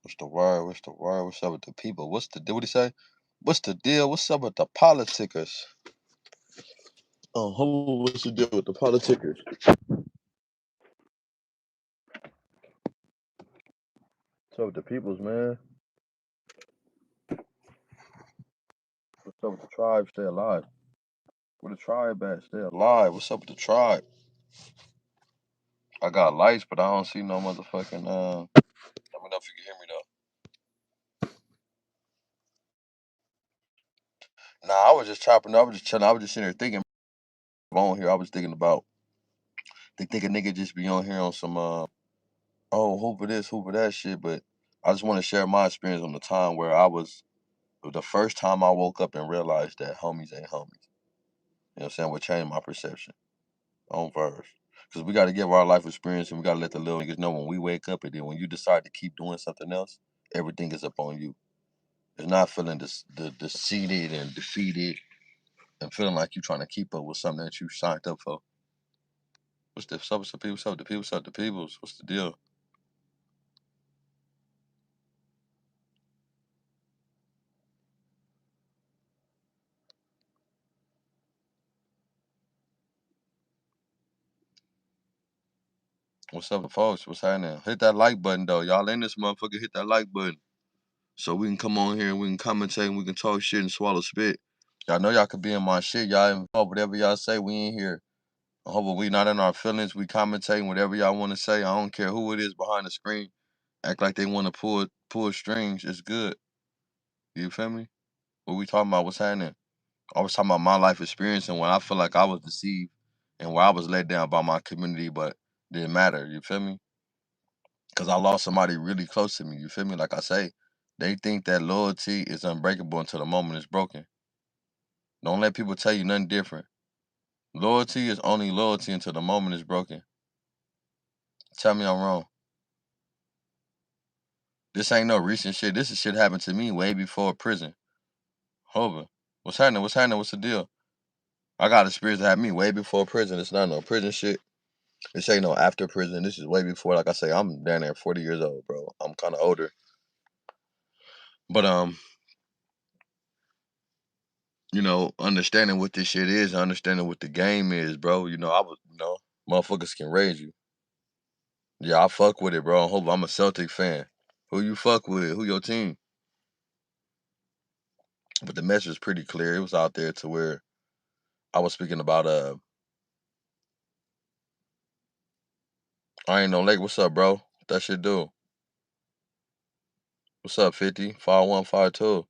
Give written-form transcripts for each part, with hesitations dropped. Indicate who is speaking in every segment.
Speaker 1: What's the word? What's the word? What's up with the people? What's the deal? What he say? What's the deal? What's up with the politicers? Oh, what's the deal with the politicers? What's up with the peoples, man? What's up with the tribe? Stay alive. Where the tribe at? Stay alive. What's up with the tribe? I got lights, but I don't see no motherfucking. Let me know if you can hear me though. Nah, I was just chopping. I was just chilling. I was just sitting there thinking. On here, I was thinking about. They think a nigga just be on here on some oh, hoop of this, hoop of that shit. But I just want to share my experience on the time where I was the first time I woke up and realized that homies ain't homies. You know what I'm saying? What changed my perception on verse. Because we got to give our life experience and we got to let the little niggas know when we wake up and then when you decide to keep doing something else, everything is up on you. It's not feeling defeated and defeated and feeling like you're trying to keep up with something that you signed up for. What's the what's up with the people? What's up with the people? What's up with the peoples? What's the deal? What's up, folks? What's happening? Hit that like button, though. Y'all in this motherfucker, hit that like button. So we can come on here and we can commentate and we can talk shit and swallow spit. Y'all know y'all could be in my shit. Y'all involved. Whatever y'all say, we in here. I hope we not in our feelings. We commentating whatever y'all want to say. I don't care who it is behind the screen. Act like they want to pull strings. It's good. You feel me? What we talking about? What's happening? I was talking about my life experience and when I feel like I was deceived and where I was let down by my community, but didn't matter. You feel me? Because I lost somebody really close to me. You feel me? Like I say, they think that loyalty is unbreakable until the moment it's broken. Don't let people tell you nothing different. Loyalty is only loyalty until the moment it's broken. Tell me I'm wrong. This ain't no recent shit. This is shit happened to me way before prison. Hover. What's happening? What's happening? What's the deal? I got experience that happened me way before prison. It's not no prison shit. This ain't no after prison. This is way before. Like I say, I'm down there 40 years old, bro. I'm kind of older. But understanding what this shit is, understanding what the game is, bro. I was, motherfuckers can raise you. Yeah, I fuck with it, bro. I hope I'm a Celtic fan. Who you fuck with? Who your team? But the message was pretty clear. It was out there to where I was speaking about I ain't no lake. What's up, bro? What that shit do? What's up, 50? 5152.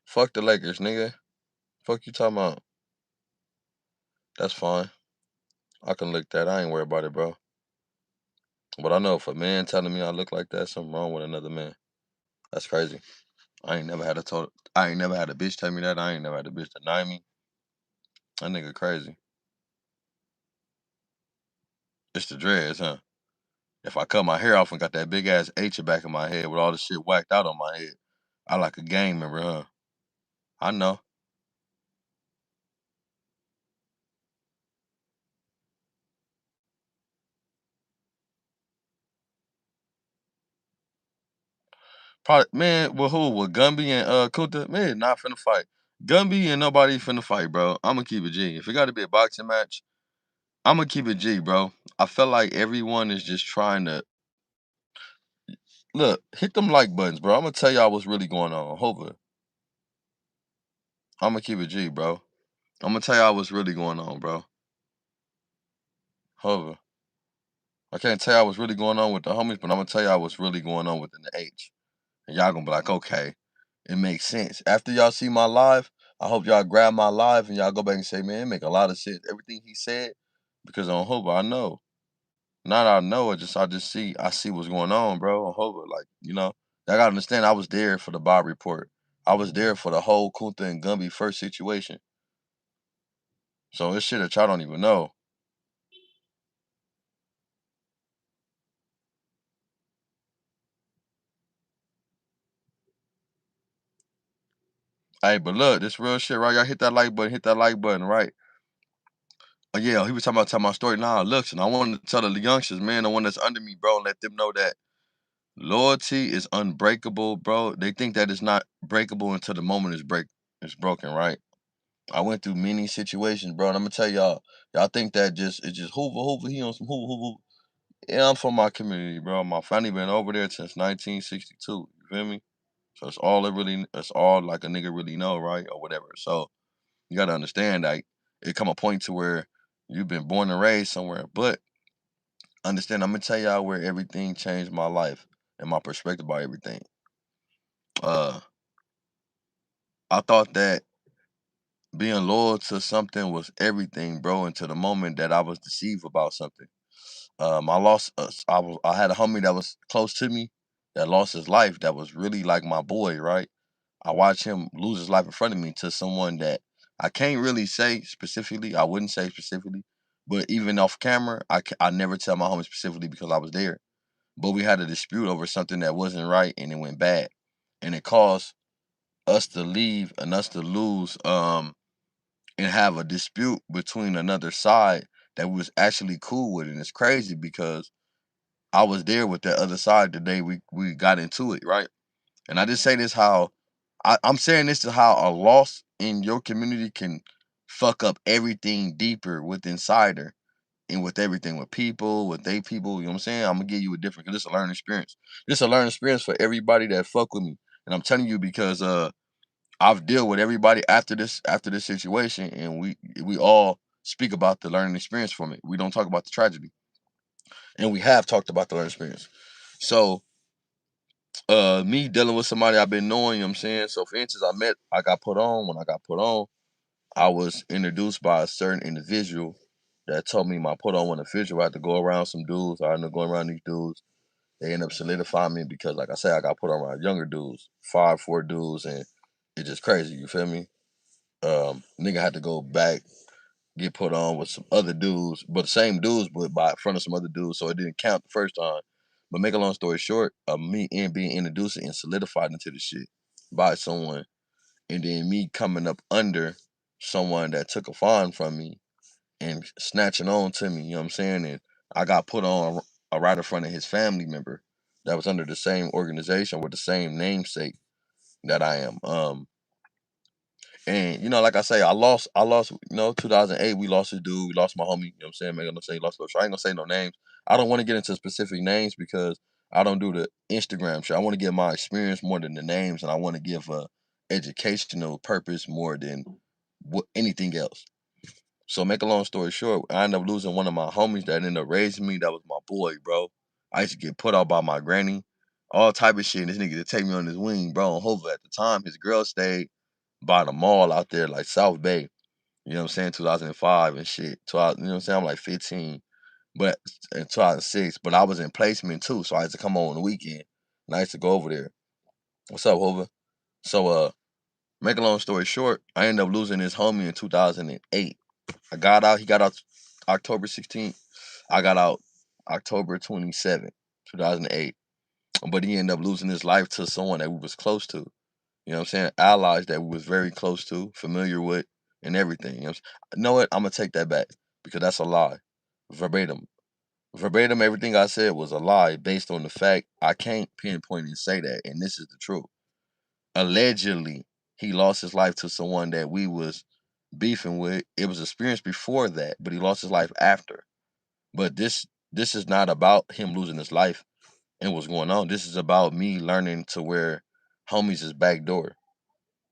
Speaker 1: Fuck the Lakers, nigga. Fuck you talking about. That's fine. I can lick that. I ain't worried about it, bro. But I know if a man telling me I look like that, something wrong with another man. That's crazy. I ain't never had a bitch tell me that. I ain't never had a bitch deny me. That nigga crazy. It's the dreads, huh? If I cut my hair off and got that big ass H back in my head with all the shit whacked out on my head, I like a gang member, huh? I know. Probably, man, with who? With Gumby and Kunta? Man, not finna fight. Gumby and nobody finna fight, bro. I'ma keep it G. If it gotta be a boxing match, I'ma keep it G, bro. I feel like everyone is just trying to look, hit them like buttons, bro. I'm gonna tell y'all what's really going on. Hover. I'm gonna keep it G, bro. I'm gonna tell y'all what's really going on, bro. Hover. I can't tell y'all what's really going on with the homies, but I'm gonna tell y'all what's really going on within the H. And y'all gonna be like, okay, it makes sense. After y'all see my live, I hope y'all grab my live and y'all go back and say, man, it make a lot of sense. Everything he said, because on Hover, I know. Not I know it, I see what's going on, bro. On Hover, like, y'all gotta understand I was there for the Bob report. I was there for the whole Kunta and Gumby first situation. So it's shit that y'all don't even know. Hey, but look, this real shit, right? Y'all hit that like button, right? Oh yeah, he was talking about telling my story. Now, look, and I wanted to tell the youngsters, man, the one that's under me, bro, and let them know that loyalty is unbreakable, bro. They think that it's not breakable until the moment it's broken, right? I went through many situations, bro, and I'm gonna tell y'all think that it's just hoover hoover, he on some hoover hoover. Yeah, I'm from my community, bro. My family been over there since 1962. You feel me? So it's all like a nigga really know, right? Or whatever. So you gotta understand that it come a point to where you've been born and raised somewhere. But understand, I'm gonna tell y'all where everything changed my life and my perspective about everything. Uh I thought that being loyal to something was everything, bro, until the moment that I was deceived about something. I lost. I had a homie that was close to me that lost his life. That was really like my boy, right? I watched him lose his life in front of me to someone that I can't really say specifically. I wouldn't say specifically, but even off camera, I never tell my homie specifically because I was there. But we had a dispute over something that wasn't right, and it went bad, and it caused us to leave and us to lose. And have a dispute between another side that we was actually cool with. And it's crazy because I was there with that other side the day we got into it, right? And I just say this how I'm saying this is how a loss in your community can fuck up everything deeper with insider and with everything with people, with they people, you know what I'm saying? I'm gonna give you a different because this is a learning experience. This is a learning experience for everybody that fuck with me. And I'm telling you because I've dealt with everybody after this situation, and we all speak about the learning experience from it. We don't talk about the tragedy, and we have talked about the learning experience. So, me dealing with somebody I've been knowing, you know what I'm saying. So, for instance, I got put on. When I got put on, I was introduced by a certain individual that told me my put on wasn't official. I had to go around some dudes. I ended up going around these dudes. They end up solidifying me because, like I said, I got put on around younger dudes, 5'4" dudes, and it's just crazy. You feel me? Nigga had to go back, get put on with some other dudes, but the same dudes, but by in front of some other dudes, so it didn't count the first time. But make a long story short, me and being introduced and solidified into the shit by someone, and then me coming up under someone that took a fawn from me and snatching on to me, you know what I'm saying? And I got put on right in front of his family member that was under the same organization with the same namesake that I am. And like I say, I lost, 2008, we lost a dude, we lost my homie, you know what I'm saying? Man, I'm gonna say lost I ain't gonna say no names. I don't want to get into specific names because I don't do the Instagram shit. I want to give my experience more than the names, and I want to give a educational purpose more than anything else. So make a long story short, I ended up losing one of my homies that ended up raising me. That was my boy, bro. I used to get put out by my granny, all type of shit. And this nigga to take me on his wing, bro. And hopefully at the time, his girl stayed by the mall out there, like South Bay. You know what I'm saying? 2005 and shit. 2000, you know what I'm saying? I'm like 15, but in 2006. But I was in placement too, so I had to come on the weekend, and I used to go over there. What's up, Hova? So, make a long story short, I ended up losing this homie in 2008. I got out. He got out October 16th. I got out October 27th, 2008. But he ended up losing his life to someone that we was close to. You know what I'm saying? Allies that we was very close to, familiar with, and everything. You know what? I'm gonna take that back because that's a lie. Verbatim. Verbatim, everything I said was a lie based on the fact I can't pinpoint and say that, and this is the truth. Allegedly, he lost his life to someone that we was beefing with. It was experienced before that, but he lost his life after. But this is not about him losing his life and what's going on. This is about me learning to where homies is backdoor.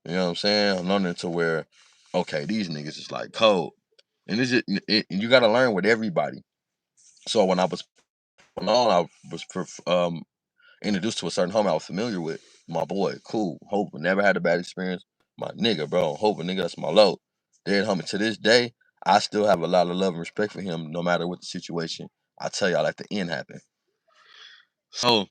Speaker 1: You know what I'm saying? I'm learning to where, okay, these niggas is like cold. And you gotta learn with everybody. So when I was on, I was introduced to a certain homie I was familiar with. My boy, cool. Hope never had a bad experience. My nigga, bro. Hope nigga, that's my low. Dead homie. To this day, I still have a lot of love and respect for him, no matter what the situation. I tell y'all, like the end happened. So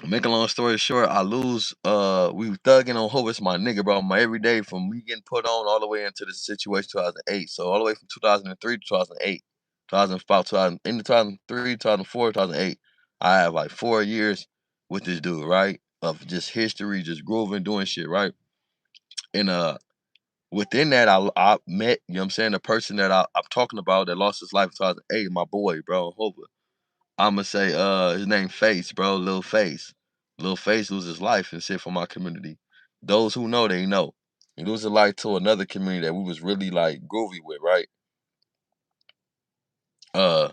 Speaker 1: make a long story short, I lose. We thugging on Hope. It's my nigga, bro. My everyday from me getting put on all the way into the situation 2008. So all the way from 2003 to 2008, 2005, 2000, in 2003, 2004, 2008. I have like 4 years with this dude, right? Of just history, just grooving, doing shit, right? And within that, I met, you know what I'm saying, the person that I'm talking about that lost his life in 2008, my boy, bro, Hova. I'ma say his name Face, bro, Lil Face. Lil Face lose his life and shit for my community. Those who know, they know. He lose his life to another community that we was really like groovy with, right? Uh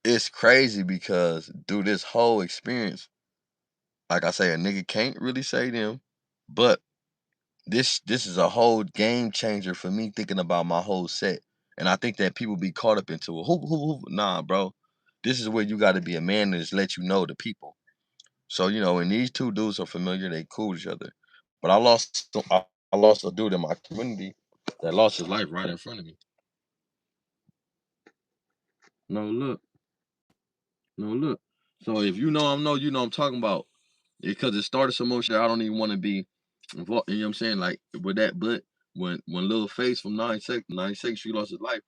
Speaker 1: it's crazy because through this whole experience, like I say, a nigga can't really say them, but this is a whole game changer for me thinking about my whole set. And I think that people be caught up into it. Nah, bro. This is where you gotta be a man and just let you know the people. So, you know, and these two dudes are familiar, they cool with each other. But I lost a dude in my community that lost his life right in front of me. No, look. No, look. So if you know I'm know, you know I'm talking about. Because it started some more shit I don't even want to be involved, you know what I'm saying? Like with that, but when Lil Face from 96th Street lost his life,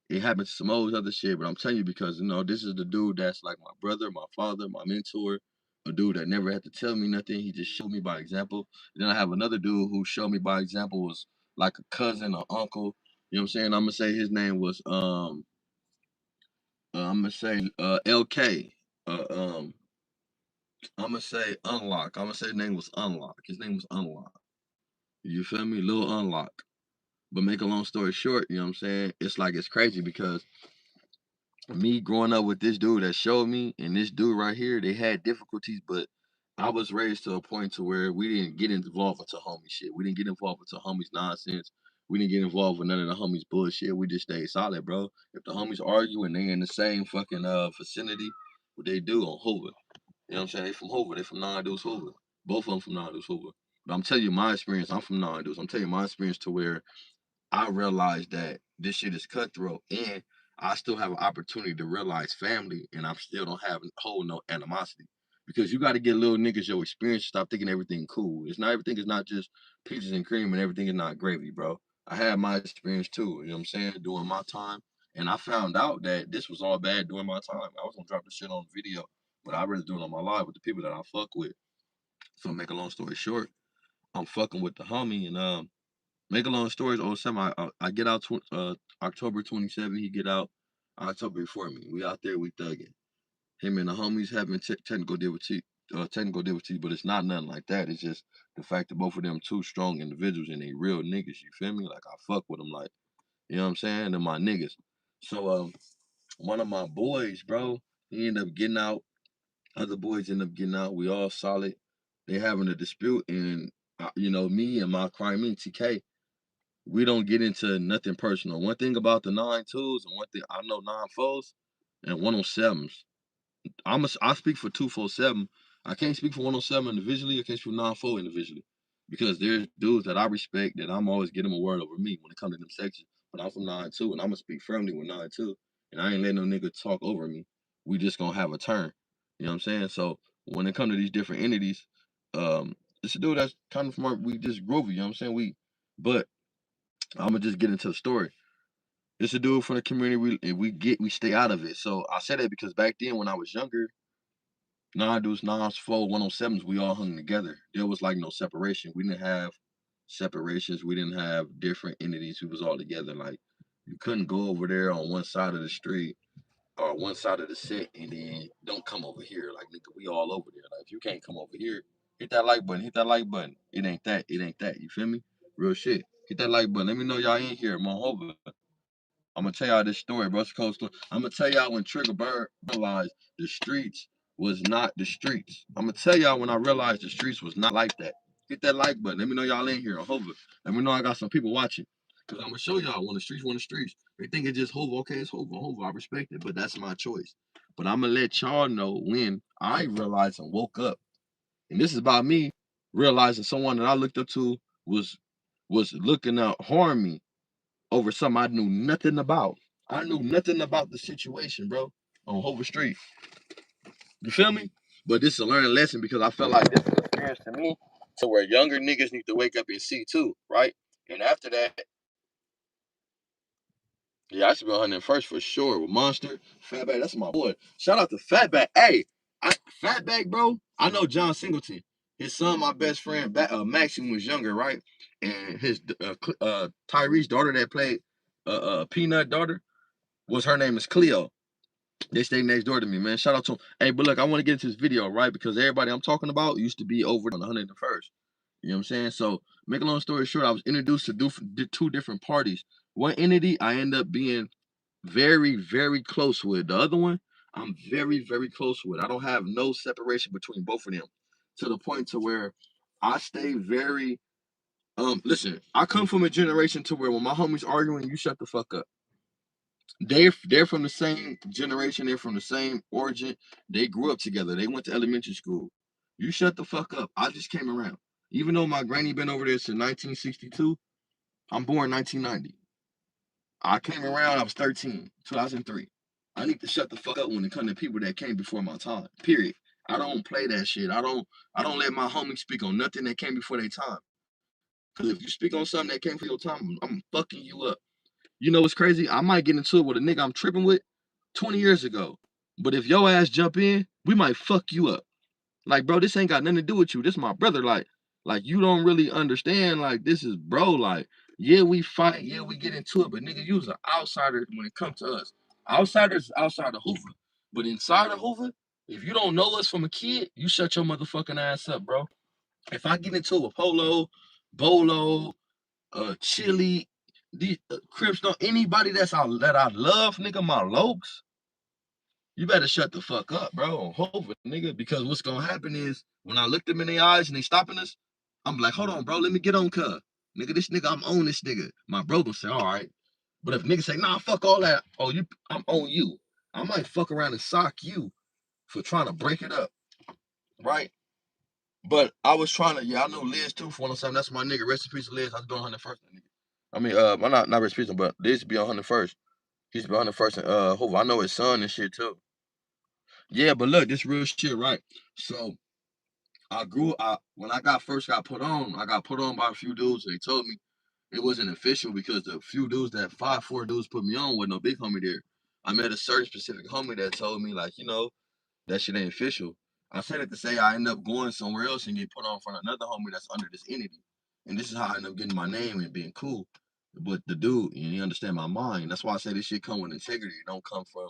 Speaker 1: it happened to some old other shit. But I'm telling you because you know this is the dude that's like my brother, my father, my mentor, a dude that never had to tell me nothing. He just showed me by example. Then I have another dude who showed me by example was like a cousin or uncle. You know what I'm saying? I'm gonna say his name was I'm gonna say LK. Uh, um I'm gonna say Unlock. I'm gonna say his name was Unlock. His name was Unlock. You feel me? Lil Unlock. But make a long story short, you know what I'm saying? It's like it's crazy because me growing up with this dude that showed me and this dude right here, they had difficulties, but I was raised to a point to where we didn't get involved with the homie shit. We didn't get involved with the homies nonsense. We didn't get involved with none of the homies bullshit. We just stayed solid, bro. If the homies argue and they in the same fucking vicinity, what they do on Hoover. You know what I'm saying? They from Hoover. They from Nine Deuce Hoover. Both of them from Nine Deuce Hoover. But I'm telling you my experience. I'm from Nine Deuce. I'm telling you my experience to where I realized that this shit is cutthroat, and I still have an opportunity to realize family, and I still don't have hold no animosity. Because you got to get little niggas your experience. Stop thinking everything cool. It's not everything is not just peaches and cream, and everything is not gravy, bro. I had my experience too. You know what I'm saying? During my time, and I found out that this was all bad during my time. I was gonna drop the shit on video, but I really do it on my live with the people that I fuck with. So make a long story short, I'm fucking with the homie, and make a long story oh seven. I get out October 27th. He get out October before me. We out there, we thugging. Him and the homies having technical difficulty, but it's not nothing like that. It's just the fact that both of them two strong individuals and they real niggas. You feel me? Like I fuck with them, like you know what I'm saying. They're my niggas. So one of my boys, bro, he ended up getting out. Other boys end up getting out. We all solid. They having a dispute, and you know me and my crime me TK, we don't get into nothing personal. One thing about the 9-2s and one thing I know 9-4s and 107s. I speak for 247. I can't speak for 107 individually. I can't speak for 9-4 individually. Because there's dudes that I respect that I'm always getting a word over me when it comes to them sections. But I'm from 9-2 and I'm gonna speak firmly with 9-2. And I ain't letting no nigga talk over me. We just gonna have a turn. You know what I'm saying? So when it comes to these different entities, it's a dude that's kind of from we just groovy, you know what I'm saying? But I'm gonna just get into the story. It's a dude from the community. We stay out of it. So I said that because back then when I was younger, nine dudes, nines, four, 107s, we all hung together. There was like no separation. We didn't have separations. We didn't have different entities. We was all together. Like you couldn't go over there on one side of the street or one side of the set and then don't come over here. Like nigga, we all over there. Like if you can't come over here, hit that like button. Hit that like button. It ain't that. It ain't that. You feel me? Real shit. Hit that like button. Let me know y'all in here. Mohova. I'm gonna tell y'all this story, bro. It's a cold story. I'm gonna tell y'all when Triggerbird realized the streets was not the streets. I'm gonna tell y'all when I realized the streets was not like that. Hit that like button. Let me know y'all in here on Hover. Let me know I got some people watching. Cause I'm gonna show y'all when the streets. They think it's just Hover. Okay, it's Hover. I respect it, but that's my choice. But I'm gonna let y'all know when I realized and woke up. And this is about me realizing someone that I looked up to was looking to harm me over something I knew nothing about. I knew nothing about the situation, bro, on Hover Street. You feel me? But this is a learning lesson because I felt like this was an experience to me to where younger niggas need to wake up and see too, right? And after that, yeah, I should be 101st for sure with Monster. Fatback, that's my boy. Shout out to Fatback. Hey, Fatback, bro. I know John Singleton. His son, my best friend, Maxim, was younger, right? And his Tyree's daughter that played Peanut daughter was her name is Cleo. They stay next door to me, man. Shout out to them. Hey, but look, I want to get into this video, right? Because everybody I'm talking about used to be over on 101st. You know what I'm saying? So, make a long story short, I was introduced to two different parties. One entity I end up being very, very close with. The other one, I'm very, very close with. I don't have no separation between both of them. To the point to where I stay very listen, I come from a generation to where when my homies arguing, you shut the fuck up. They're from the same generation, they're from the same origin. They grew up together. They went to elementary school. You shut the fuck up. I just came around. Even though my granny been over there since 1962, I'm born 1990. I came around, I was 13, 2003. I need to shut the fuck up when it comes to people that came before my time. Period. I don't play that shit. I don't let my homies speak on nothing that came before their time. Cause if you speak on something that came for your time, I'm fucking you up. You know what's crazy? I might get into it with a nigga I'm tripping with 20 years ago. But if your ass jump in, we might fuck you up. Like, bro, this ain't got nothing to do with you. This my brother. Like you don't really understand. Like, this is bro. Like, yeah, we fight. Yeah, we get into it. But nigga, you's an outsider when it comes to us. Outsiders outside of Hoover. But inside of Hoover, if you don't know us from a kid, you shut your motherfucking ass up, bro. If I get into it with Polo, Bolo, Chili, these Crips, no anybody that I love, nigga, my lokes, you better shut the fuck up, bro, on Hova, nigga, because what's gonna happen is when I look them in their eyes and they stopping us, I'm like, hold on, bro, let me get on, cuz. Nigga, this nigga, I'm on this nigga. My bro gonna say, all right. But if niggas say, nah, fuck all that, oh, I'm on you. I might fuck around and sock you for trying to break it up, right? But I was trying to, yeah, I know Liz too for 107. That's my nigga. Rest in peace, Liz. I was doing 101st, nigga. I mean, well, not rest in peace, but Liz be on 101st. He's be on 101st and Hova. I know his son and shit too. Yeah, but look, this real shit, right? So when I first got put on, I got put on by a few dudes. They told me it wasn't official because the few dudes that 5'4" dudes put me on with no big homie there. I met a certain specific homie that told me, like, that shit ain't official. I said it to say I end up going somewhere else and get put on in front of another homie that's under this entity. And this is how I end up getting my name and being cool. But the dude, you understand my mind. That's why I say this shit come with integrity. It don't come from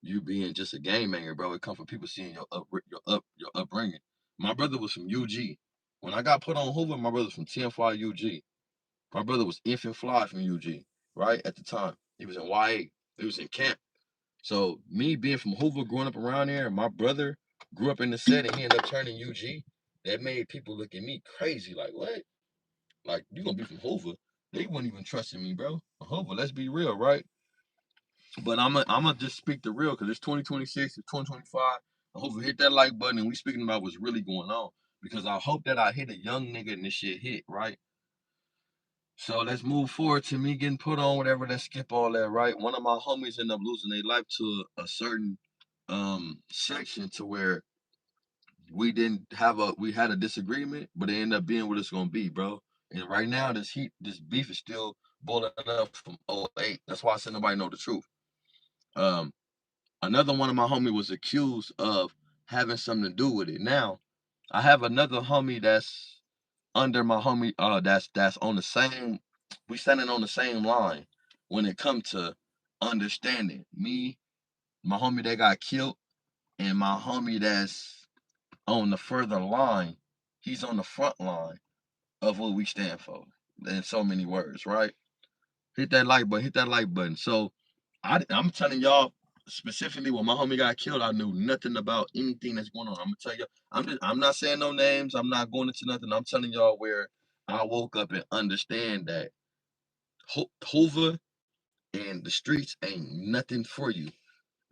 Speaker 1: you being just a game banger, bro. It come from people seeing your upbringing. My brother was from UG. When I got put on Hoover, my brother was from 10-5 UG. My brother was infant fly from UG, right? At the time. He was in YA. He was in camp. So me being from Hoover, growing up around there, my brother grew up in the set and he ended up turning UG. That made people look at me crazy. Like, what? Like, you gonna be from Hoover? They wouldn't even trust in me, bro. Hoover, let's be real, right? But I'm gonna just speak the real because it's 2026, it's 2025. I hope we hit that like button and we speaking about what's really going on. Because I hope that I hit a young nigga and this shit hit, right? So let's move forward to me getting put on, whatever, let's skip all that, right? One of my homies ended up losing their life to a certain section to where we had a disagreement, but it ended up being what it's gonna be, bro. And right now this beef is still boiling up from '08. That's why I said nobody know the truth. Um Another one of my homie was accused of having something to do with it. Now, I have another homie that's under my homie, that's on the same, we standing on the same line when it comes to understanding. Me, my homie that got killed, and my homie that's on the further line, he's on the front line of what we stand for. In so many words, right? Hit that like button, hit that like button. So I'm telling y'all specifically when my homie got killed, I knew nothing about anything that's going on. I'm gonna tell you, I'm not saying no names, I'm not going into nothing. I'm telling y'all where I woke up and understand that Hoover and the streets ain't nothing for you.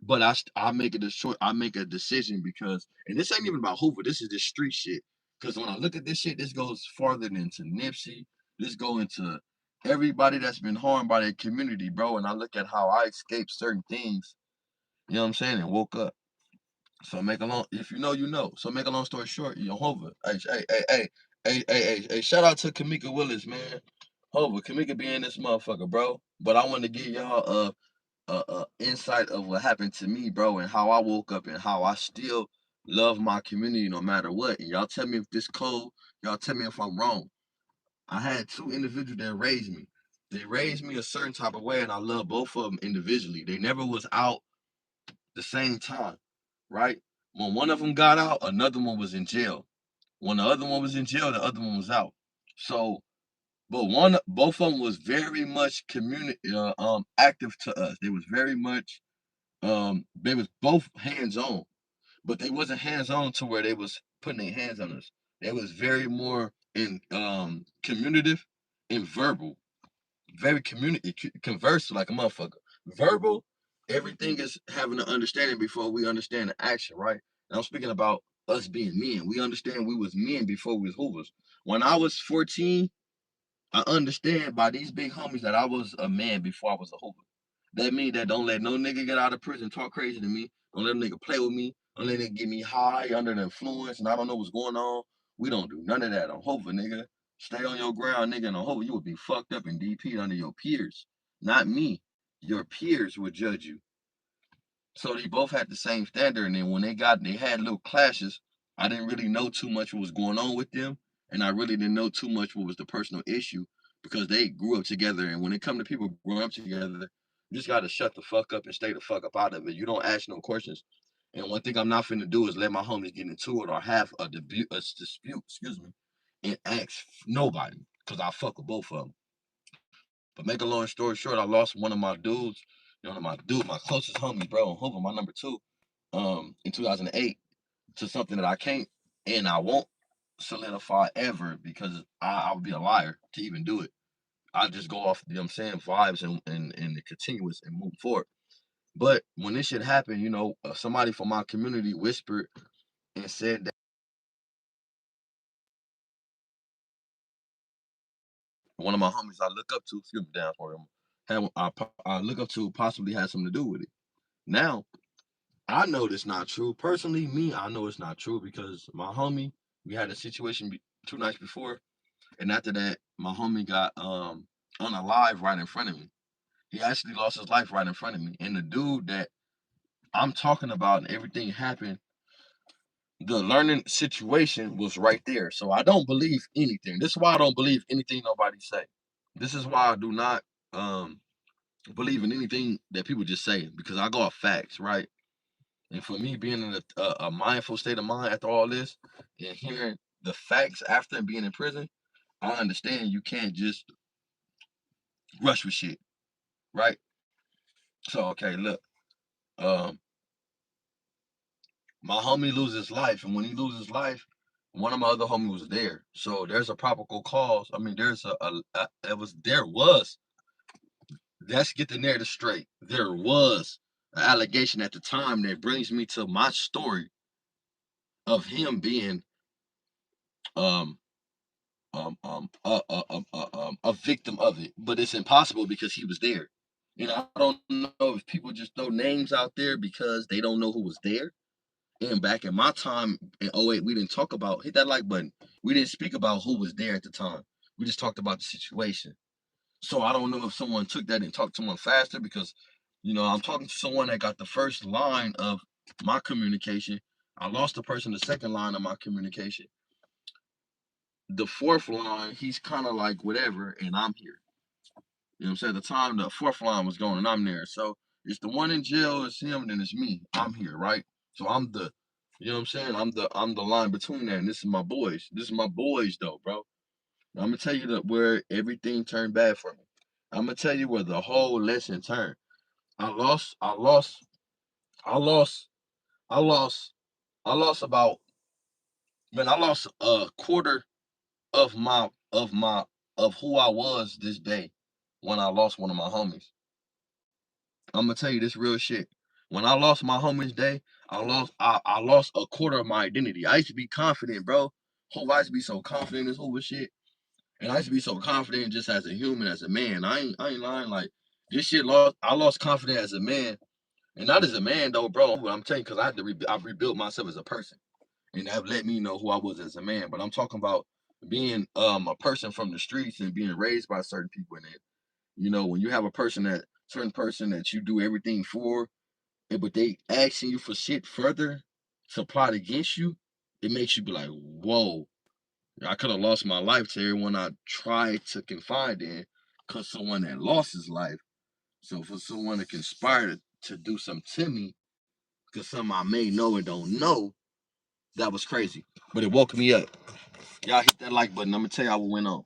Speaker 1: But I make a choice. I make a decision because, and this ain't even about Hoover. This is just street shit. Because when I look at this shit, this goes farther than to Nipsey. This go into everybody that's been harmed by their community, bro. And I look at how I escaped certain things. You know what I'm saying? And woke up. So make a long, if you know, you know. So make a long story short, Hoover. Hey, shout out to Kamika Willis, man. Hoover, Kamika be in this motherfucker, bro. But I want to give y'all insight of what happened to me, bro, and how I woke up and how I still love my community no matter what. And y'all tell me if this cold, y'all tell me if I'm wrong. I had two individuals that raised me. They raised me a certain type of way, and I love both of them individually. They never was out the same time, right? When one of them got out, another one was in jail. When the other one was in jail, the other one was out. So, but both of them was very much community active to us. They was very much they was both hands on, but they wasn't hands on to where they was putting their hands on us. They was very more in communicative and verbal, very community converse like a motherfucker. Verbal, everything is having an understanding before we understand the action, right? And I'm speaking about us being men. We understand we was men before we was hoovers. When I was 14, I understand by these big homies that I was a man before I was a hoover. That means that don't let no nigga get out of prison talk crazy to me. Don't let a nigga play with me. Don't let nigga get me high under the influence and I don't know what's going on. We don't do none of that on Hova, nigga. Stay on your ground, nigga, and on Hova, you would be fucked up and DP'd under your peers. Not me. Your peers would judge you. So they both had the same standard, and then when they had little clashes. I didn't really know too much what was going on with them, and I really didn't know too much what was the personal issue because they grew up together. And when it come to people growing up together, you just gotta shut the fuck up and stay the fuck up out of it. You don't ask no questions. And one thing I'm not finna do is let my homies get into it or have a dispute, excuse me, and ask nobody because I fuck with both of them. But make a long story short, I lost one of my dudes, my closest homies, bro, on Hoover, my number two, in 2008 to something that I can't and I won't solidify ever because I would be a liar to even do it. I just go off, you know what I'm saying, vibes and the continuous and move forward. But when this shit happened, somebody from my community whispered and said that one of my homies I look up to, excuse me, down for him, I look up to possibly had something to do with it. Now, I know that's not true. Personally, me, I know it's not true because my homie, we had a situation 2 nights before. And after that, my homie got unalive right in front of me. He actually lost his life right in front of me. And the dude that I'm talking about and everything happened, the learning situation was right there. So I don't believe anything. This is why I don't believe anything nobody say. This is why I do not um believe in anything that people just say because I go off facts, right? And for me being in a mindful state of mind after all this and hearing the facts after being in prison, I understand you can't just rush with shit, right? So okay, look, um, my homie loses life, and when he loses life, one of my other homies was there. So there's a probable cause. I mean, there's there was. Let's get the narrative straight. There was an allegation at the time that brings me to my story of him being um a victim of it, but it's impossible because he was there. And I don't know if people just throw names out there because they don't know who was there. And back in my time in '08, we didn't talk about hit that like button. We didn't speak about who was there at the time. We just talked about the situation. So I don't know if someone took that and talked to someone faster because, I'm talking to someone that got the first line of my communication. I lost the person the second line of my communication. The fourth line, he's kind of like whatever, and I'm here. You know what I'm saying? At the time, the fourth line was going, and I'm there. So it's the one in jail, it's him, then it's me. I'm here, right? So I'm the, you know what I'm saying? I'm the line between that, and this is my boys. This is my boys, though, bro. I'm gonna tell you where everything turned bad for me. I'm gonna tell you where the whole lesson turned. I lost, I lost, I lost, I lost, I lost about, man, I lost a quarter of of who I was this day when I lost one of my homies. I'm gonna tell you this real shit. When I lost my homies day, I lost a quarter of my identity. I used to be confident, bro. I used to be so confident in this whole shit. And I used to be so confident just as a human, as a man. I ain't lying. Like this shit I lost confidence as a man. And not as a man though, bro. But I'm telling you, because I rebuilt myself as a person. And that let me know who I was as a man. But I'm talking about being a person from the streets and being raised by certain people in it. When you have a certain person that you do everything for, but they asking you for shit further, to plot against you, it makes you be like, whoa, I could have lost my life to everyone I tried to confide in because someone that lost his life. So for someone to conspire to do something to me, because something I may know and don't know, that was crazy. But it woke me up. Y'all hit that like button. I'm gonna tell y'all what went on.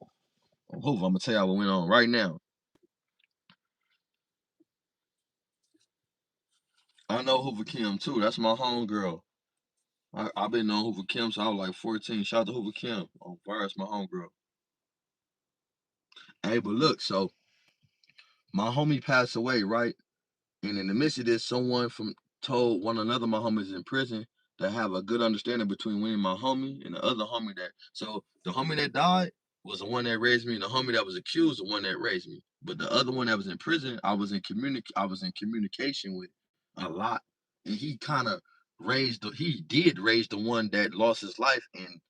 Speaker 1: I'm gonna tell y'all what went on right now. I know Hoover Kim too. That's my homegirl. I've been knowing Hoover Kim since I was like 14. Shout out to Hoover Kim. On fire, it's my homegirl. Hey, but look, so my homie passed away, right? And in the midst of this, someone from told one another my homies in prison to have a good understanding between me and my homie and the other homie that. So the homie that died was the one that raised me, and the homie that was accused, the one that raised me. But the other one that was in prison, I was in communication with a lot, and he kind of he did raise the one that lost his life, and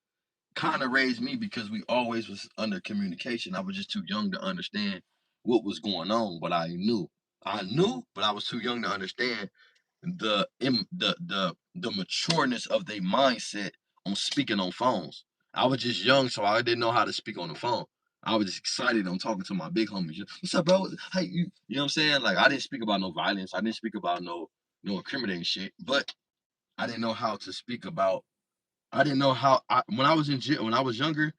Speaker 1: kind of raised me because we always was under communication. I was just too young to understand what was going on, but I knew. I knew, but I was too young to understand the matureness of their mindset on speaking on phones. I was just young, so I didn't know how to speak on the phone. I was just excited on talking to my big homies. What's up, bro? Hey, you know what I'm saying? Like I didn't speak about no violence. I didn't speak about no incriminating shit. But I didn't know how to speak about. I didn't know how. When I was in jail, when I was younger,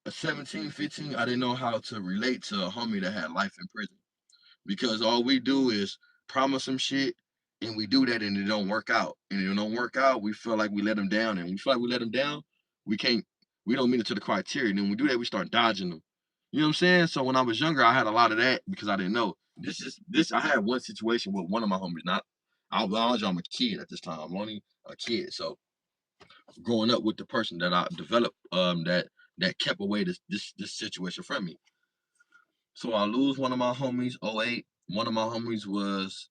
Speaker 1: 17, 15, I didn't know how to relate to a homie that had life in prison because all we do is promise some shit and we do that and it don't work out. And if it don't work out, we feel like we let them down. And we feel like we let them down, we can't, we don't meet it to the criteria. And then when we do that, we start dodging them. You know what I'm saying? So when I was younger, I had a lot of that because I didn't know. I had one situation with one of my homies. Not, I'm a kid at this time. I'm only a kid. So growing up with the person that I developed, that kept away this situation from me. So I lose one of my homies, '08. One of my homies was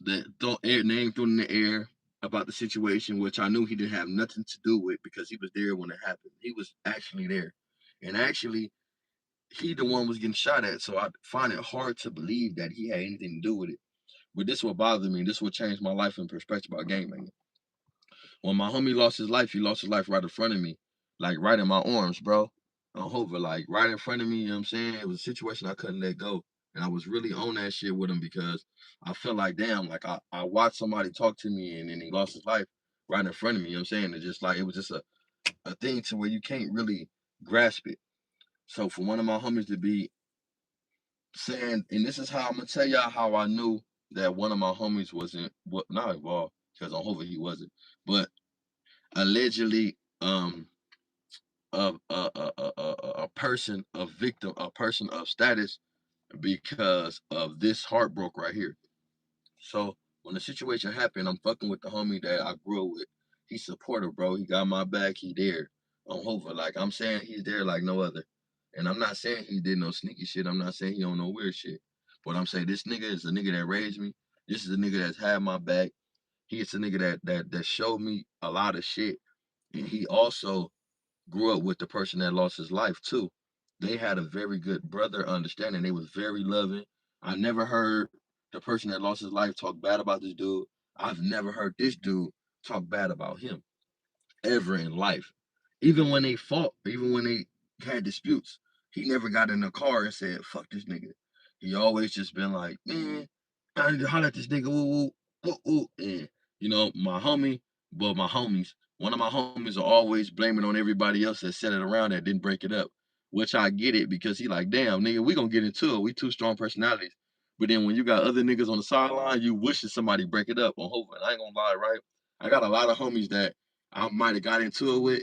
Speaker 1: the name thrown in the air about the situation, which I knew he didn't have nothing to do with because he was there when it happened. He was actually there. And actually, he the one was getting shot at. So I find it hard to believe that he had anything to do with it. But this will bother me. This will change my life and perspective about gangbanging. When my homie lost his life, he lost his life right in front of me, like right in my arms, bro. On Hoover, like right in front of me, you know what I'm saying? It was a situation I couldn't let go. And I was really on that shit with him because I felt like, damn, like I watched somebody talk to me and then he lost his life right in front of me, you know what I'm saying? It just like, it was just a thing to where you can't really grasp it. So for one of my homies to be saying, and this is how I'm gonna tell y'all how I knew that one of my homies wasn't, what, not involved, because on Hoover he wasn't, but allegedly a person, a victim, a person of status because of this heartbreak right here. So when the situation happened, I'm fucking with the homie that I grew up with. He's supportive, bro. He got my back. He there on Hoover. Like I'm saying, he's there like no other. And I'm not saying he did no sneaky shit. I'm not saying he don't know weird shit. But I'm saying this nigga is a nigga that raised me. This is a nigga that's had my back. He is a nigga that showed me a lot of shit. And he also grew up with the person that lost his life too. They had a very good brother understanding. They was very loving. I never heard the person that lost his life talk bad about this dude. I've never heard this dude talk bad about him ever in life. Even when they fought, even when they had disputes, he never got in the car and said, fuck this nigga. He always just been like, man, I need to holler at this nigga, ooh, ooh, ooh, ooh. And, you know, my homie, well, my homies, one of my homies are always blaming on everybody else that set it around that didn't break it up, which I get it because he like, damn, nigga, we gonna get into it. We two strong personalities. But then when you got other niggas on the sideline, you wishing somebody break it up on Hova. And I ain't gonna lie, right? I got a lot of homies that I might have got into it with,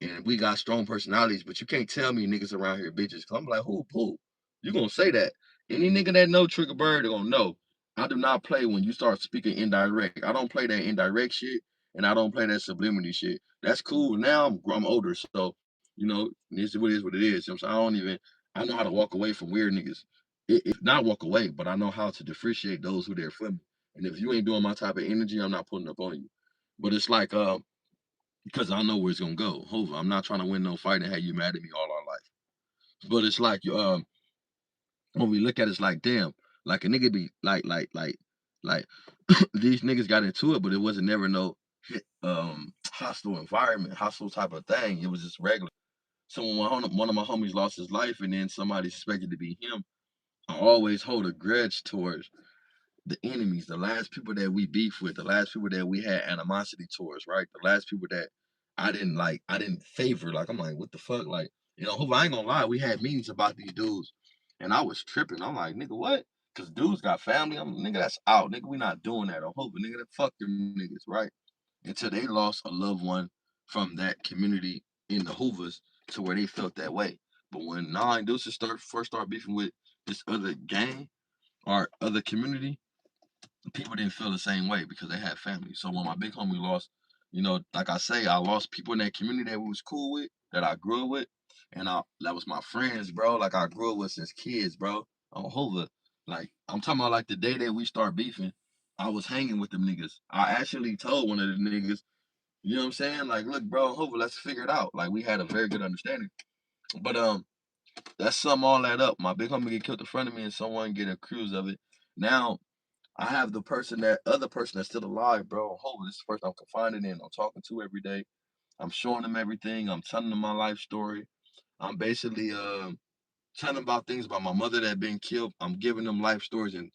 Speaker 1: and we got strong personalities, but you can't tell me niggas around here bitches. Cause I'm like, who? You gonna say that? Any nigga that know Triggerbird, they gonna know. I do not play when you start speaking indirect. I don't play that indirect shit, and I don't play that subliminity shit. That's cool. Now I'm older, so you know, this is what it is. What it is. You know what I'm saying? I don't even. I know how to walk away from weird niggas. Not walk away, but I know how to differentiate those who there for me. And if you ain't doing my type of energy, I'm not putting up on you. But it's like, because I know where it's gonna go. Hova, I'm not trying to win no fight and have you mad at me all our life. But it's like when we look at it, it's like damn, like a nigga be like these niggas got into it, but it wasn't never no hostile environment, hostile type of thing. It was just regular. So when one of my homies lost his life, and then somebody suspected to be him, I always hold a grudge towards the enemies, the last people that we beef with, the last people that we had animosity towards, right? The last people that I didn't like, I didn't favor. Like, I'm like, what the fuck? Like, I ain't gonna lie, we had meetings about these dudes, and I was tripping. I'm like, nigga, what? Cause dudes got family. I'm nigga, that's out. Nigga, we not doing that. I'm hoping, nigga, that fuck them niggas, right? Until they lost a loved one from that community in the Hoovers to where they felt that way. But when nine dudes first start beefing with this other gang or other community, people didn't feel the same way because they had family. So when my big homie lost, like I say, I lost people in that community that we was cool with, that I grew up with, and that was my friends, bro. Like I grew up with since kids, bro. On Hova, like I'm talking about, like the day that we start beefing, I was hanging with them niggas. I actually told one of the niggas, you know what I'm saying? Like, look, bro, Hova, let's figure it out. Like we had a very good understanding. But let's sum all that up. My big homie get killed in front of me, and someone get accused of it. Now I have the other person that's still alive, bro. Holy, this is the person I'm confiding in. I'm talking to every day. I'm showing them everything. I'm telling them my life story. I'm basically telling them about things about my mother that had been killed. I'm giving them life stories and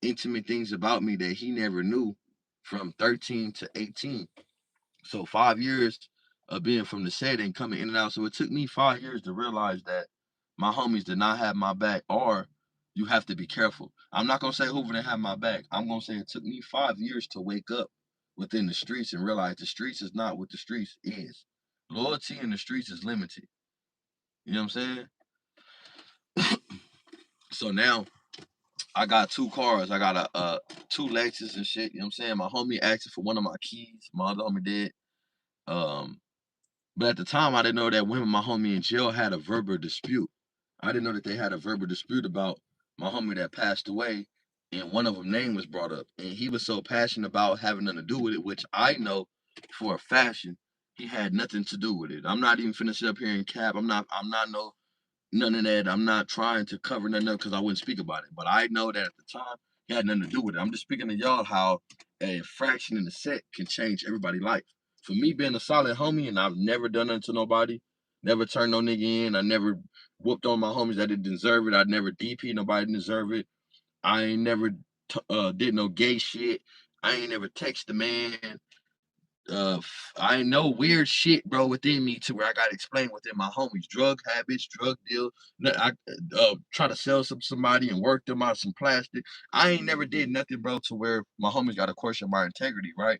Speaker 1: intimate things about me that he never knew from 13 to 18. So 5 years of being from the set and coming in and out. So it took me 5 years to realize that my homies did not have my back, or you have to be careful. I'm not gonna say Hoover didn't have my back. I'm gonna say it took me 5 years to wake up within the streets and realize the streets is not what the streets is. Loyalty in the streets is limited. You know what I'm saying? So now I got two cars. I got two Lexus and shit. You know what I'm saying? My homie asked for one of my keys. My other homie did. Um, But at the time, I didn't know that when my homie in jail had a verbal dispute. I didn't know that they had a verbal dispute about my homie that passed away, and one of them name was brought up. And he was so passionate about having nothing to do with it, which I know for a fashion, he had nothing to do with it. I'm not even finna sit up here and cap. I'm not no none of that. I'm not trying to cover nothing up because I wouldn't speak about it. But I know that at the time, he had nothing to do with it. I'm just speaking to y'all how a fraction in the set can change everybody's life. For me being a solid homie, and I've never done nothing to nobody, never turned no nigga in, I never whooped on my homies that didn't deserve it. I never DP nobody didn't deserve it. I ain't never did no gay shit. I ain't never text the man. I know weird shit, bro, within me to where I gotta explain within my homies, drug habits, drug deal. I try to sell somebody and work them out some plastic. I ain't never did nothing, bro, to where my homies got to question my integrity, right?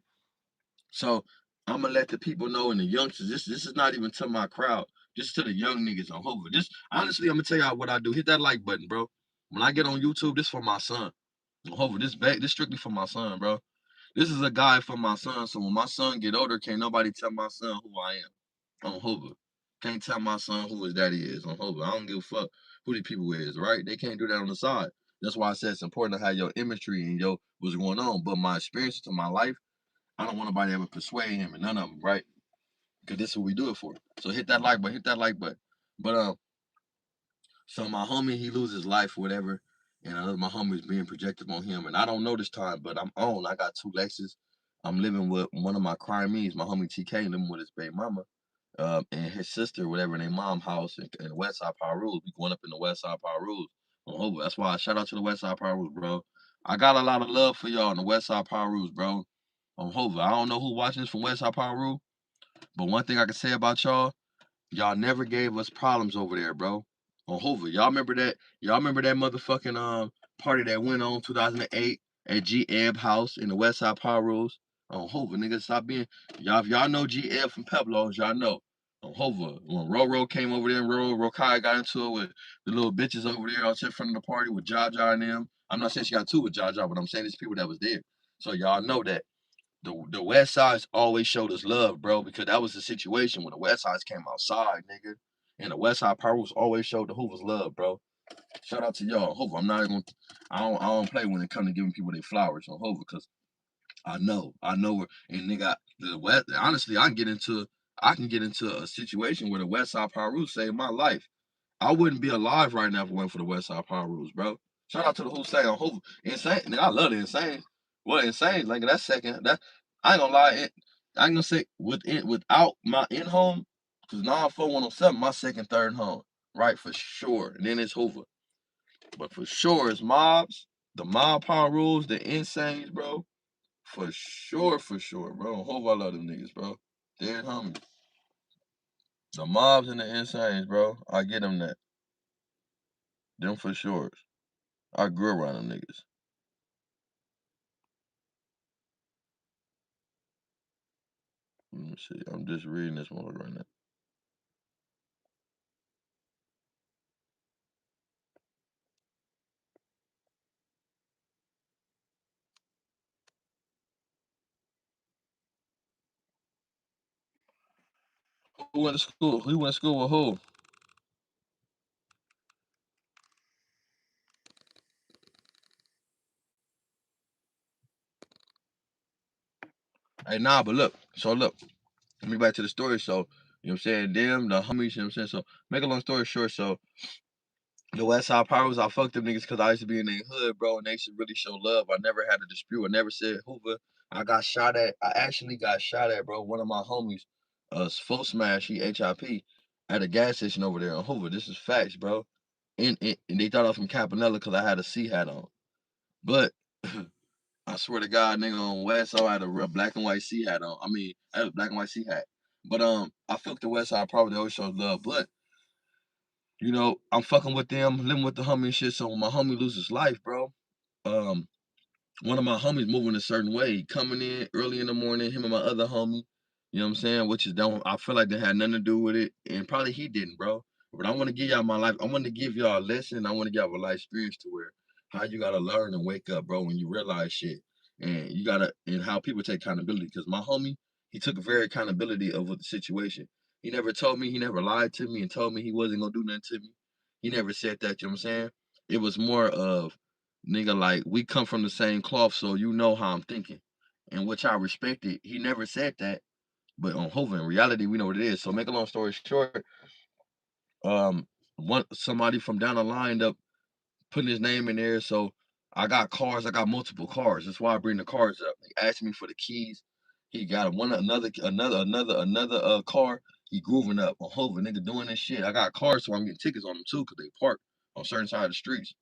Speaker 1: So I'm gonna let the people know and the youngsters. This is not even to my crowd. Just to the young niggas on Hoover. Just honestly, I'm gonna tell y'all what I do. Hit that like button, bro. When I get on YouTube, this for my son. On Hoover, this strictly for my son, bro. This is a guy for my son. So when my son get older, can't nobody tell my son who I am on Hoover. Can't tell my son who his daddy is on Hoover. I don't give a fuck who the people is, right? They can't do that on the side. That's why I said it's important to have your imagery and your what's going on. But my experiences in my life, I don't want nobody to ever persuade him and none of them, right? Because this is what we do it for. So hit that like button, hit that like button. But so my homie, he loses life, whatever, and I know my homie's being projected on him, and I don't know this time, but I'm on. I got two Lexus. I'm living with one of my crimees, my homie TK, living with his baby mama, and his sister, whatever, in their mom house in the West Side Power Rules. We going up in the West Side Power Rules on Hova. That's why I shout out to the West Side Power Rules, bro. I got a lot of love for y'all in the West Side Power Rules, bro. On Hova. I don't know who watching this from West Side Power Rule, but one thing I can say about y'all never gave us problems over there, bro. On Hoover. Y'all remember that? Y'all remember that motherfucking party that went on 2008 at G Ebb House in the West Side Power Rules? On Hoover, nigga, stop being y'all. If y'all know G Ebb from Peblos, y'all know. On Hoover, when Roro came over there and Rokai got into it with the little bitches over there out in front of the party with Jaja and them. I'm not saying she got two with Jaja, but I'm saying it's people that was there. So y'all know that the West Sides always showed us love, bro, because that was the situation when the West Sides came outside, nigga. And the West Side Pirates always showed the Hoovers love, bro. Shout out to y'all. Hoover. I'm not even I don't play when it comes to giving people their flowers on Hoover, because I know where and nigga the West honestly I can get into a situation where the West Side Pirates saved my life. I wouldn't be alive right now if it wasn't for the West Side Power Rules, bro. Shout out to the whole stay on Hoover. Insane. Nigga, I love the Insane. Well, Insane, like that's second. I ain't gonna lie, I ain't gonna say without my in home, cause 94107, my second, third home, right, for sure. And then it's Hoover. But for sure it's mobs, the mob power rules, the insanes, bro. For sure, bro. Hope I love them niggas, bro. Dead homies. The mobs and the insanes, bro. I get them that. Them for sure. I grew around them niggas. Let me see. I'm just reading this one right now. Who went to school? Who went to school with who? Hey, nah, but look. So look, let me back to the story. So, you know what I'm saying? Them, the homies, you know what I'm saying? So, make a long story short, so the West Side Pirates, I fucked them niggas because I used to be in their hood, bro, and they should really show love. I never had a dispute. I never said Hoover. I got shot at. I actually got shot at, bro. One of my homies, full smash, he HIP, at a gas station over there in Hoover. This is facts, bro. And they thought I was from Campanella because I had a C hat on. But I swear to God, nigga, on West Side, I had a black and white C hat on. I mean, I had a black and white C hat. But I fucked the West Side Pirates. They always show love. But I'm fucking with them, living with the homie and shit. So when my homie loses life, bro, um, one of my homies moving a certain way, coming in early in the morning, him and my other homie, you know what I'm saying? Which is don't I feel like they had nothing to do with it. And probably he didn't, bro. But I want to give y'all my life. I want to give y'all a lesson. I want to give y'all a life experience to where how you gotta learn and wake up, bro, when you realize shit. And you gotta and how people take accountability. Cause my homie, he took very accountability of the situation. He never told me, he never lied to me and told me he wasn't gonna do nothing to me. He never said that, you know what I'm saying? It was more of nigga, like we come from the same cloth, so you know how I'm thinking. And which I respected. He never said that, but on Hova, in reality, we know what it is. So make a long story short, um, one somebody from down the line ended up putting his name in there. So I got cars. I got multiple cars. That's why I bring the cars up. They asked me for the keys. He got another car. He grooving up on Hova, nigga doing this shit. I got cars, so I'm getting tickets on them too, cause they park on certain side of the streets.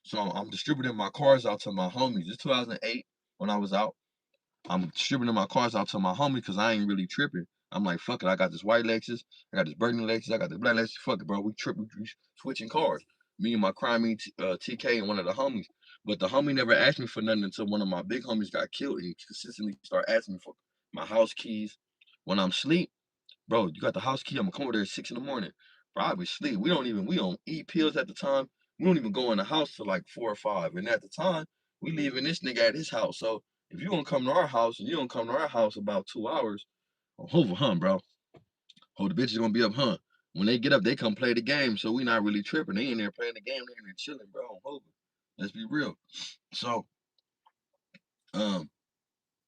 Speaker 1: So I'm distributing my cars out to my homies. It's 2008 when I was out. I'm distributing my cars out to my homie because I ain't really tripping. I'm like, fuck it. I got this white Lexus. I got this burgundy Lexus. I got this black Lexus. Fuck it, bro. We tripping. We switching cars. Me and my crime TK and one of the homies. But the homie never asked me for nothing until one of my big homies got killed. He consistently started asking me for my house keys. When I'm asleep, bro, you got the house key? I'm gonna come over there at 6 in the morning. Probably sleep. We don't eat pills at the time. We don't even go in the house till like 4 or 5. And at the time, we leaving this nigga at his house. So if you gonna come to our house and you don't come to our house about 2 hours, oh, over, huh, bro? Oh, the bitch is gonna be up, huh? When they get up, they come play the game. So we not really tripping. They in there playing the game. They in there chilling, bro. On Hova. Let's be real. So, um,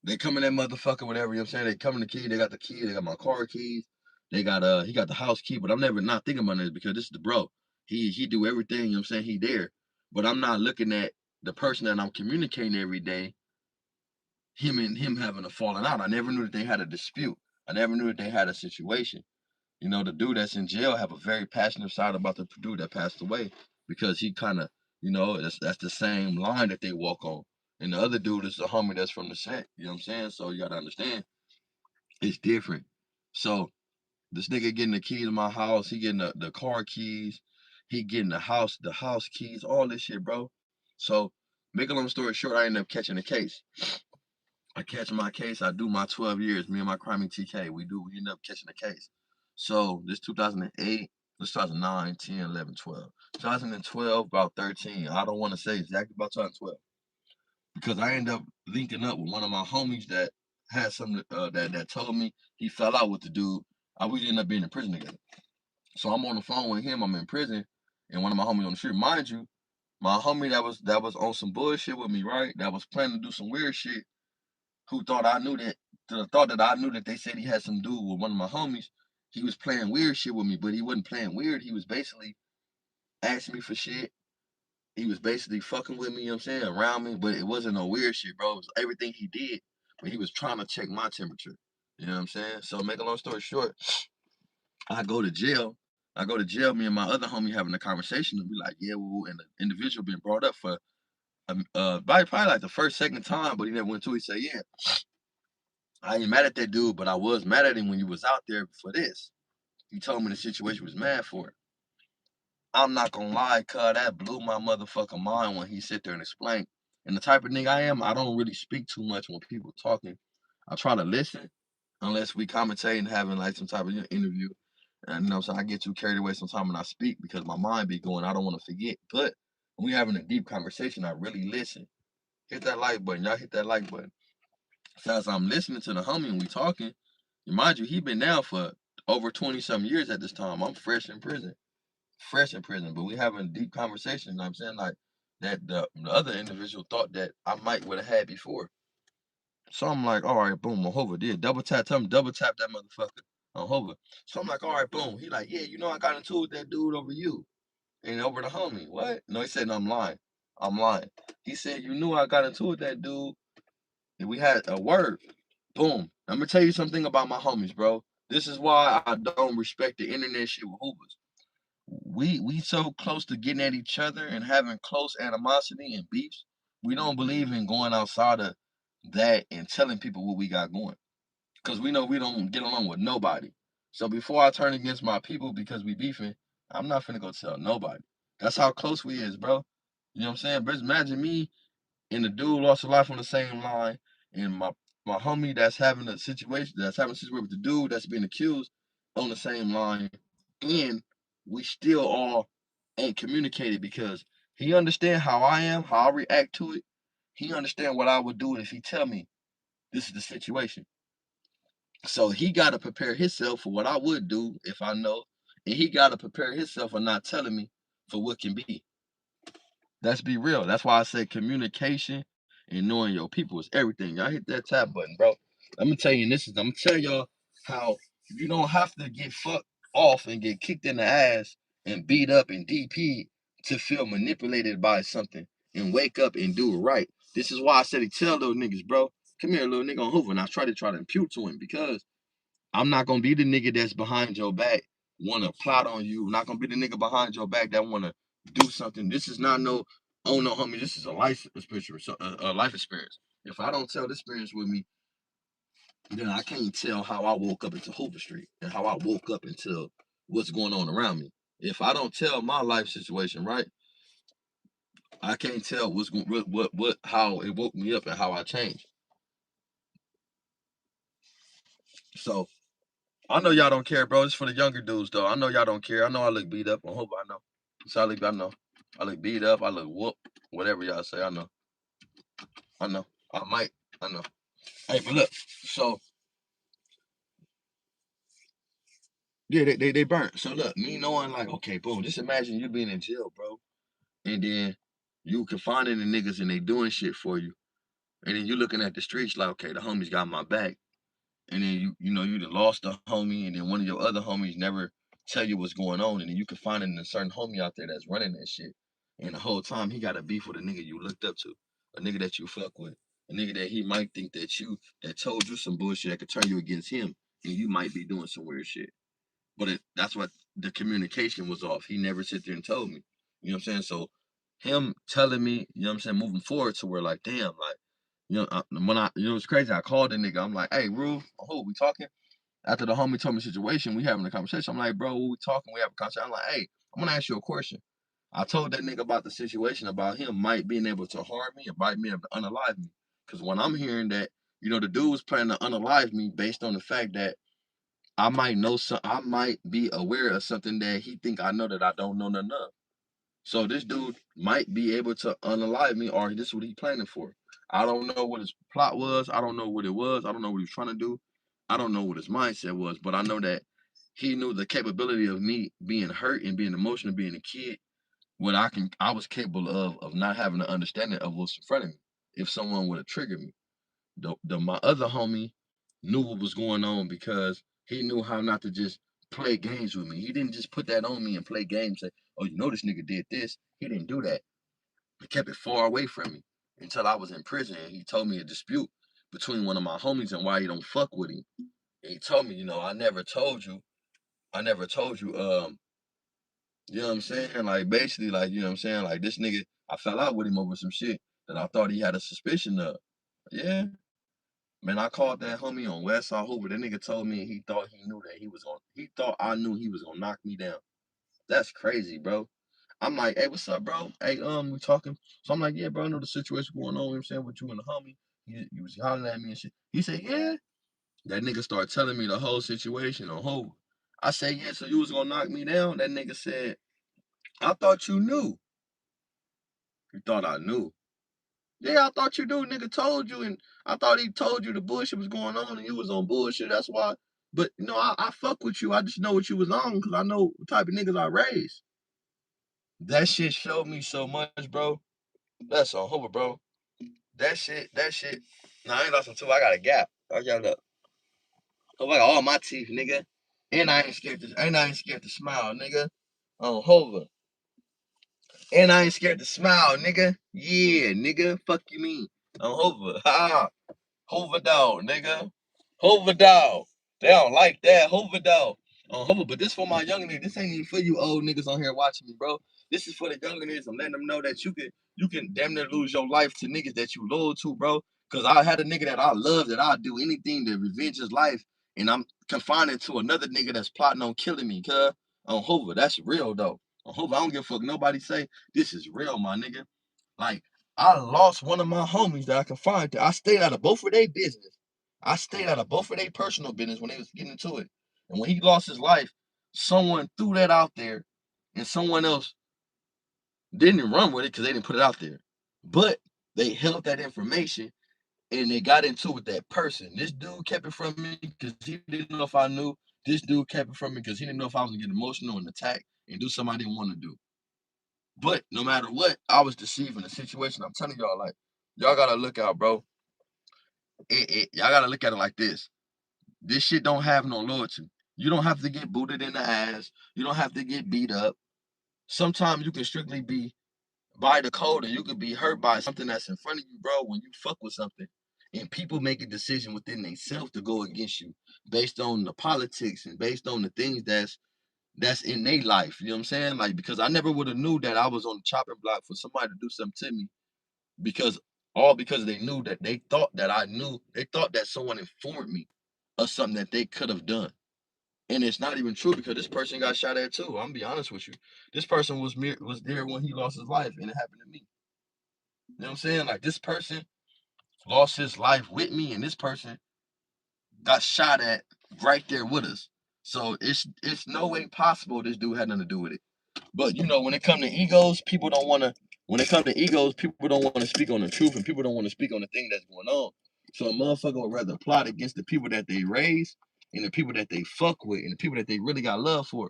Speaker 1: they come in that motherfucker, whatever, you know what I'm saying? They come in the key, they got the key, they got my car keys, they got he got the house key, but I'm never not thinking about this because this is the bro. He do everything, you know what I'm saying? He there. But I'm not looking at the person that I'm communicating every day, him and him having a falling out. I never knew that they had a dispute. I never knew that they had a situation. The dude that's in jail have a very passionate side about the dude that passed away because he kind of, that's the same line that they walk on. And the other dude is the homie that's from the set. You know what I'm saying? So you gotta understand, it's different. So this nigga getting the key to my house, he getting the car keys, he getting the house keys, all this shit, bro. So make a long story short, I ended up catching the case. I catch my case. I do my 12 years. Me and my crime TK, we end up catching the case. So this 2008, this 2009, 10, 11, 12. 2012, about 13. I don't want to say exactly about 2012 because I end up linking up with one of my homies that had something that told me he fell out with the dude. We ended up being in prison together. So I'm on the phone with him. I'm in prison, and one of my homies on the street. Mind you, my homie that was on some bullshit with me, right? That was planning to do some weird shit who thought that I knew that they said he had some dude with one of my homies. He was playing weird shit with me, but he wasn't playing weird. He was basically asking me for shit. He was basically fucking with me, you know what I'm saying, around me, but it wasn't no weird shit, bro. It was everything he did. but he was trying to check my temperature. You know what I'm saying? So make a long story short, I go to jail. I go to jail. Me and my other homie having a conversation, and we like, yeah, well, and the individual being brought up for probably like the first, second time, but he never went to. He said, yeah, I ain't mad at that dude, but I was mad at him when you was out there for this. He told me the situation was mad for it. I'm not gonna lie, cuz that blew my motherfucking mind when he sit there and explained. And the type of nigga I am, I don't really speak too much when people talking. I try to listen, unless we commentating, having like some type of interview. And you know what I'm saying? I get too carried away sometimes when I speak because my mind be going, I don't want to forget. But when we having a deep conversation, I really listen. Hit that like button. Y'all hit that like button. So as I'm listening to the homie and we talking, mind you, he been down for over 20 some years at this time. I'm fresh in prison. Fresh in prison. But we having a deep conversation. You know what I'm saying? Like that the other individual thought that I might would have had before. So I'm like, all right, boom, on hover. Did double tap, tell him double tap that motherfucker on hover. So I'm like, all right, boom. He like, yeah, you know I got into it with that dude over you. And over the homie. What? No, he said, no, I'm lying. I'm lying. He said, you knew I got into it with that dude. And we had a word. Boom. I'm gonna tell you something about my homies, bro. This is why I don't respect the internet shit with Hoovers. We so close to getting at each other and having close animosity and beefs. We don't believe in going outside of that and telling people what we got going. Cause we know we don't get along with nobody. So before I turn against my people because we beefing, I'm not finna go tell nobody. That's how close we is, bro. You know what I'm saying? But imagine me and the dude lost his life on the same line, and my homie that's having a situation with the dude that's being accused on the same line, and we still all ain't communicated because he understand how I am, how I react to it. He understand what I would do if he tell me this is the situation. So he got to prepare himself for what I would do if I know, and he got to prepare himself for not telling me for what can be. Let's be real. That's why I say communication and knowing your people is everything. Y'all hit that tap button, bro. I'm gonna tell you, I'm gonna tell y'all how you don't have to get fucked off and get kicked in the ass and beat up and DP to feel manipulated by something and wake up and do it right. This is why I said he tell those niggas, bro, come here, little nigga on Hoover. And I try to impute to him because I'm not gonna be the nigga that's behind your back, wanna plot on you. I'm not gonna be the nigga behind your back that wanna do something. This is not no, oh no, homie. This is a life experience. A life experience. If I don't tell this experience with me, then I can't tell how I woke up into Hoover Street and how I woke up into what's going on around me. If I don't tell my life situation, right, I can't tell what's going, how it woke me up and how I changed. So I know y'all don't care, bro. It's for the younger dudes, though. I know y'all don't care. I know I look beat up. I hope I know. So I know. I look beat up. I look whooped. Whatever y'all say, I know. I know. I might. I know. Hey, but look. So yeah, they burnt. So look, me knowing like, okay, boom. Just imagine you being in jail, bro, and then you confining the niggas and they doing shit for you, and then you looking at the streets like, okay, the homies got my back. And then you know you done lost a homie, and then one of your other homies never tell you what's going on, and then you can find a certain homie out there that's running that shit, and the whole time he got a beef with a nigga you looked up to, a nigga that you fuck with, a nigga that he might think that told you some bullshit that could turn you against him, and you might be doing some weird shit. But that's what the communication was off. He never sit there and told me. You know what I'm saying? So him telling me, you know what I'm saying, moving forward to where like, damn, like, it's crazy. I called the nigga. I'm like, hey, Rue, who we talking? After the homie told me the situation, we having a conversation. I'm like, bro, what we talking? We have a conversation. I'm like, hey, I'm gonna ask you a question. I told that nigga about the situation about him might being able to harm me and might be able to unalive me. Cause when I'm hearing that, the dude was planning to unalive me based on the fact that I might know I might be aware of something that he think I know that I don't know nothing of. So this dude might be able to unalive me, or this is what he planning for. I don't know what his plot was. I don't know what it was. I don't know what he was trying to do. I don't know what his mindset was, but I know that he knew the capability of me being hurt and being emotional, being a kid. What I was capable of not having an understanding of what's in front of me. If someone would have triggered me, my other homie knew what was going on because he knew how not to just play games with me. He didn't just put that on me and play games. Say, oh, this nigga did this. He didn't do that. He kept it far away from me until I was in prison and he told me a dispute. between one of my homies and why he don't fuck with him. And he told me, you know, I never told you, you know what I'm saying? Like basically, like, you know what I'm saying? Like this nigga, I fell out with him over some shit that I thought he had a suspicion of. Yeah. Man, I called that homie on Westside Hoover. That nigga told me he thought he knew that he thought I knew he was gonna knock me down. That's crazy, bro. I'm like, hey, what's up, bro? Hey, we talking. So I'm like, yeah, bro, I know the situation going on, you know what I'm saying, with you and the homie. He was hollering at me and shit. He said, yeah. That nigga started telling me the whole situation on Hoover. I said, yeah, so you was gonna knock me down? That nigga said, I thought you knew. You thought I knew. Yeah, I thought you knew. Nigga told you, and I thought he told you the bullshit was going on, and you was on bullshit. That's why. But you know, I fuck with you. I just know what you was on because I know what type of niggas I raised. That shit showed me so much, bro. That's on Hoover, bro. That shit. Nah, I ain't lost some tooth. I got a gap. I got a. I got all my teeth, nigga. And I ain't scared to smile, nigga. On Hoover. And I ain't scared to smile, nigga. Yeah, nigga. Fuck you mean. On Hoover. Ha. Hoover dog, nigga. Hoover dog. They don't like that. Hoover dog. Hoover, but this for my young niggas. This ain't even for you old niggas on here watching me, bro. This is for the younger niggas. I'm letting them know that you can damn near lose your life to niggas that you loyal to, bro. Cause I had a nigga that I love that I'll do anything to revenge his life, and I'm confining to another nigga that's plotting on killing me, cuz. On Hoover, that's real though. On Hoover, I don't give a fuck nobody say. This is real, my nigga. Like, I lost one of my homies that I confined to. I stayed out of both of their business. I stayed out of both of their personal business when they was getting into it. And when he lost his life, someone threw that out there, and someone else didn't run with it because they didn't put it out there. But they held that information and they got into it with that person. This dude kept it from me because he didn't know if I knew. This dude kept it from me because he didn't know if I was gonna get emotional and attack and do something I didn't want to do. But no matter what, I was deceived in the situation. I'm telling y'all, like, y'all gotta look out, bro. Y'all gotta look at it like this. This shit don't have no loyalty. You don't have to get booted in the ass. You don't have to get beat up. Sometimes you can strictly be by the code, and you could be hurt by something that's in front of you, bro, when you fuck with something. And people make a decision within themselves to go against you based on the politics and based on the things that's in their life. You know what I'm saying? Like, because I never would have knew that I was on the chopping block for somebody to do something to me because because they knew that they thought that I knew, they thought that someone informed me of something that they could have done. And it's not even true because this person got shot at too. I'm gonna be honest with you. This person was there when he lost his life, and it happened to me. You know what I'm saying? Like, this person lost his life with me, and this person got shot at right there with us. So it's no way possible this dude had nothing to do with it. But you know, when it comes to egos, people don't want to. When it comes to egos, people don't want to speak on the truth, and people don't want to speak on the thing that's going on. So a motherfucker would rather plot against the people that they raise and the people that they fuck with and the people that they really got love for.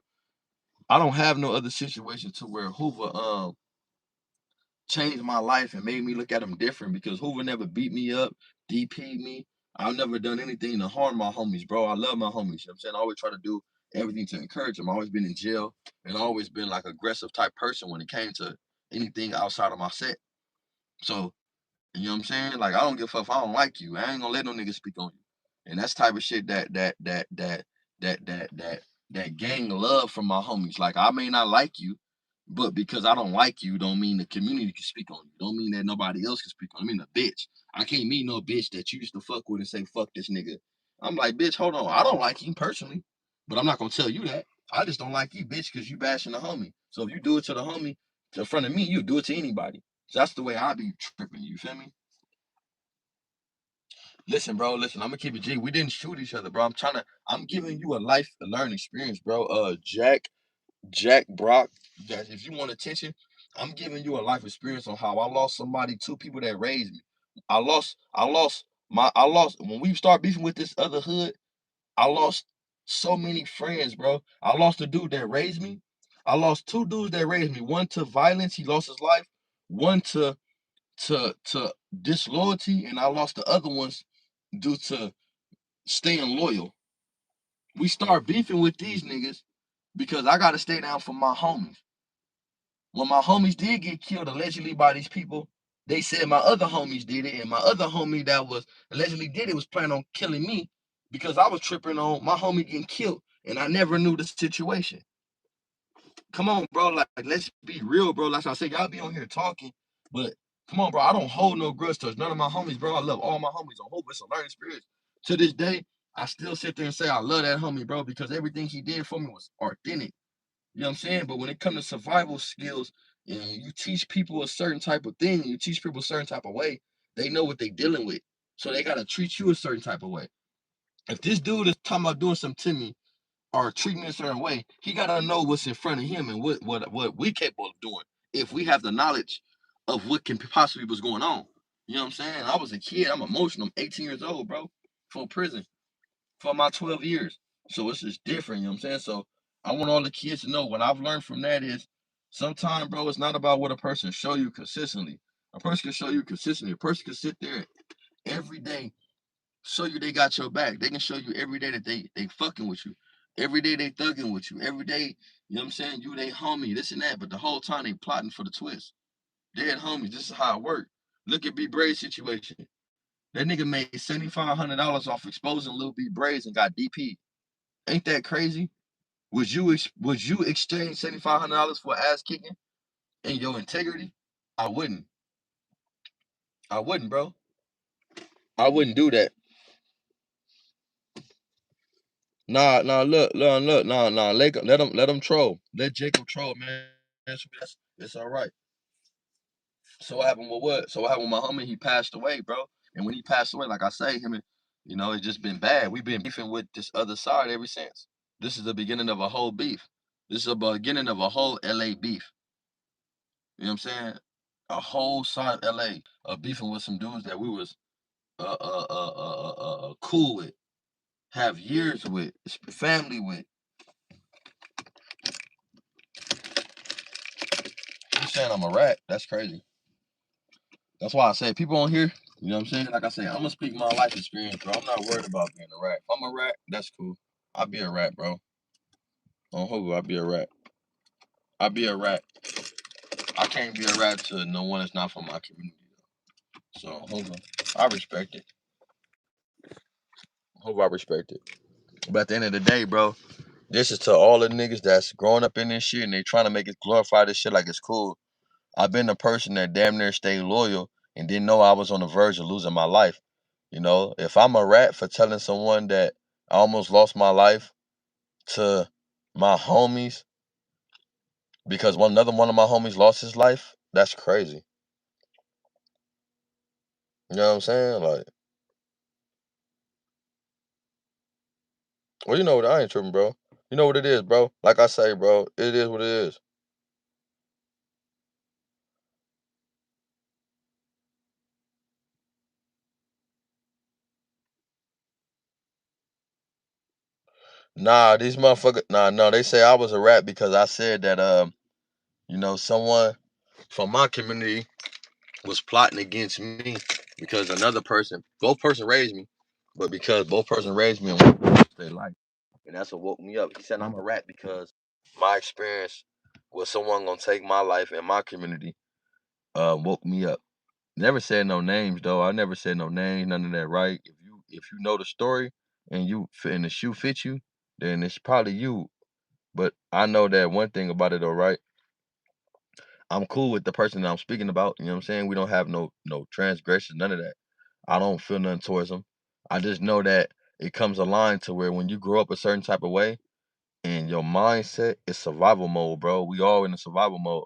Speaker 1: I don't have no other situation to where Hoover changed my life and made me look at him different because Hoover never beat me up, DP'd me. I've never done anything to harm my homies, bro. I love my homies. You know what I'm saying? I always try to do everything to encourage them. I've always been in jail and always been like aggressive type person when it came to anything outside of my set. So, you know what I'm saying? Like, I don't give a fuck if I don't like you. I ain't gonna let no nigga speak on you. And that's type of shit that gang love from my homies. Like, I may not like you, but because I don't like you, don't mean the community can speak on you. Don't mean that nobody else can speak on you. I mean a bitch. I can't meet no bitch that you used to fuck with and say, fuck this nigga. I'm like, bitch, hold on. I don't like you personally, but I'm not gonna tell you that. I just don't like you, bitch, because you bashing the homie. So if you do it to the homie in front of me, you do it to anybody. So that's the way I be tripping. You feel me? Listen, bro. Listen, I'm gonna keep it G. We didn't shoot each other, bro. I'm giving you a life to learn experience, bro. Jack Brock, that if you want attention, I'm giving you a life experience on how I lost somebody, two people that raised me. I lost when we start beefing with this other hood, I lost so many friends, bro. I lost the dude that raised me. I lost two dudes that raised me. One to violence, he lost his life. One to disloyalty, and I lost the other ones due to staying loyal. We start beefing with these niggas because I gotta stay down for my homies. When my homies did get killed allegedly by these people, They said my other homies did it, and my other homie that was allegedly did it was planning on killing me because I was tripping on my homie getting killed, and I never knew the situation. Come on, bro. Like, let's be real, bro. Like I said, y'all be on here talking, but come on, bro. I don't hold no grudge towards none of my homies, bro. I love all my homies. I hope it's a learning experience. To this day, I still sit there and say I love that homie, bro, because everything he did for me was authentic. You know what I'm saying? But when it comes to survival skills, and you teach people a certain type of thing, you teach people a certain type of way, they know what they're dealing with. So they gotta treat you a certain type of way. If this dude is talking about doing something to me or treat me a certain way, he gotta know what's in front of him and what we capable of doing if we have the knowledge of what can possibly was going on. You know what I'm saying? I was a kid, I'm emotional, I'm 18 years old, bro, for prison for my 12 years. So it's just different, you know what I'm saying? So I want all the kids to know what I've learned from that is sometimes, bro, it's not about what a person show you consistently. A person can show you consistently. A person can sit there every day, show you they got your back. They can show you every day that they fucking with you. Every day they thugging with you. Every day, you know what I'm saying? You they homie, this and that. But the whole time they plotting for the twist. Dead homies, this is how it worked. Look at B Bray's situation. That nigga made $7,500 off exposing Lil B Braids and got DP. Ain't that crazy? Would you exchange $7,500 for ass kicking and your integrity? I wouldn't. I wouldn't, bro. I wouldn't do that. Nah. Look. Nah. Let him troll. Let Jacob troll, man. It's all right. So what happened with what? So what happened with my homie? He passed away, bro. And when he passed away, like I say, him and it's just been bad. We've been beefing with this other side ever since. This is the beginning of a whole beef. This is the beginning of a whole LA beef. You know what I'm saying? A whole side of LA beefing with some dudes that we was cool with, have years with, family with. You saying I'm a rat? That's crazy. That's why I say people on here, you know what I'm saying? Like I say, I'm gonna speak my life experience, bro. I'm not worried about being a rat. If I'm a rat, that's cool. I'll be a rat, bro. On Hoover, I'll be a rat. I'll be a rat. I can't be a rat to no one that's not from my community. So Hoover, I respect it. Hoover, I respect it. But at the end of the day, bro, this is to all the niggas that's growing up in this shit and they trying to make it glorify this shit like it's cool. I've been the person that damn near stayed loyal and didn't know I was on the verge of losing my life. If I'm a rat for telling someone that I almost lost my life to my homies because another one of my homies lost his life, that's crazy. You know what I'm saying? Like, well, you know what? I ain't tripping, bro. You know what it is, bro. Like I say, bro, it is what it is. Nah, these motherfuckers. Nah, no, they say I was a rat because I said that someone from my community was plotting against me because another person, both person raised me, but because both person raised me and one person they life, and that's what woke me up. He said I'm a rat because my experience with someone gonna take my life and my community woke me up. Never said no names though. I never said no names, none of that. Right? If you know the story and the shoe fits you, then it's probably you. But I know that one thing about it, all right. I'm cool with the person that I'm speaking about. You know what I'm saying? We don't have no transgression, none of that. I don't feel nothing towards them. I just know that it comes a line to where when you grow up a certain type of way and your mindset is survival mode, bro. We all in a survival mode.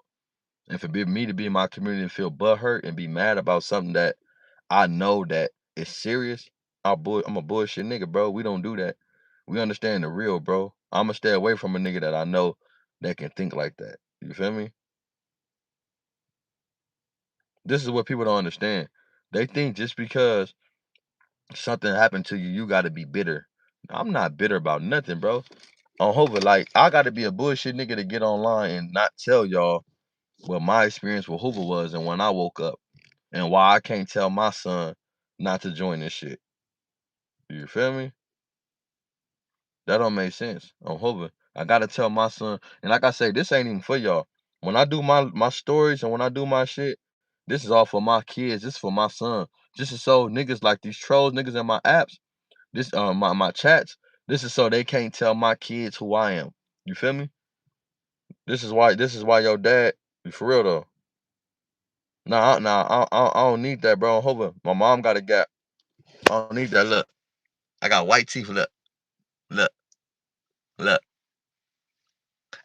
Speaker 1: And for me to be in my community and feel butthurt and be mad about something that I know that is serious, I'm a bullshit nigga, bro. We don't do that. We understand the real, bro. I'ma stay away from a nigga that I know that can think like that. You feel me? This is what people don't understand. They think just because something happened to you, you gotta be bitter. I'm not bitter about nothing, bro. On Hova, like I gotta be a bullshit nigga to get online and not tell y'all what my experience with Hoover was and when I woke up and why I can't tell my son not to join this shit. You feel me? That don't make sense. On Hoover, I gotta tell my son, and like I say, this ain't even for y'all. When I do my stories and when I do my shit, This is all for my kids. This is for my son. This is so niggas like these trolls, niggas in my apps, this my chats. This is so they can't tell my kids who I am. You feel me? This is why your dad, for real though. I don't need that, bro. Hold on. My mom got a gap. I don't need that. Look, I got white teeth. Look, look, look.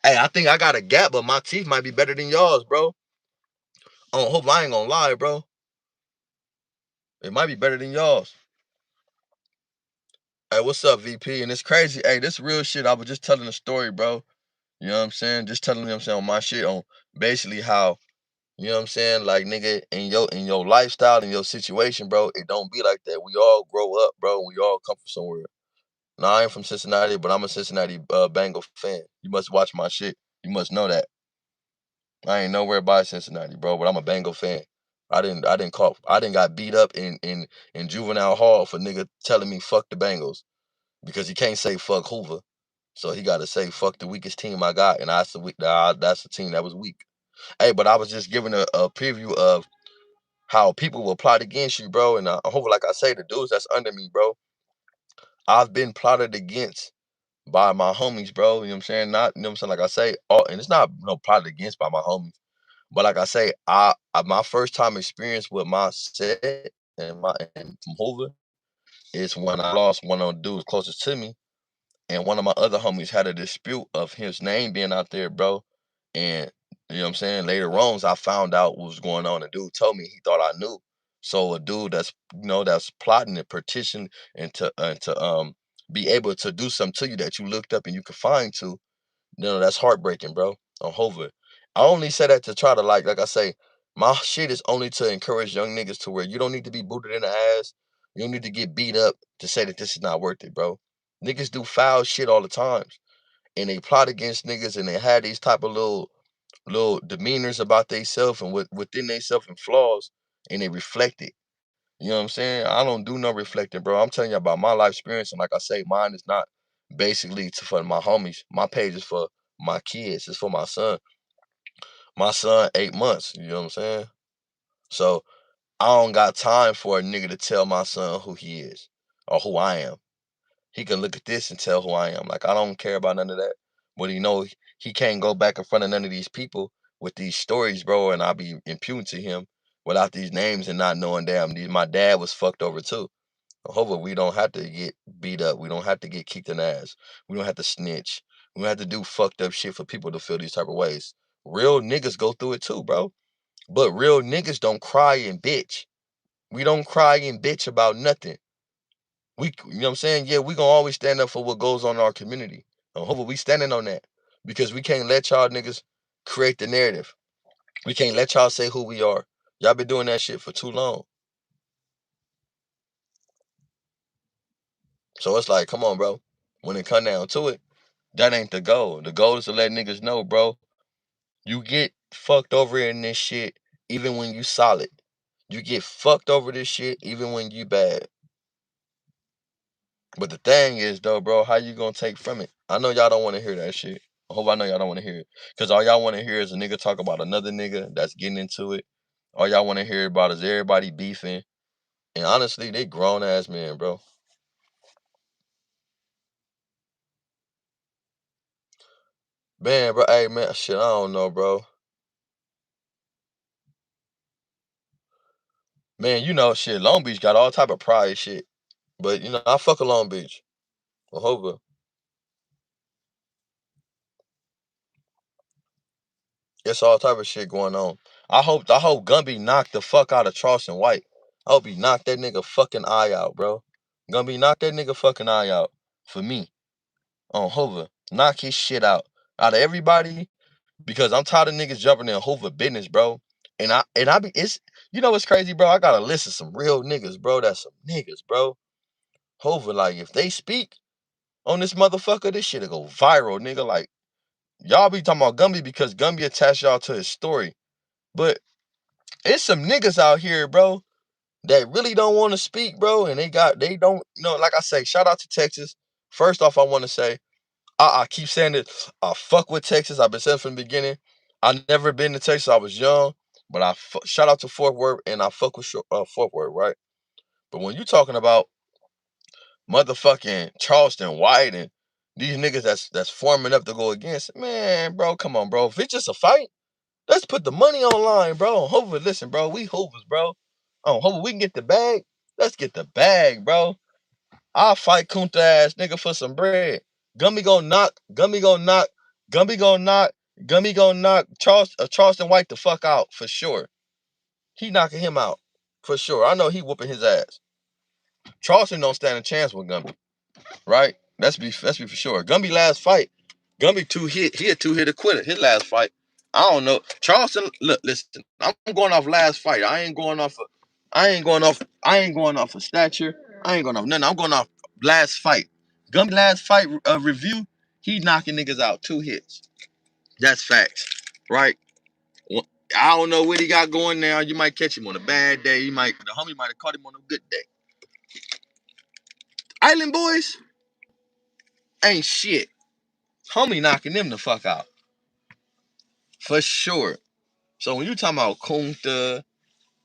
Speaker 1: Hey, I think I got a gap, but my teeth might be better than yours, bro. Oh, hope I ain't gonna lie, bro. It might be better than yours. Hey, what's up, VP? And it's crazy. Hey, this real shit. I was just telling a story, bro. You know what I'm saying? Just telling them on my shit on basically how, you know what I'm saying? Like, nigga, in your lifestyle, in your situation, bro, it don't be like that. We all grow up, bro. We all come from somewhere. Now, I ain't from Cincinnati, but I'm a Cincinnati Bengal fan. You must watch my shit. You must know that. I ain't nowhere by Cincinnati, bro, but I'm a Bengal fan. I didn't got beat up in juvenile hall for nigga telling me fuck the Bengals because he can't say fuck Hoover. So he got to say fuck the weakest team I got, and that's the team that was weak. Hey, but I was just giving a preview of how people will plot against you, bro. And I hope, like I say, the dudes that's under me, bro, I've been plotted against by my homies, bro. You know what I'm saying? Not, you know what I'm saying? Like I say, and it's not no plotted against by my homies. But like I say, I my first time experience with my set and from Hoover is when I lost one of the dudes closest to me, and one of my other homies had a dispute of his name being out there, bro. And you know what I'm saying? Later on, I found out what was going on. The dude told me he thought I knew. So a dude that's plotting and petition and to be able to do something to you that you looked up and you could find to, that's heartbreaking, bro. On Hoover. I only say that to try to like I say, my shit is only to encourage young niggas to where you don't need to be booted in the ass. You don't need to get beat up to say that this is not worth it, bro. Niggas do foul shit all the times. And they plot against niggas and they have these type of little demeanors about themselves and within themselves and flaws, and they reflect it. You know what I'm saying? I don't do no reflecting, bro. I'm telling you about my life experience, and like I say, mine is not basically for my homies. My page is for my kids. It's for my son. My son, 8 months. You know what I'm saying? So I don't got time for a nigga to tell my son who he is or who I am. He can look at this and tell who I am. Like, I don't care about none of that. But he can't go back in front of none of these people with these stories, bro, and I'll be imputing to him without these names and not knowing, damn, my dad was fucked over too. Hopefully we don't have to get beat up. We don't have to get kicked in the ass. We don't have to snitch. We don't have to do fucked up shit for people to feel these type of ways. Real niggas go through it too, bro. But real niggas don't cry and bitch. We don't cry and bitch about nothing. You know what I'm saying? Yeah, we gonna always stand up for what goes on in our community. And hopefully we standing on that. Because we can't let y'all niggas create the narrative. We can't let y'all say who we are. Y'all been doing that shit for too long. So it's like, come on, bro. When it come down to it, that ain't the goal. The goal is to let niggas know, bro, you get fucked over in this shit even when you solid. You get fucked over this shit even when you bad. But the thing is, though, bro, how you gonna take from it? I know y'all don't want to hear that shit. I know y'all don't want to hear it. Because all y'all want to hear is a nigga talk about another nigga that's getting into it. All y'all want to hear about is everybody beefing. And honestly, they grown ass men, bro. Man, bro, hey, man, shit, I don't know, bro. Man, shit, Long Beach got all type of pride shit. But, I fuck a Long Beach. Jehovah. It's all type of shit going on. I hope Gumby knocked the fuck out of Charleston White. I hope he knocked that nigga fucking eye out, bro. Gumby knocked that nigga fucking eye out for me on Hoover. Knock his shit out of everybody, because I'm tired of niggas jumping in Hoover business, bro. And I be it's what's crazy, bro? I got a list of some real niggas, bro. That's some niggas, bro. Hoover, like, if they speak on this motherfucker, this shit'll go viral, nigga. Like, y'all be talking about Gumby because Gumby attached y'all to his story. But it's some niggas out here, bro, that really don't want to speak, bro. And they don't, like I say, shout out to Texas. First off, I want to say, I keep saying it. I fuck with Texas. I've been saying from the beginning. I never been to Texas. I was young. But shout out to Fort Worth, and I fuck with Fort Worth, right? But when you talking about motherfucking Charleston White and these niggas that's forming up to go against, man, bro, come on, bro. If it's just a fight, let's put the money online, bro. On Hoover, listen, bro, we Hoovers, bro. On Hoover, we can get the bag. Let's get the bag, bro. I'll fight Kunta ass nigga for some bread. Gummy gonna knock, Gummy gonna knock, Gummy gonna knock, Gummy gonna knock Charleston White the fuck out for sure. He knocking him out for sure. I know he whooping his ass. Charleston don't stand a chance with Gumby, right? Let's be for sure. Gumby last fight, Gumby he a 2-hitter quitter. His last fight, I don't know. Charleston, look, listen, I'm going off last fight. I ain't going off of stature. I ain't going off nothing. I'm going off last fight. Gumby last fight review, he knocking niggas out 2 hits. That's facts, right? I don't know what he got going now. You might catch him on a bad day. The homie might have caught him on a good day. Island boys ain't shit. Homie knocking them the fuck out. For sure. So when you talking about Kunta,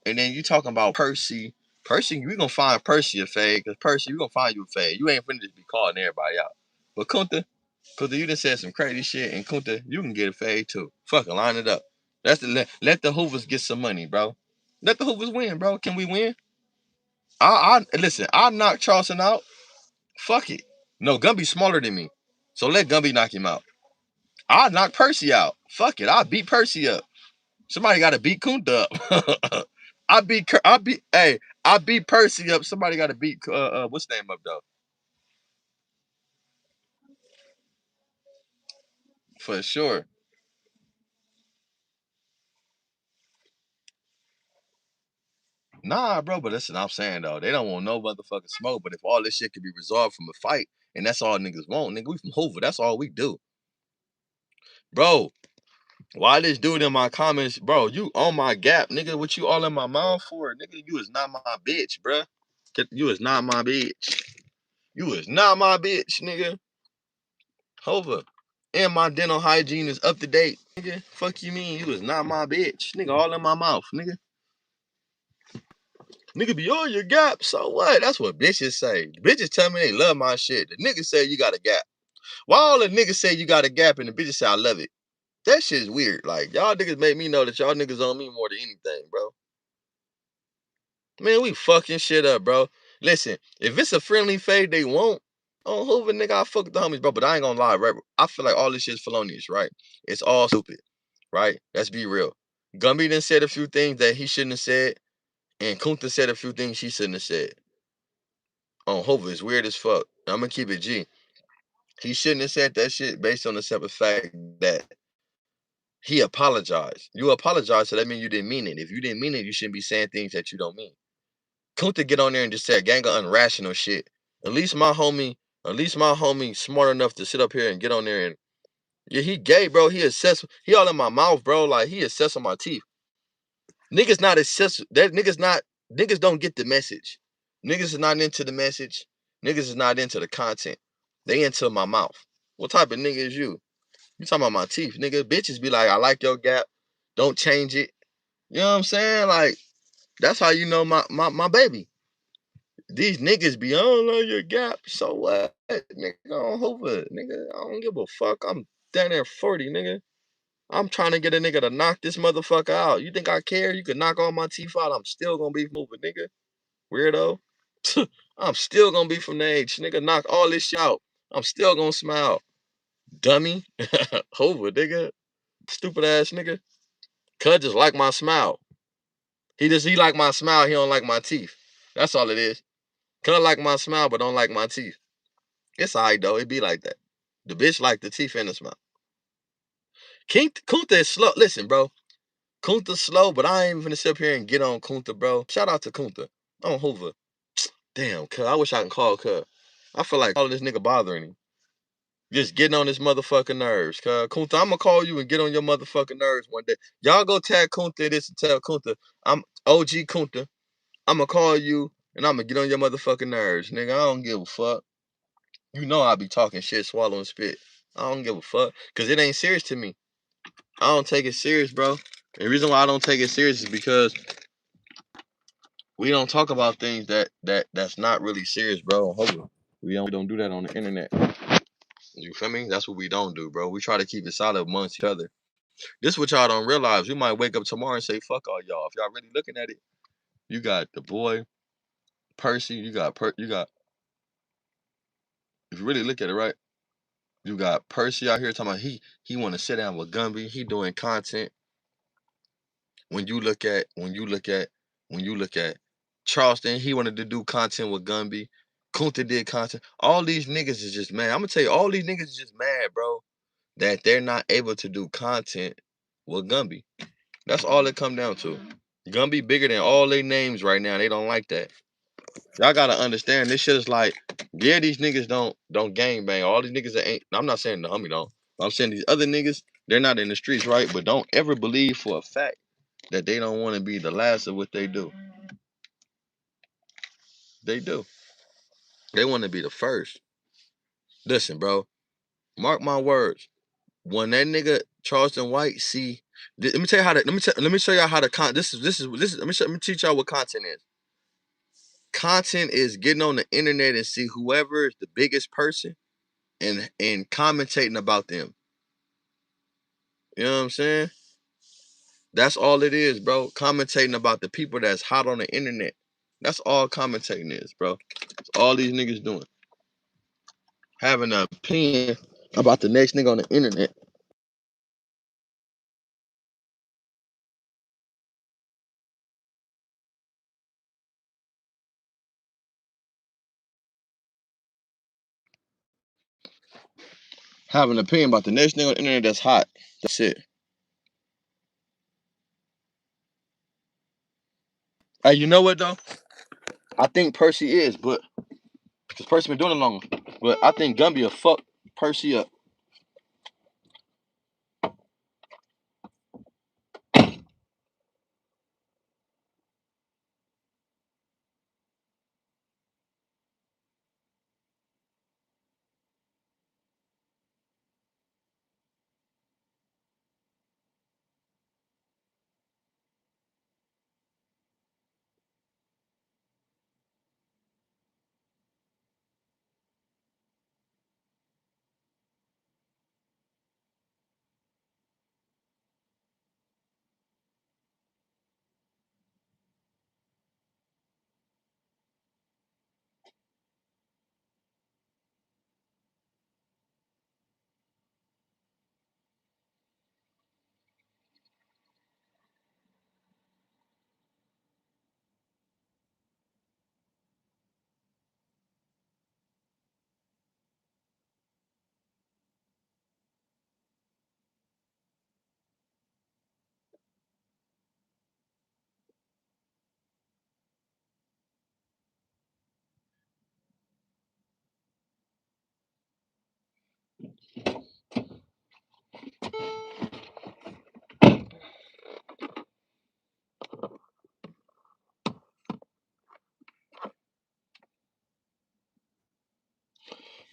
Speaker 1: and then you talking about Percy, we gonna find Percy a fade, because Percy, we gonna find you a fade. You ain't finna just be calling everybody out. But Kunta, you done said some crazy shit, and Kunta, you can get a fade too. Fucking line it up. Let the Hoovers get some money, bro. Let the Hoovers win, bro. Can we win? Listen, I knock Charleston out. Fuck it. No, Gumby's smaller than me. So let Gumby knock him out. I'll knock Percy out. Fuck it. I'll beat Percy up. Somebody gotta beat Kunta up. I beat Percy up. Somebody gotta beat what's the name up though? For sure. Nah, bro, but listen, I'm saying though, they don't want no motherfucking smoke. But if all this shit could be resolved from a fight, and that's all niggas want, nigga, we from Hoover. That's all we do. Bro, why this dude in my comments, bro, you on my gap, nigga, what you all in my mouth for? Nigga, you is not my bitch, bruh. You is not my bitch. You is not my bitch, nigga. Hova. And my dental hygiene is up to date, nigga. Fuck you mean? You is not my bitch. Nigga, all in my mouth, nigga. Nigga be on your gap, so what? That's what bitches say. Bitches tell me they love my shit. The niggas say you got a gap. Why all the niggas say you got a gap and the bitches say I love it? That shit is weird. Like, y'all niggas make me know that y'all niggas on me more than anything, bro. Man, we fucking shit up, bro. Listen, if it's a friendly fade they want, on Hoover, nigga, I fuck with the homies, bro. But I ain't gonna lie, right? I feel like all this shit's felonious, right? It's all stupid, right? Let's be real. Gumby done said a few things that he shouldn't have said, and Kunta said a few things he shouldn't have said. On Hoover, it's weird as fuck. I'm gonna keep it G. He shouldn't have said that shit based on the simple fact that he apologized. You apologize, so that means you didn't mean it. If you didn't mean it, you shouldn't be saying things that you don't mean. Kunta get on there and just say a gang of unrational shit. At least my homie smart enough to sit up here and get on there and yeah, he gay, bro. He all in my mouth, bro. Like he assessing my teeth. Niggas not assess that niggas don't get the message. Niggas is not into the message. Niggas is not into the content. They into my mouth. What type of nigga is you? You talking about my teeth, nigga? Bitches be like, I like your gap. Don't change it. You know what I'm saying? Like, that's how you know my baby. These niggas be on your gap. So what? Nigga, I don't Hoover. Nigga, I don't give a fuck. I'm down there 40, nigga. I'm trying to get a nigga to knock this motherfucker out. You think I care? You can knock all my teeth out. I'm still gonna be moving, nigga. Weirdo. I'm still gonna be from the age. Nigga, knock all this shit out. I'm still gonna smile. Dummy. Hoover, nigga. Stupid ass nigga. Cuz just like my smile. He like my smile, he don't like my teeth. That's all it is. Cuz like my smile, but don't like my teeth. It's alright though. It be like that. The bitch like the teeth and the smile. Kunta is slow. Listen, bro. Kunta slow, but I ain't even gonna sit up here and get on Kunta, bro. Shout out to Kunta. On Hoover. Damn, cuz. I wish I can call cuz. I feel like all this nigga bothering him. Just getting on his motherfucking nerves, cuz. Kunta, I'm gonna call you and get on your motherfucking nerves one day. Y'all go tag Kunta this and tell Kunta, I'm OG Kunta. I'm gonna call you and I'm gonna get on your motherfucking nerves, nigga. I don't give a fuck. You know I be talking shit, swallowing spit. I don't give a fuck. Cause it ain't serious to me. I don't take it serious, bro. And the reason why I don't take it serious is because we don't talk about things that's not really serious, bro. Hold on. We don't do that on the internet. You feel me? That's what we don't do, bro. We try to keep it solid amongst each other. This what y'all don't realize. We might wake up tomorrow and say, fuck all y'all. If y'all really looking at it, you got the boy, Percy, you got if you really look at it, right? You got Percy out here talking about he wanna sit down with Gumby, he doing content. When you look at Charleston, he wanted to do content with Gumby. Kunta did content. All these niggas is just mad. I'm gonna tell you, all these niggas is just mad, bro, that they're not able to do content with Gumby. That's all it come down to. Gumby bigger than all their names right now. They don't like that. Y'all gotta understand this shit is like, yeah, these niggas don't gang bang. All these niggas that ain't. I'm not saying the homie don't. I'm saying these other niggas, they're not in the streets, right? But don't ever believe for a fact that they don't want to be the last of what they do. They do. They want to be the first. Listen, bro. Mark my words. When that nigga Charleston White see, let me tell you how to. Let me show y'all how to this is. Let me teach y'all what content is. Content is getting on the internet and see whoever is the biggest person and commentating about them. You know what I'm saying? That's all it is, bro. Commentating about the people that's hot on the internet. That's all commentating is, bro. That's all these niggas doing. Having an opinion about the next nigga on the internet. Having an opinion about the next nigga on the internet that's hot. That's it. Hey, you know what though? I think Percy is, but because Percy been doing it long. But I think Gumby will fuck Percy up.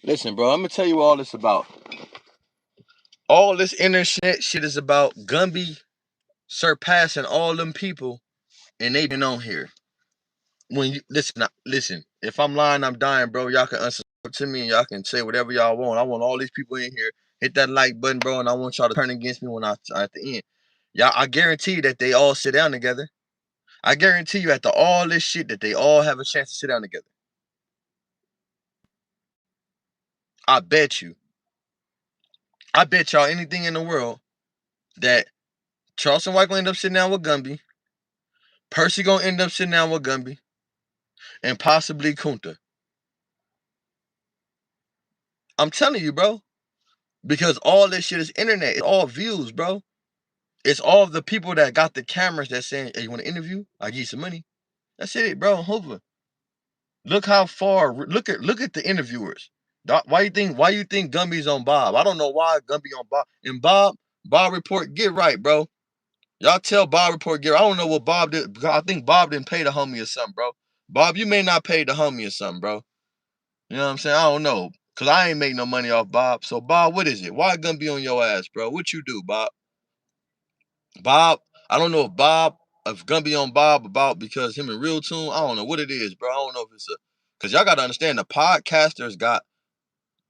Speaker 1: Listen, bro, I'm gonna tell you all this about. All this internet shit is about Gumby surpassing all them people, and they been on here. When you listen. If I'm lying, I'm dying, bro. Y'all can unsubscribe to me and y'all can say whatever y'all want. I want all these people in here. Hit that like button, bro, and I want y'all to turn against me when I at the end. Y'all, I guarantee that they all sit down together. I guarantee you, after all this shit, that they all have a chance to sit down together. I bet you. I bet y'all anything in the world that Charleston White gonna end up sitting down with Gumby. Percy gonna end up sitting down with Gumby, and possibly Kunta. I'm telling you, bro. Because all this shit is internet. It's all views, bro. It's all the people that got the cameras that saying, hey, you want to interview? I give you some money. That's it, bro. Hoover. Look how far. Look at the interviewers. Why you think Gumby's on Bob? I don't know why Gumby on Bob. And Bob report, get right, bro. Y'all tell Bob report, get right. I don't know what Bob did. I think Bob didn't pay the homie or something, bro. Bob, you may not pay the homie or something, bro. You know what I'm saying? I don't know. Cause I ain't make no money off Bob. So Bob, what is it? Why Gumby on your ass, bro? What you do, Bob? Bob, I don't know if gonna be on Bob about because him and Real Tune. I don't know what it is, bro. I don't know if it's because y'all gotta understand the podcasters got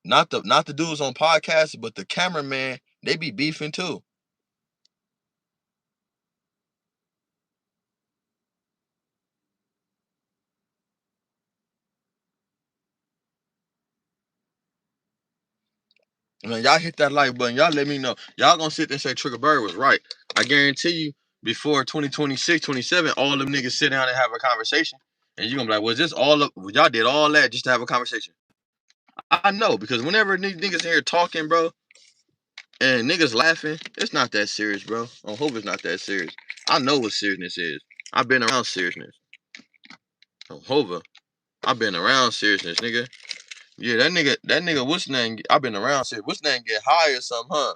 Speaker 1: not the dudes on podcasts, but the cameraman, they be beefing too. Man, y'all hit that like button. Y'all let me know. Y'all gonna sit there and say Triggerbird was right. I guarantee you, before 2026, 27, all them niggas sit down and have a conversation. And you gonna be like, was this all of y'all did all that just to have a conversation? I know, because whenever these niggas here talking, bro, and niggas laughing, it's not that serious, bro. I hope it's not that serious. I know what seriousness is. I've been around seriousness. Hova, I've been around seriousness, nigga. Yeah, that nigga, what's name? I've been around serious. What's name get high or something, huh?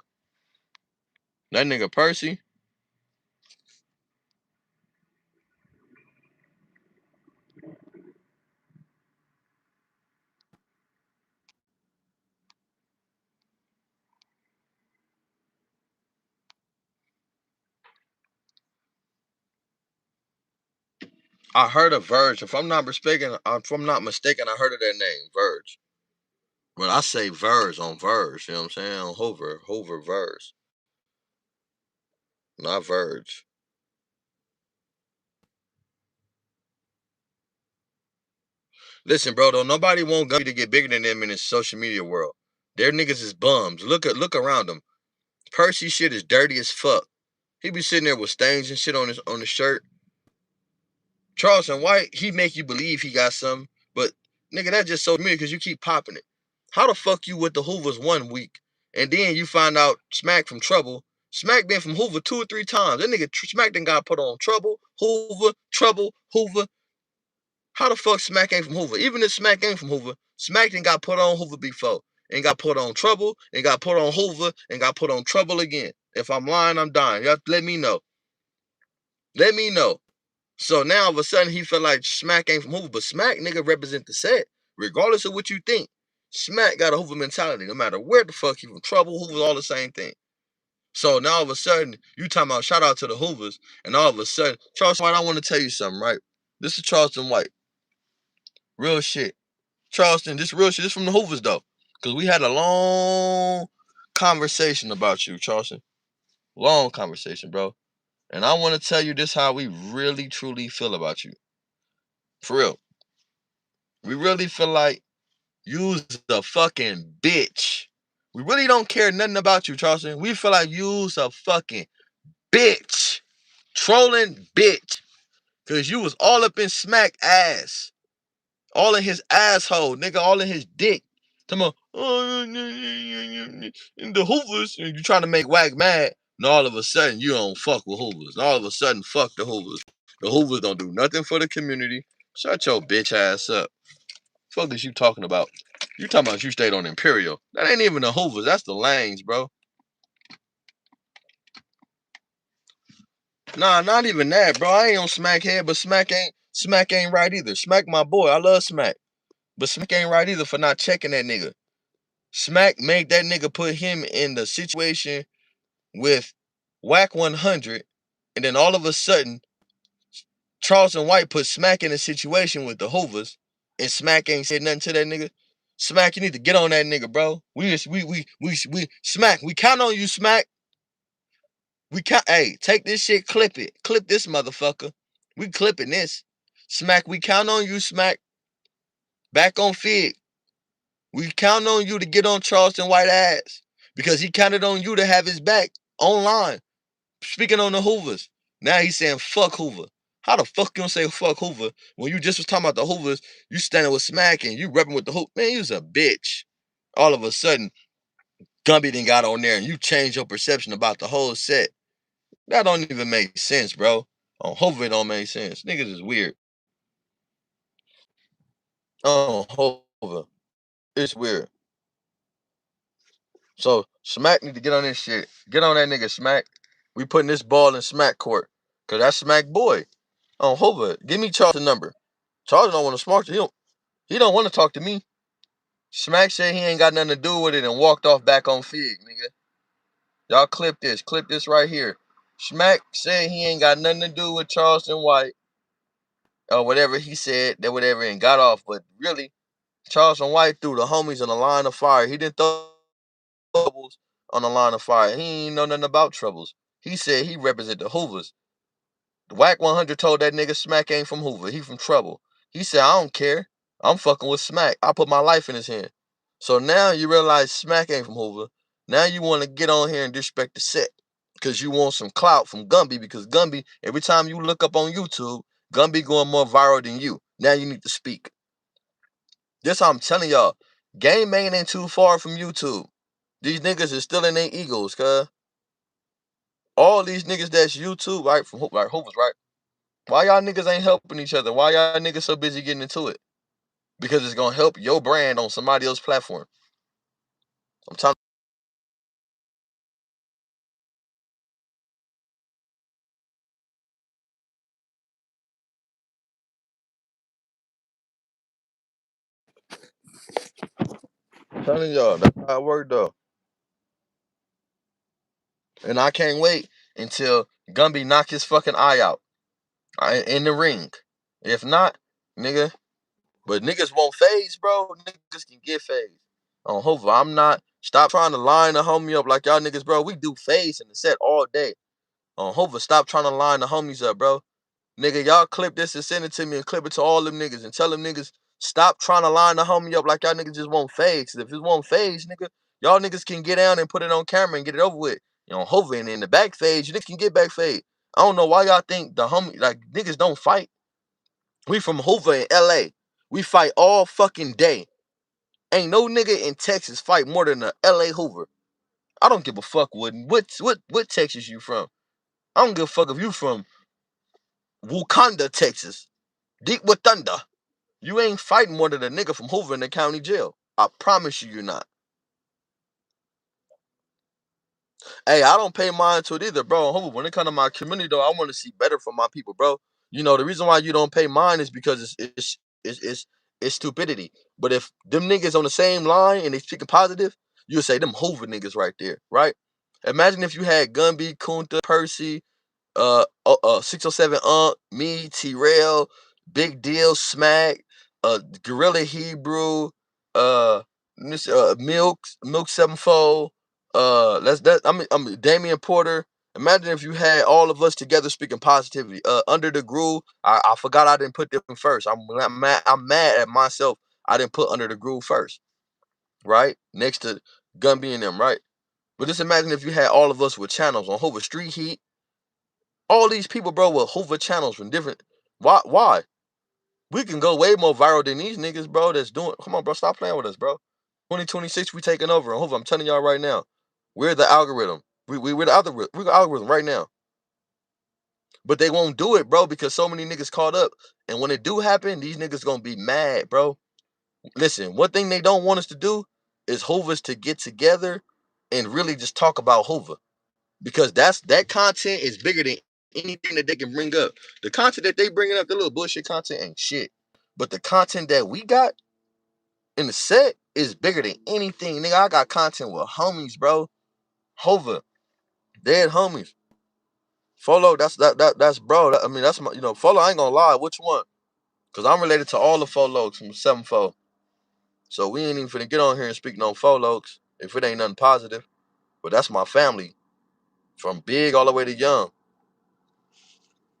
Speaker 1: That nigga Percy. I heard of Verge. If I'm not mistaken, I heard of that name, Verge. But I say Verge on Verge. You know what I'm saying? On Hover Verge, not Verge. Listen, bro, though nobody want Gumby to get bigger than them in this social media world. Their niggas is bums. Look around them. Percy shit is dirty as fuck. He be sitting there with stains and shit on his shirt. Charleston White, he make you believe he got something, but nigga, that's just so mean because you keep popping it. How the fuck you with the Hoovers 1 week, and then you find out Smack from Trouble? Smack been from Hoover 2 or 3 times. That nigga Smack done got put on Trouble, Hoover. How the fuck Smack ain't from Hoover? Even if Smack ain't from Hoover, Smack done got put on Hoover before. And got put on Trouble, and got put on Hoover, and got put on Trouble again. If I'm lying, I'm dying. Y'all let me know. Let me know. So now all of a sudden he feel like Smack ain't from Hoover, but Smack nigga represent the set. Regardless of what you think, Smack got a Hoover mentality. No matter where the fuck he from, Trouble, Hoover, all the same thing. So now all of a sudden you talking about shout out to the Hoovers, and all of a sudden Charleston White, I want to tell you something, right? This is Charleston White, real shit. Charleston, this real shit. This from the Hoovers though, because we had a long conversation about you, Charleston. Long conversation, bro. And I want to tell you this how we really truly feel about you. For real. We really feel like you's a fucking bitch. We really don't care nothing about you, Charleston. We feel like you's a fucking bitch. Trolling bitch. Cause you was all up in Smack ass. All in his asshole, nigga, all in his dick. Come on, oh, in the Hoovers, and you trying to make Wack mad, and all of a sudden you don't fuck with Hoovers. And all of a sudden, fuck the Hoovers. The Hoovers don't do nothing for the community. Shut your bitch ass up. Fuck is you talking about? You talking about you stayed on Imperial. That ain't even the Hoovers. That's the Lanes, bro. Nah, not even that, bro. I ain't on Smack head, but Smack ain't right either. Smack my boy. I love Smack. But Smack ain't right either for not checking that nigga. Smack made that nigga put him in the situation with Whack 100, and then all of a sudden, Charleston White put Smack in a situation with the Hoovers, and Smack ain't said nothing to that nigga. Smack, you need to get on that nigga, bro. Smack, we count on you, Smack. We count. Hey, take this shit, clip it, clip this motherfucker. We clipping this, Smack. We count on you, Smack. Back on Fig. We count on you to get on Charleston White ass because he counted on you to have his back online. Speaking on the Hoovers, now he's saying fuck Hoover. How the fuck you gonna say fuck Hoover when you just was talking about the Hoovers? You standing with Smack and you repping with the Hoover. Man, you's a bitch. All of a sudden, Gumby done got on there and you changed your perception about the whole set. That don't even make sense, bro. On Hoover, it don't make sense. Niggas is weird. On Hoover, it's weird. So Smack need to get on this shit. Get on that nigga Smack. We putting this ball in Smack court. Cause that's Smack boy. On Hoover, give me Charles' number. Charles don't want to smoke. He don't want to talk to me. Smack said he ain't got nothing to do with it and walked off back on Fig, nigga. Y'all clip this right here. Smack said he ain't got nothing to do with Charleston White or whatever he said, that whatever, and got off. But really, Charleston White threw the homies on the line of fire. He didn't throw troubles on the line of fire. He ain't know nothing about troubles. He said he represented the Hoovers. The Whack 100 told that nigga Smack ain't from Hoover. He from trouble. He said, I don't care. I'm fucking with Smack. I put my life in his hand. So now you realize Smack ain't from Hoover. Now you want to get on here and disrespect the set because you want some clout from Gumby, because Gumby, every time you look up on YouTube, Gumby going more viral than you. Now you need to speak. This I'm telling y'all. Game Man ain't too far from YouTube. These niggas is still in their egos, cuz. All these niggas that's YouTube, right, from like Hoovers, right? Why y'all niggas ain't helping each other? Why y'all niggas so busy getting into it? Because it's gonna help your brand on somebody else's platform. I'm telling y'all, that's how it worked though. And I can't wait until Gumby knock his fucking eye out in the ring. If not, nigga, but niggas won't phase, bro. Niggas can get phased. On Hoover, I'm not. Stop trying to line the homie up like y'all niggas, bro. We do phase in the set all day. On Hoover, stop trying to line the homies up, bro. Nigga, y'all clip this and send it to me and clip it to all them niggas and tell them niggas stop trying to line the homie up like y'all niggas just won't phase. If it won't phase, nigga, y'all niggas can get down and put it on camera and get it over with. You know, Hoover, and in the back phase, you niggas can get back fade. I don't know why y'all think the homie, like, niggas don't fight. We from Hoover in LA. We fight all fucking day. Ain't no nigga in Texas fight more than a LA Hoover. I don't give a fuck what Texas you from. I don't give a fuck if you from Wakanda, Texas. Deep with thunder. You ain't fighting more than a nigga from Hoover in the county jail. I promise you, you're not. Hey, I don't pay mine to it either, bro. Hoover, when it comes to my community, though, I want to see better for my people, bro. You know, the reason why you don't pay mine is because it's stupidity. But if them niggas on the same line and they speaking positive, you'll say them Hoover niggas right there, right? Imagine if you had Gumby, Kunta, Percy, 607 me, T-Rail, Big Deal, Smack, Gorilla Hebrew, Milk Sevenfold, I'm Damian Porter. Imagine if you had all of us together speaking positivity. Under the Groove, I forgot I didn't put them first. I'm mad at myself. I didn't put Under the Groove first, right? Next to Gumby and them, right? But just imagine if you had all of us with channels on Hoover Street Heat. All these people, bro, with Hoover channels from different. Why? We can go way more viral than these niggas, bro. That's doing. Come on, bro. Stop playing with us, bro. 2026, we taking over on Hoover. I'm telling y'all right now, we're the algorithm. We're the algorithm. We're the algorithm right now. But they won't do it, bro, because so many niggas caught up. And when it do happen, these niggas gonna be mad, bro. Listen, one thing they don't want us to do is Hoovers to get together and really just talk about Hoover. Because that content is bigger than anything that they can bring up. The content that they bringing up, the little bullshit content, ain't shit. But the content that we got in the set is bigger than anything. Nigga, I got content with homies, bro. Hova, dead homies. Folo, that's bro. I mean, that's my, Folo. I ain't gonna lie. Which one? Cause I'm related to all the Folos from 7-4. So we ain't even finna get on here and speak no Folos if it ain't nothing positive. But that's my family, from big all the way to young.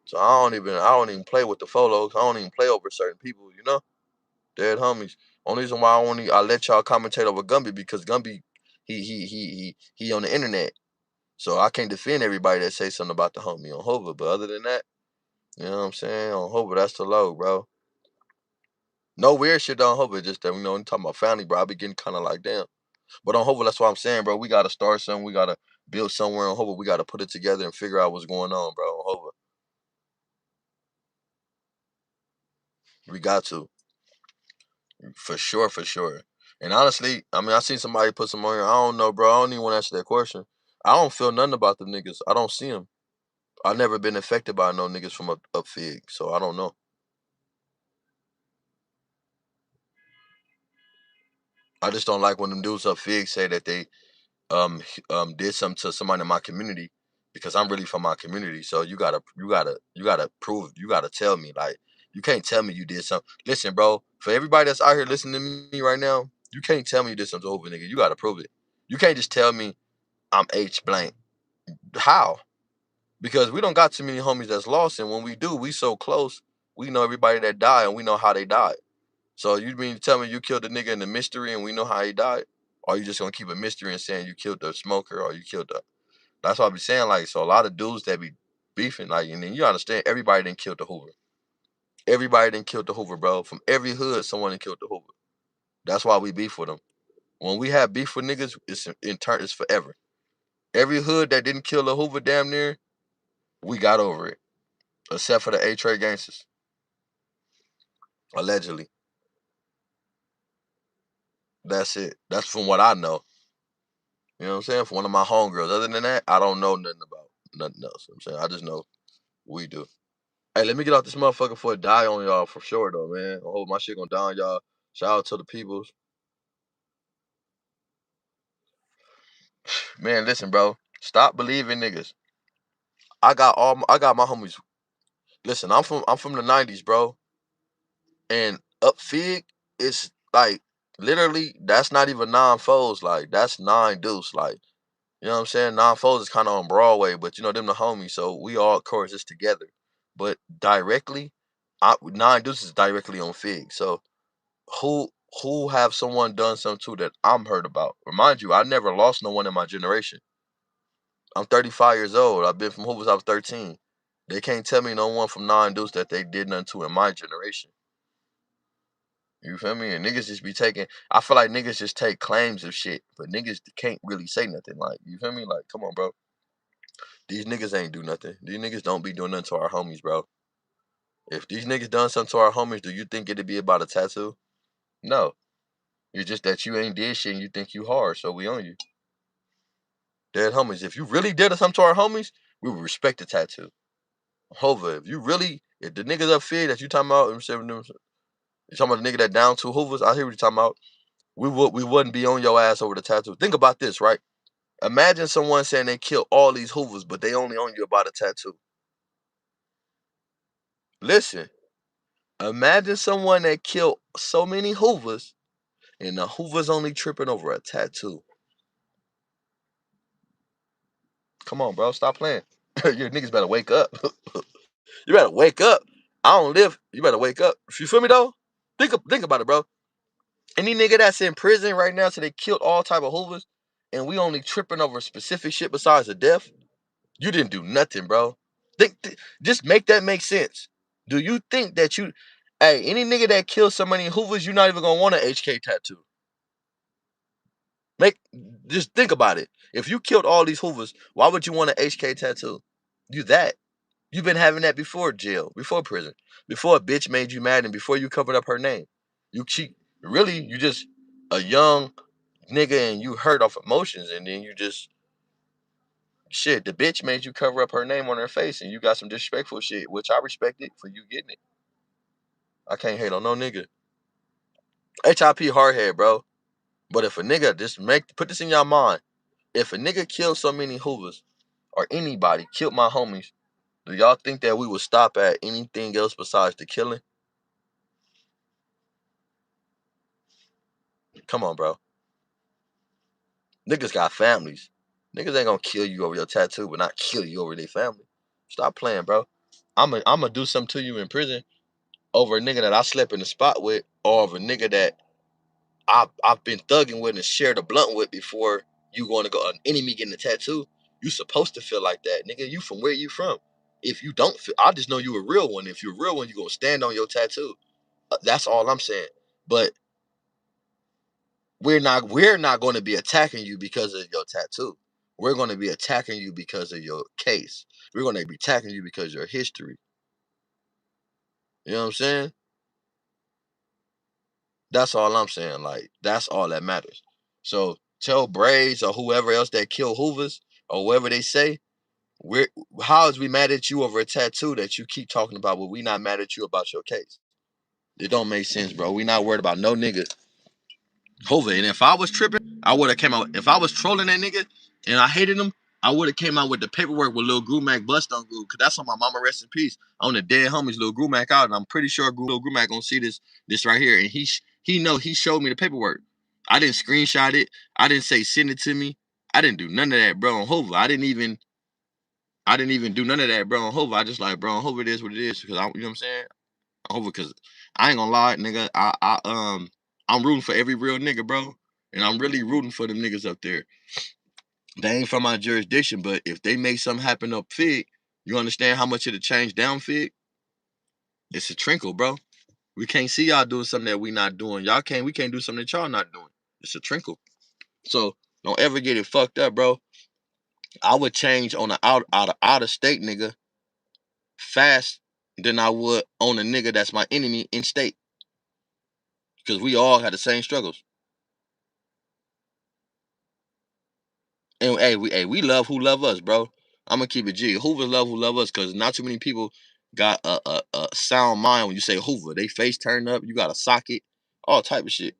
Speaker 1: So I don't even play with the Folos. I don't even play over certain people, Dead homies. Only reason why I let y'all commentate over Gumby because Gumby, he on the internet. So I can't defend everybody that say something about the homie on Hova. But other than that, you know what I'm saying? On Hova, that's the low, bro. No weird shit on Hova, just that, when talking about family, bro, I be getting kind of like, damn. But on Hova, that's what I'm saying, bro. We got to start something. We got to build somewhere on Hova. We got to put it together and figure out what's going on, bro, on Hova. We got to. For sure, for sure. And honestly, I mean, I seen somebody put some on here. I don't know, bro. I don't even want to answer that question. I don't feel nothing about them niggas. I don't see them. I never been affected by no niggas from up Fig, so I don't know. I just don't like when them dudes up Fig say that they did something to somebody in my community because I'm really from my community. So you gotta prove, you gotta tell me. Like, you can't tell me you did something. Listen, bro, for everybody that's out here listening to me right now, you can't tell me you did something to Hoover, nigga. You gotta prove it. You can't just tell me I'm H blank. How? Because we don't got too many homies that's lost, and when we do, we so close. We know everybody that died, and we know how they died. So you mean to tell me you killed the nigga in the mystery, and we know how he died? Or are you just gonna keep a mystery and saying you killed the smoker or you killed the? That's what I be saying. Like, so a lot of dudes that be beefing, like, and then you understand everybody didn't kill the Hoover. Everybody didn't kill the Hoover, bro. From every hood, someone didn't kill the Hoover. That's why we beef with them. When we have beef with niggas, it's in turn, it's forever. Every hood that didn't kill the Hoover, damn near, we got over it, except for the A-Trade gangsters, allegedly. That's it. That's from what I know. You know what I'm saying? For one of my homegirls. Other than that, I don't know nothing about nothing else. You know what I'm saying, I just know we do. Hey, let me get off this motherfucker before it die on y'all for sure though, man. I hope my shit gonna die on y'all. Shout out to the peoples. Man, listen, bro. Stop believing niggas. I got my homies. Listen, I'm from the 90s, bro. And up Fig is like literally that's not even nine foes. Like, that's nine deuce. Like, you know what I'm saying? Nine foes is kinda on Broadway, but you know, them the homies, so we all coexist together. But directly, nine deuce is directly on Fig. So who who have someone done something to that I'm heard about? Remind you, I never lost no one in my generation. I'm 35 years old. I've been from Hoovers. I was 13. They can't tell me no one from Nine Deuce that they did nothing to in my generation. You feel me? And niggas just be taking. I feel like niggas just take claims of shit, but niggas can't really say nothing. Like, you feel me? Like, come on, bro. These niggas ain't do nothing. These niggas don't be doing nothing to our homies, bro. If these niggas done something to our homies, do you think it'd be about a tattoo? No. It's just that you ain't did shit and you think you hard, so we on you. Dead homies. If you really did something to our homies, we would respect the tattoo. Hova, if the niggas up Fig that you talking about, you talking about the nigga that down two Hoovers, I hear what you talking about. We wouldn't be on your ass over the tattoo. Think about this, right? Imagine someone saying they killed all these Hoovers, but they only on you about a tattoo. Listen, imagine someone that killed so many Hoovers, and the Hoovers only tripping over a tattoo. Come on, bro, stop playing. Your niggas better wake up. You better wake up. I don't live. You better wake up. You feel me though? Think about it, bro. Any nigga that's in prison right now, so they killed all type of Hoovers, and we only tripping over specific shit besides the death. You didn't do nothing, bro. Just make that make sense. Do you think that you, hey, any nigga that kills so many Hoovers, you're not even gonna want an HK tattoo? Make Just think about it. If you killed all these Hoovers, why would you want an HK tattoo? You that. You've been having that before jail, before prison, before a bitch made you mad, and before you covered up her name. You cheat. Really, you just a young nigga and you hurt off emotions, and then you just shit. The bitch made you cover up her name on her face, and you got some disrespectful shit, which I respect it for you getting it. I can't hate on no nigga. HIP hardhead, bro. But if a nigga put this in your mind, if a nigga killed so many Hoovers or anybody killed my homies, do y'all think that we would stop at anything else besides the killing? Come on, bro. Niggas got families. Niggas ain't gonna kill you over your tattoo, but not kill you over their family. Stop playing, bro. I'm gonna do something to you in prison over a nigga that I slept in the spot with, or over a nigga that I've been thugging with and shared a blunt with before you going to go an enemy getting a tattoo. You supposed to feel like that, nigga. You from where you from? If you don't feel, I just know you a real one. If you're a real one, you gonna stand on your tattoo. That's all I'm saying. But we're not going to be attacking you because of your tattoo. We're going to be attacking you because of your case. We're going to be attacking you because of your history. You know what I'm saying? That's all I'm saying. Like, that's all that matters. So tell Braids or whoever else that kill Hoovers or whoever they say, we're how is we mad at you over a tattoo that you keep talking about, but we not mad at you about your case? It don't make sense, bro. We not worried about no nigga. Hoover. And if I was tripping, I would have came out. If I was trolling that nigga and I hated him, I would have came out with the paperwork with Lil Grumac bust on Goo, cause that's on my mama rest in peace. On the dead homies, Lil Grumac out, and I'm pretty sure Lil Grumac gonna see this right here, and he showed me the paperwork. I didn't screenshot it. I didn't say send it to me. I didn't do none of that, bro. On Hova, I didn't even do none of that, bro. On Hova, I just like, bro, on Hova, it is what it is, cause you know what I'm saying. On Hova, cause I ain't gonna lie, nigga. I'm rooting for every real nigga, bro, and I'm really rooting for them niggas up there. They ain't from my jurisdiction, but if they make something happen up Fig, you understand how much it'll change down Fig? It's a trinkle, bro. We can't see y'all doing something that we not doing. We can't do something that y'all not doing. It's a trinkle. So don't ever get it fucked up, bro. I would change on the out of state nigga fast than I would on a nigga that's my enemy in state. Because we all had the same struggles. And hey, we love who love us, bro. I'm gonna keep it G. Hoover love who love us, cause not too many people got a sound mind when you say Hoover. They face turned up, you got a socket, all type of shit.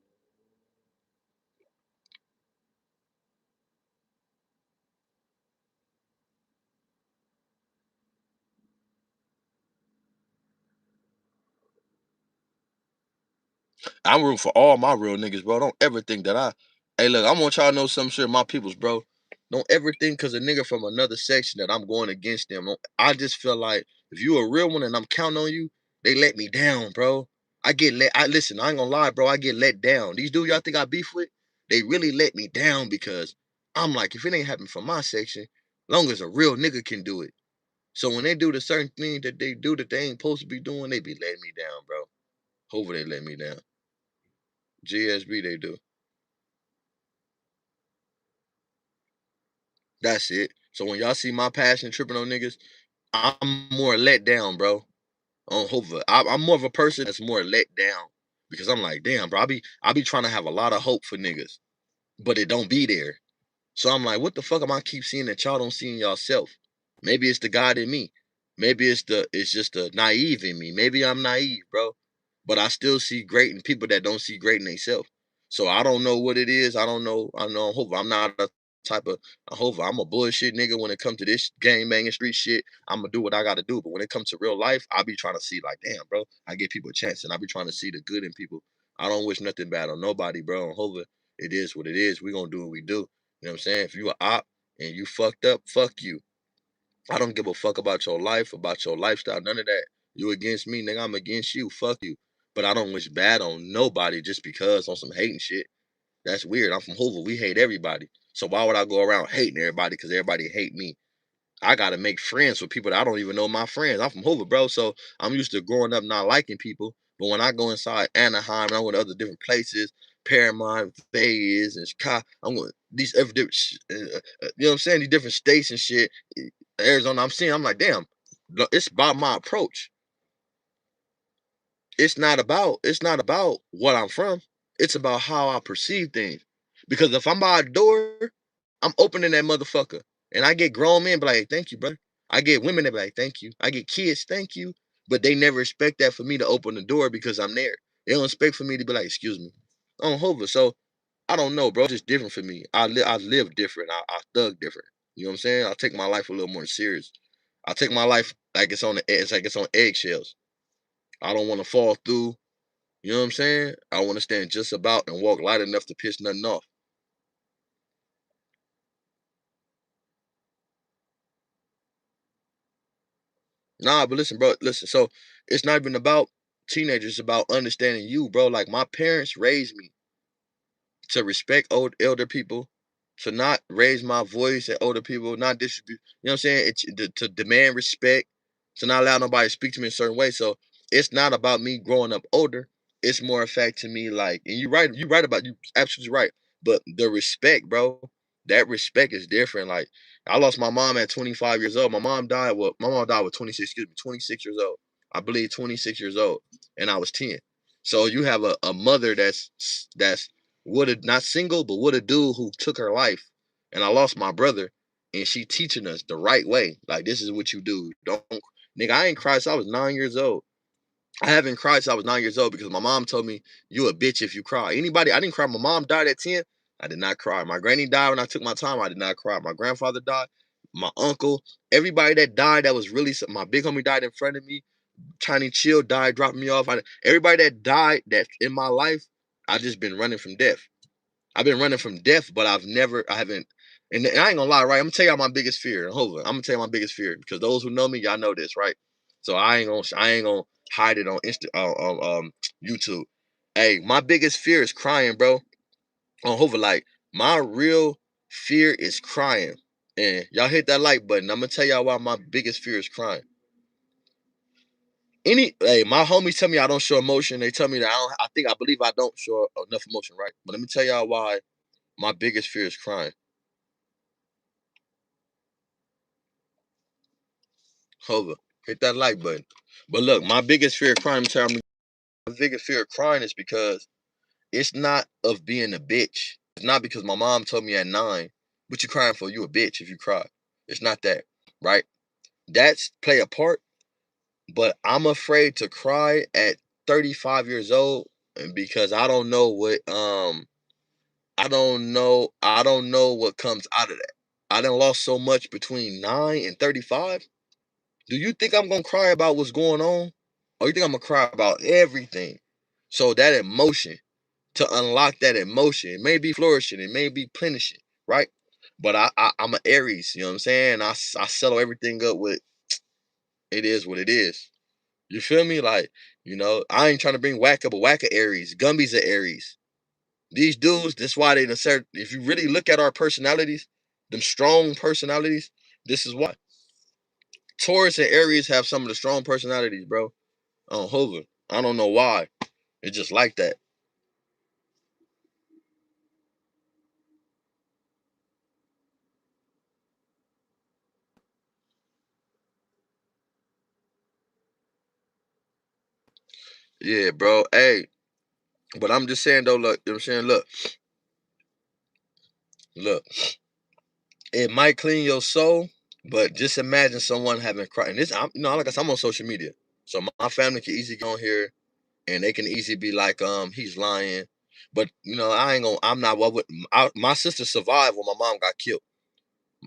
Speaker 1: I'm rooting for all my real niggas, bro. Don't ever think that hey, look, I want y'all to know some shit, my peoples, bro. Don't ever think cause a nigga from another section that I'm going against them. I just feel like if you a real one and I'm counting on you, they let me down, bro. Listen, I ain't gonna lie, bro. I get let down. These dudes y'all think I beef with, they really let me down because I'm like, if it ain't happening from my section, long as a real nigga can do it. So when they do the certain thing that they do that they ain't supposed to be doing, they be letting me down, bro. Hopefully they let me down. GSB they do. That's it. So when y'all see my passion tripping on niggas, I'm more let down, bro. On Hova. I'm more of a person that's more let down. Because I'm like, damn, bro, I be trying to have a lot of hope for niggas. But it don't be there. So I'm like, what the fuck am I keep seeing that y'all don't see in yourself? Maybe it's the God in me. Maybe it's just the naive in me. Maybe I'm naive, bro. But I still see great in people that don't see great in themselves. So I don't know what it is. I don't know. I know. Hopefully, I'm not a type of. Hopefully, I'm a bullshit nigga when it comes to this game banging street shit. I'm gonna do what I gotta do. But when it comes to real life, I be trying to see like, damn, bro. I give people a chance, and I be trying to see the good in people. I don't wish nothing bad on nobody, bro. And hopefully, it is what it is. We gonna do what we do. You know what I'm saying? If you a op and you fucked up, fuck you. I don't give a fuck about your life, about your lifestyle, none of that. You against me, nigga, I'm against you. Fuck you. But I don't wish bad on nobody just because on some hating shit. That's weird. I'm from Hoover. We hate everybody. So why would I go around hating everybody because everybody hate me? I gotta make friends with people that I don't even know my friends. I'm from Hoover, bro. So I'm used to growing up not liking people. But when I go inside Anaheim and I go to other different places, Paramount, Vegas, and Chicago, I'm going these every different, you know what I'm saying? These different states and shit. Arizona, I'm like, damn, it's about my approach. It's not about what I'm from. It's about how I perceive things. Because if I'm by a door, I'm opening that motherfucker. And I get grown men be like, hey, thank you, brother. I get women that be like, thank you. I get kids, thank you. But they never expect that for me to open the door because I'm there. They don't expect for me to be like, excuse me. On hover. So I don't know, bro. It's just different for me. I live different. I thug different. You know what I'm saying? I take my life a little more serious. I take my life like it's like it's on eggshells. I don't want to fall through. You know what I'm saying? I want to stand just about and walk light enough to piss nothing off. Nah, but listen, bro. Listen. So it's not even about teenagers. It's about understanding you, bro. Like my parents raised me to respect elder people, to not raise my voice at older people, not disrespect. You know what I'm saying? To demand respect, to not allow nobody to speak to me in a certain way. So it's not about me growing up older. It's more a fact to me, like, and you right about you absolutely right. But the respect, bro, that respect is different. Like I lost my mom at 25 years old. My mom died with 26, excuse me, 26 years old. I believe 26 years old. And I was 10. So you have a mother that's what a not single, but what a dude who took her life. And I lost my brother, and she teaching us the right way. Like this is what you do. Don't nigga. I ain't cried since I was 9 years old. I haven't cried since I was 9 years old because my mom told me you a bitch if you cry. Anybody, I didn't cry. My mom died at 10. I did not cry. My granny died when I took my time. I did not cry. My grandfather died. my uncle, everybody that died that was really, my big homie died in front of me. Tiny Chill died, dropping me off. Everybody that died that's in my life, I just been running from death. I've been running from death, but I haven't. And I ain't gonna lie, right? I'm gonna tell y'all my biggest fear. Hold on, I'm gonna tell you my biggest fear because those who know me, y'all know this, right? So I ain't gonna hide it on YouTube. Hey, my biggest fear is crying, bro. On Hover, like my real fear is crying. And y'all hit that like button. I'm gonna tell y'all why my biggest fear is crying. Hey, my homies tell me I don't show emotion. They tell me that I believe I don't show enough emotion, right? But let me tell y'all why my biggest fear is crying. Hover, hit that like button. But look, my biggest fear of crying, my biggest fear of crying is because it's not of being a bitch. It's not because my mom told me at 9, what you crying for? You a bitch if you cry. It's not that, right? That's play a part, but I'm afraid to cry at 35 years old, and because I don't know what comes out of that. I done lost so much between 9 and 35. Do you think I'm gonna cry about what's going on? Or you think I'm gonna cry about everything? So that emotion, to unlock that emotion, it may be flourishing, it may be plenishing, right? But I'm an Aries, you know what I'm saying? I settle everything up with it is what it is. You feel me? Like, I ain't trying to bring whack up a whack of Aries. Gumby's are Aries. These dudes, that's why they assert. If you really look at our personalities, them strong personalities, this is why. Taurus and Aries have some of the strong personalities, bro. On Hover. I don't know why. It's just like that. Yeah, bro. Hey, but I'm just saying though, look, you know what I'm saying? Look. It might clean your soul, but just imagine someone having cried. And this, like I said, I'm on social media. So my family can easily go on here and they can easily be like, he's lying. But I ain't gonna. I'm not. What would my sister survived when my mom got killed?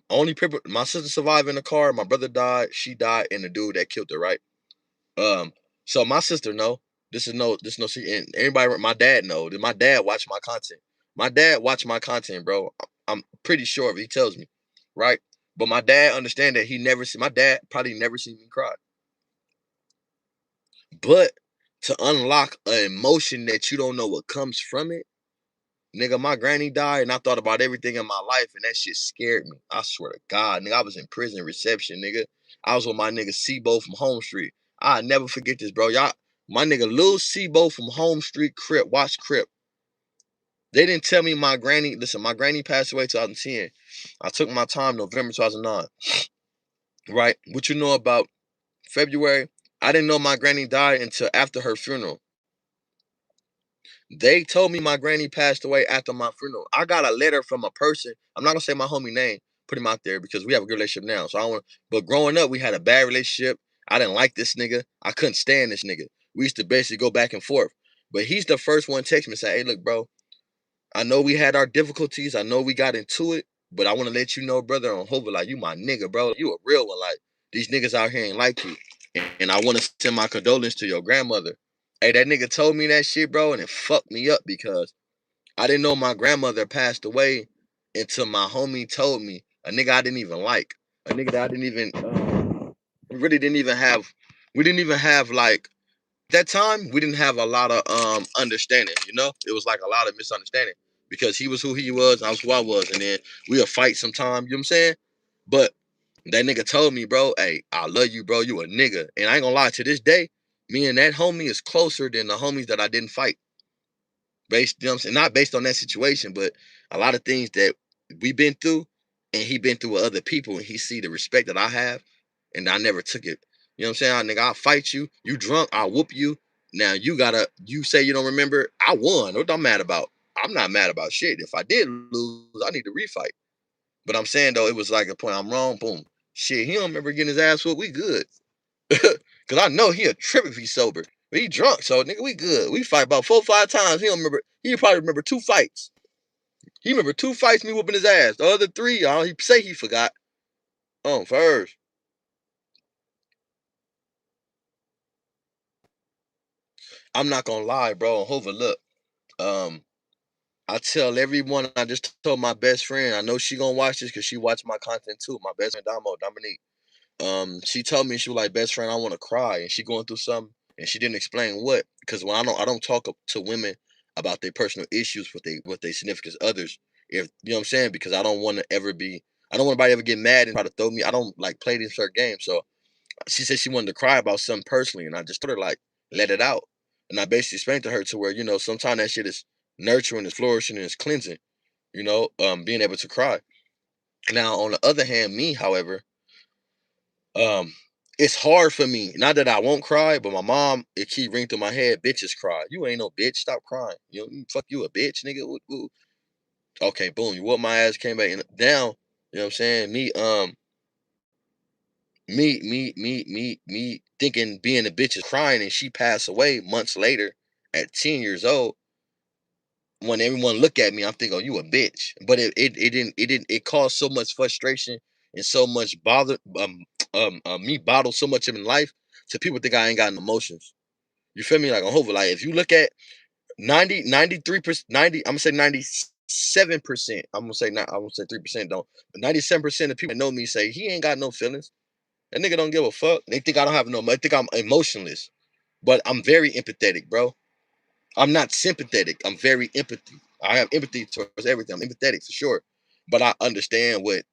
Speaker 1: Only people. My sister survived in the car. My brother died. She died, and the dude that killed her. Right. Um. So my sister know. This is no secret. And anybody. My dad know. My dad watch my content. My dad watch my content, bro. I'm pretty sure if he tells me, right? But my dad understand that he never see. My dad probably never seen me cry. But to unlock an emotion that you don't know what comes from it, nigga, my granny died and I thought about everything in my life and that shit scared me. I swear to God, nigga, I was in prison reception, nigga. I was with my nigga Sebo from Home Street. I never forget this, bro. Y'all, my nigga Lil Sebo from Home Street Crip, watch Crip. They didn't tell me my granny, listen, my granny passed away 2010. I took my time November 2009. Right? What you know about February? I didn't know my granny died until after her funeral. They told me my granny passed away after my funeral. I got a letter from a person. I'm not gonna say my homie name. Put him out there because we have a good relationship now. So I don't want. But growing up, we had a bad relationship. I didn't like this nigga. I couldn't stand this nigga. We used to basically go back and forth. But he's the first one to text me and say, "Hey, look, bro. I know we had our difficulties. I know we got into it. But I want to let you know, brother, on Hover, like you my nigga, bro. You a real one. Like these niggas out here ain't like you. And I want to send my condolences to your grandmother." Hey, that nigga told me that shit, bro, and it fucked me up because I didn't know my grandmother passed away until my homie told me. A nigga I didn't even like. A nigga that I didn't even, really didn't even have, we didn't even have like, that time, we didn't have a lot of understanding, It was like a lot of misunderstanding because he was who he was, I was who I was, and then we'll fight sometime, you know what I'm saying? But that nigga told me, bro, hey, I love you, bro, you a nigga. And I ain't gonna lie, to this day, me and that homie is closer than the homies that I didn't fight. Based, not based on that situation, but a lot of things that we been through, and he been through with other people, and he see the respect that I have, and I never took it. You know what I'm saying? Nigga, I'll fight you. You drunk, I'll whoop you. Now you say you don't remember. I won. What I'm mad about? I'm not mad about shit. If I did lose, I need to refight. But I'm saying though, it was like a point. I'm wrong. Boom. Shit, he don't remember getting his ass whooped. We good. Cause I know he a trip if he's sober. But he drunk, so nigga, we good. We fight about 4 or 5 times. He don't remember. He probably remember 2 fights. He remember 2 fights me whooping his ass. The other 3, he say he forgot. First, I'm not gonna lie, bro. Hova, look. Um, I tell everyone. I just told my best friend. I know she gonna watch this because she watch my content too. My best friend Dominique. She told me she was like, best friend, I want to cry, and she going through something, and she didn't explain what. Because when I don't talk to women about their personal issues with their significant others. If you know what I'm saying, because I don't want to ever be. I don't want anybody to ever get mad and try to throw me. I don't like play these certain games. So she said she wanted to cry about something personally, and I just told her like, let it out. And I basically explained to her to where sometimes that shit is nurturing, is flourishing, and is cleansing. Being able to cry. Now, on the other hand, me, however, um, it's hard for me. Not that I won't cry, but my mom, it keep ring through my head. Bitches cry. You ain't no bitch. Stop crying. Fuck you, a bitch, nigga. Okay, boom. You whooped my ass. Came back and down. You know what I'm saying? Me thinking being a bitch is crying, and she passed away months later at 10 years old. When everyone look at me, I'm thinking, oh, you a bitch. But it caused so much frustration and so much bother. Me bottle so much in life to people think I ain't got no emotions. You feel me? Like on Hova, like if you look at 93%, 90, I'm gonna say 97%. I'm gonna say not. I won't say 3%. Don't. 97% of people that know me say he ain't got no feelings. That nigga don't give a fuck. They think I don't have no. They think I'm emotionless, but I'm very empathetic, bro. I'm not sympathetic. I'm very empathy. I have empathy towards everything. I'm empathetic for sure, but I understand what.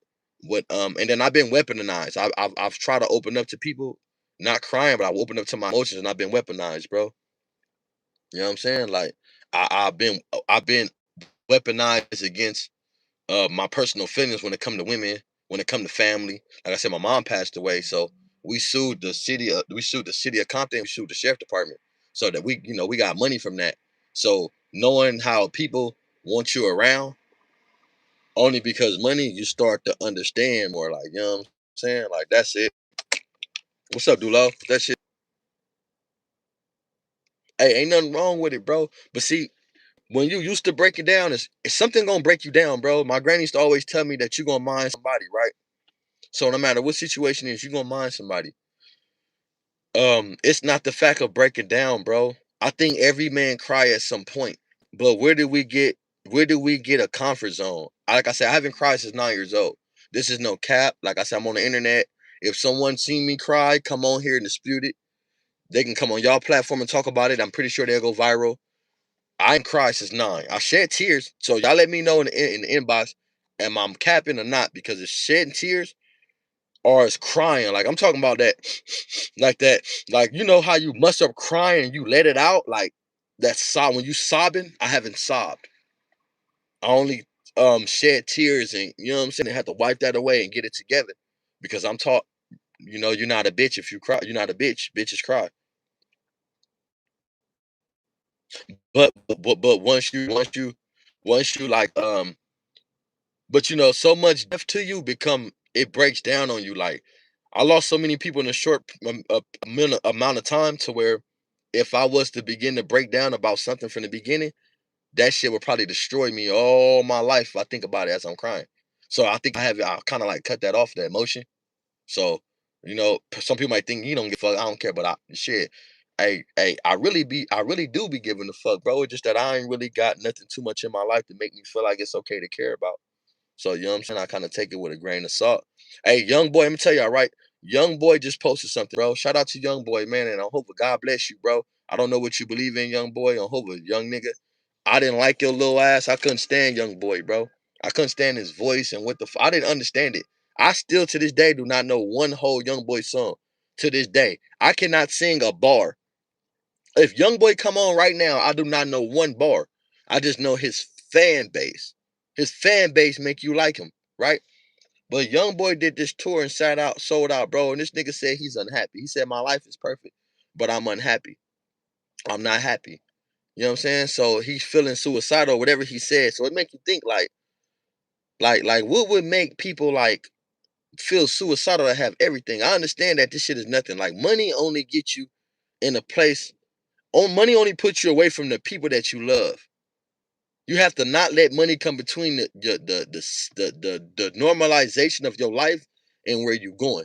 Speaker 1: And then I've been weaponized. I've tried to open up to people, not crying, but I open up to my emotions, and I've been weaponized, bro. You know what I'm saying? Like I've been weaponized against my personal feelings when it come to women, when it come to family. Like I said, my mom passed away, so we sued the city of Compton, we sued the sheriff department, so that we got money from that. So knowing how people want you around only because money, you start to understand more. Like what I'm saying, like that's it. What's up, Dulo? That shit. Hey, ain't nothing wrong with it, bro. But see, when you used to break it down, it's something gonna break you down, bro. My granny used to always tell me that you gonna mind somebody, right? So no matter what situation it is, you gonna mind somebody. It's not the fact of breaking down, bro. I think every man cry at some point. But where do we get a comfort zone? Like I said, I haven't cried since 9 years old. This is no cap. Like I said, I'm on the internet. If someone seen me cry, come on here and dispute it. They can come on y'all platform and talk about it. I'm pretty sure they'll go viral. I ain't cried since 9. I shed tears. So y'all let me know in the inbox, am I capping or not? Because it's shedding tears or it's crying. Like I'm talking about that, like that, like you know how you must up crying and you let it out, like that sob when you sobbing. I haven't sobbed. I only shed tears, and you know what I'm saying. I had to wipe that away and get it together because I'm taught. You're not a bitch if you cry. You're not a bitch. Bitches cry. But once you like but so much death to you become it breaks down on you. Like I lost so many people in a short amount of time to where if I was to begin to break down about something from the beginning, that shit would probably destroy me all my life if I think about it as I'm crying. So I think I kind of like cut that off, that emotion. So, some people might think you don't give a fuck. I don't care, but shit. Hey, I really do be giving a fuck, bro. It's just that I ain't really got nothing too much in my life to make me feel like it's okay to care about. So, you know what I'm saying? I kind of take it with a grain of salt. Hey, young boy, let me tell y'all, right? Young boy just posted something, bro. Shout out to young boy, man. And I hope God bless you, bro. I don't know what you believe in, young boy. I hope a young nigga. I didn't like your little ass. I couldn't stand young boy, bro. I couldn't stand his voice and I didn't understand it. I still to this day do not know one whole young boy song. To this day, I cannot sing a bar. If young boy come on right now, I do not know one bar. I just know his fan base. His fan base make you like him, right? But young boy did this tour and sold out, bro. And this nigga said he's unhappy. He said my life is perfect, but I'm unhappy. I'm not happy. You know what I'm saying? So he's feeling suicidal, whatever he said. So it make you think like what would make people like feel suicidal to have everything? I understand that this shit is nothing. Like money only gets you in a place. Money only puts you away from the people that you love. You have to not let money come between the normalization of your life and where you going.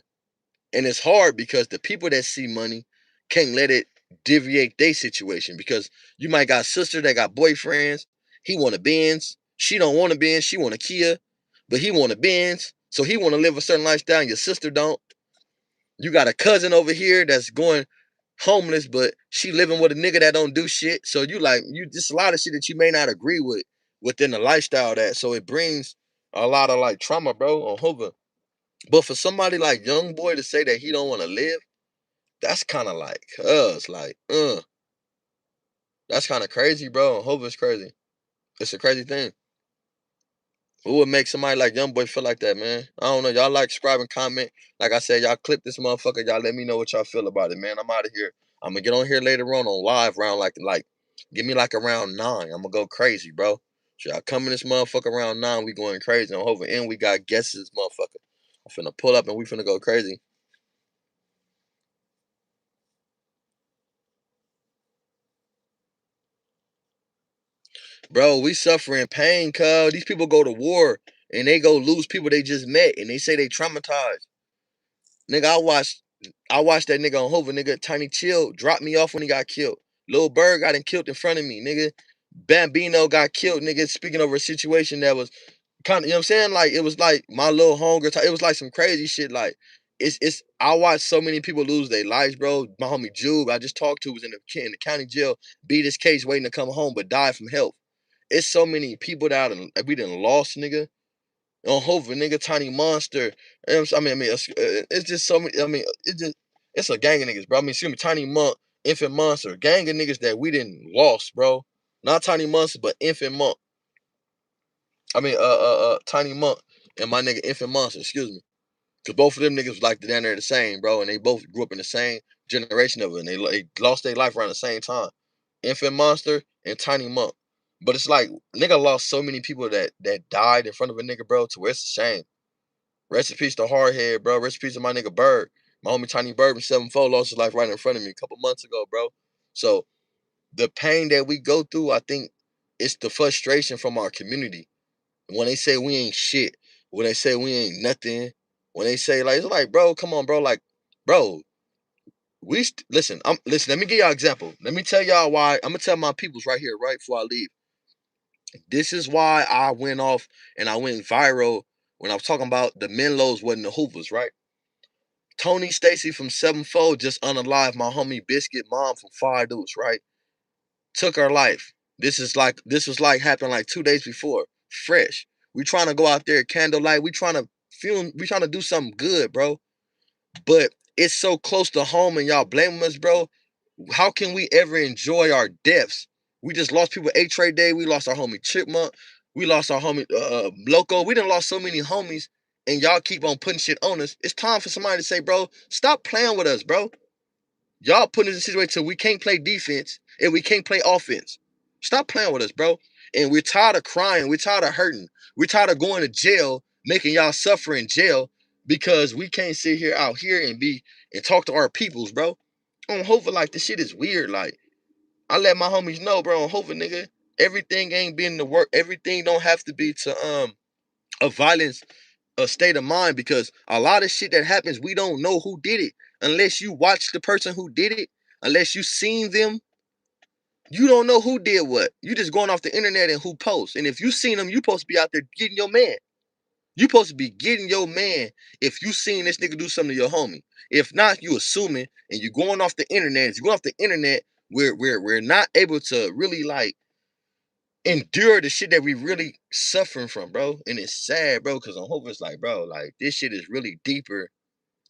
Speaker 1: And it's hard because the people that see money can't let it deviate their situation, because you might got a sister that got boyfriends. He want a Benz. She don't want a Benz. She want a Kia, but he want a Benz. So he want to live a certain lifestyle and your sister don't. You got a cousin over here that's going homeless, but she living with a nigga that don't do shit. So you like, you just a lot of shit that you may not agree with within the lifestyle that. So it brings a lot of like trauma, bro, on Hoover. But for somebody like Young Boy to say that he don't want to live, that's kind of like us, like, that's kind of crazy, bro. Hoover's crazy. It's a crazy thing. What would make somebody like Young Boy feel like that, man? I don't know. Y'all like, subscribe, and comment. Like I said, y'all clip this motherfucker. Y'all let me know what y'all feel about it, man. I'm out of here. I'm gonna get on here later on live round like give me like around 9. I'm gonna go crazy, bro. So y'all come in this motherfucker around 9. We going crazy on Hover, and we got guests this motherfucker. I'm finna pull up and we finna go crazy. Bro, we suffering pain, cuz these people go to war and they go lose people they just met and they say they traumatized. Nigga, I watched that nigga on Hoover, nigga. Tiny Chill dropped me off when he got killed. Lil Bird got him killed in front of me, nigga. Bambino got killed, nigga, speaking over a situation that was kind of, you know what I'm saying? Like, it was like my little hunger. It was like some crazy shit. Like, I watched so many people lose their lives, bro. My homie Jube, I just talked to, was in the county jail, beat his case waiting to come home, but died from health. It's so many people that we done lost, nigga. On Hoover, nigga, Tiny Monster. It's just so many. It's a gang of niggas, bro. I mean, excuse me, Tiny Monk, Infant Monster, gang of niggas that we didn't lost, bro. Not Tiny Monster, but Infant Monk. Tiny Monk and my nigga Infant Monster. Excuse me, because both of them niggas was like down there the same, bro, and they both grew up in the same generation of it, and they lost their life around the same time. Infant Monster and Tiny Monk. But it's like, nigga lost so many people that died in front of a nigga, bro, to where it's a shame. Rest in peace to Hardhead, bro. Rest in peace to my nigga Bird. My homie Tiny Bird from 7-4 lost his life right in front of me a couple months ago, bro. So the pain that we go through, I think it's the frustration from our community. When they say we ain't shit, when they say we ain't nothing, when they say like, it's like, bro, come on, bro. Like, bro, listen, let me give y'all an example. Let me tell y'all why. I'm gonna tell my peoples right here, right before I leave. This is why I went off and I went viral when I was talking about the Menlos wasn't the Hoovers, right? Tony Stacy from 7-4 just unalived my homie Biscuit mom from Fire Deuce, right? Took her life. This was like happened like 2 days before. Fresh. We trying to go out there candlelight. We trying to film. We trying to do something good, bro. But it's so close to home, and y'all blame us, bro. How can we ever enjoy our deaths? We just lost people. A-Trade Day. We lost our homie Chipmunk. We lost our homie Loco. We done lost so many homies, and y'all keep on putting shit on us. It's time for somebody to say, bro, stop playing with us, bro. Y'all putting us in a situation so we can't play defense and we can't play offense. Stop playing with us, bro. And we're tired of crying. We're tired of hurting. We're tired of going to jail, making y'all suffer in jail because we can't sit here out here and talk to our peoples, bro. On Hova, like, this shit is weird. Like, I let my homies know, bro, on Hova, nigga, everything ain't been to work. Everything don't have to be to a violence, a state of mind, because a lot of shit that happens, we don't know who did it unless you watch the person who did it, unless you seen them. You don't know who did what. You just going off the internet and who posts. And if you seen them, you supposed to be out there getting your man. You supposed to be getting your man if you seen this nigga do something to your homie. If not, you assuming and you going off the internet. If you go off the internet, we're not able to really like endure the shit that we really suffering from, bro. And it's sad, bro, because on Hope it's like, bro, like, this shit is really deeper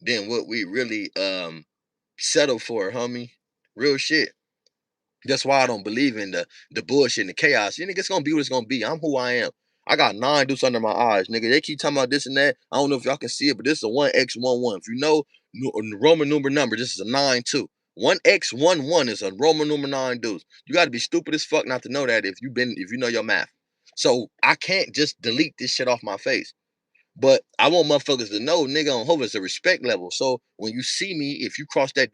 Speaker 1: than what we really settle for, homie. Real shit. That's why I don't believe in the bullshit and the chaos. You nigga, it's gonna be what it's gonna be. I'm who I am. I got 9 deuce under my eyes, nigga. They keep talking about this and that. I don't know if y'all can see it, but this is a 1x11. If you know Roman number, this is a 9 too. 1x11 is a Roman number 9 deuce. You gotta be stupid as fuck not to know that if you know your math. So I can't just delete this shit off my face. But I want motherfuckers to know, nigga, on Hova is a respect level. So when you see me, if you cross that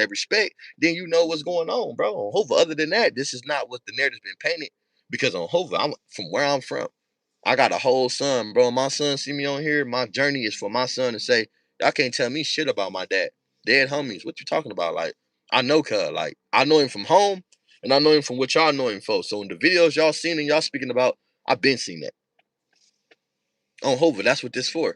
Speaker 1: respect, then you know what's going on, bro. On Hova, other than that, this is not what the narrative's been painted. Because on Hova, I'm from where I'm from. I got a whole son, bro. My son see me on here. My journey is for my son to say, Y'all can't tell me shit about my dad. Dead homies. What you talking about? Like, I know cuz. Like, I know him from home, and I know him from what y'all know him for. So in the videos y'all seen and y'all speaking about, I've been seeing that. On Hoover, that's what this for.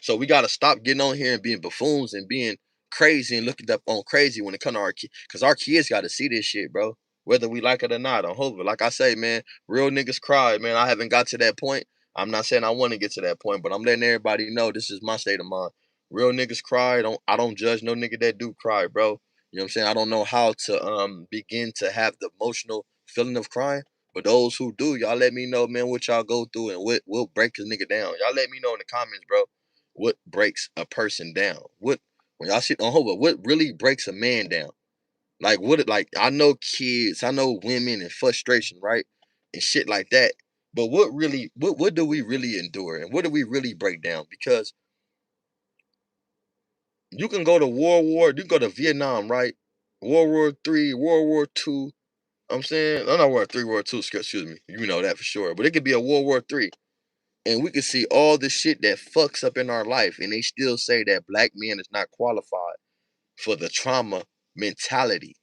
Speaker 1: So we gotta stop getting on here and being buffoons and being crazy and looking up on crazy when it comes to our kids. Cause our kids gotta see this shit, bro. Whether we like it or not. On Hoover. Like I say, man, real niggas cry, man. I haven't got to that point. I'm not saying I want to get to that point, but I'm letting everybody know this is my state of mind. Real niggas cry. I don't judge no nigga that do cry, bro. You know what I'm saying? I don't know how to begin to have the emotional feeling of crying. But those who do, y'all let me know, man, what y'all go through and what will break a nigga down. Y'all let me know in the comments, bro. What breaks a person down? What when y'all sit on hold, what really breaks a man down? Like what? Like I know kids, I know women and frustration, right, and shit like that. But what really? What do we really endure, and what do we really break down? Because you can go to you can go to Vietnam, right? World War III, World War II. I'm saying, I'm not World War III, World War II. Excuse me, you know that for sure. But it could be a World War III. And we can see all the shit that fucks up in our life, and they still say that black men is not qualified for the trauma mentality.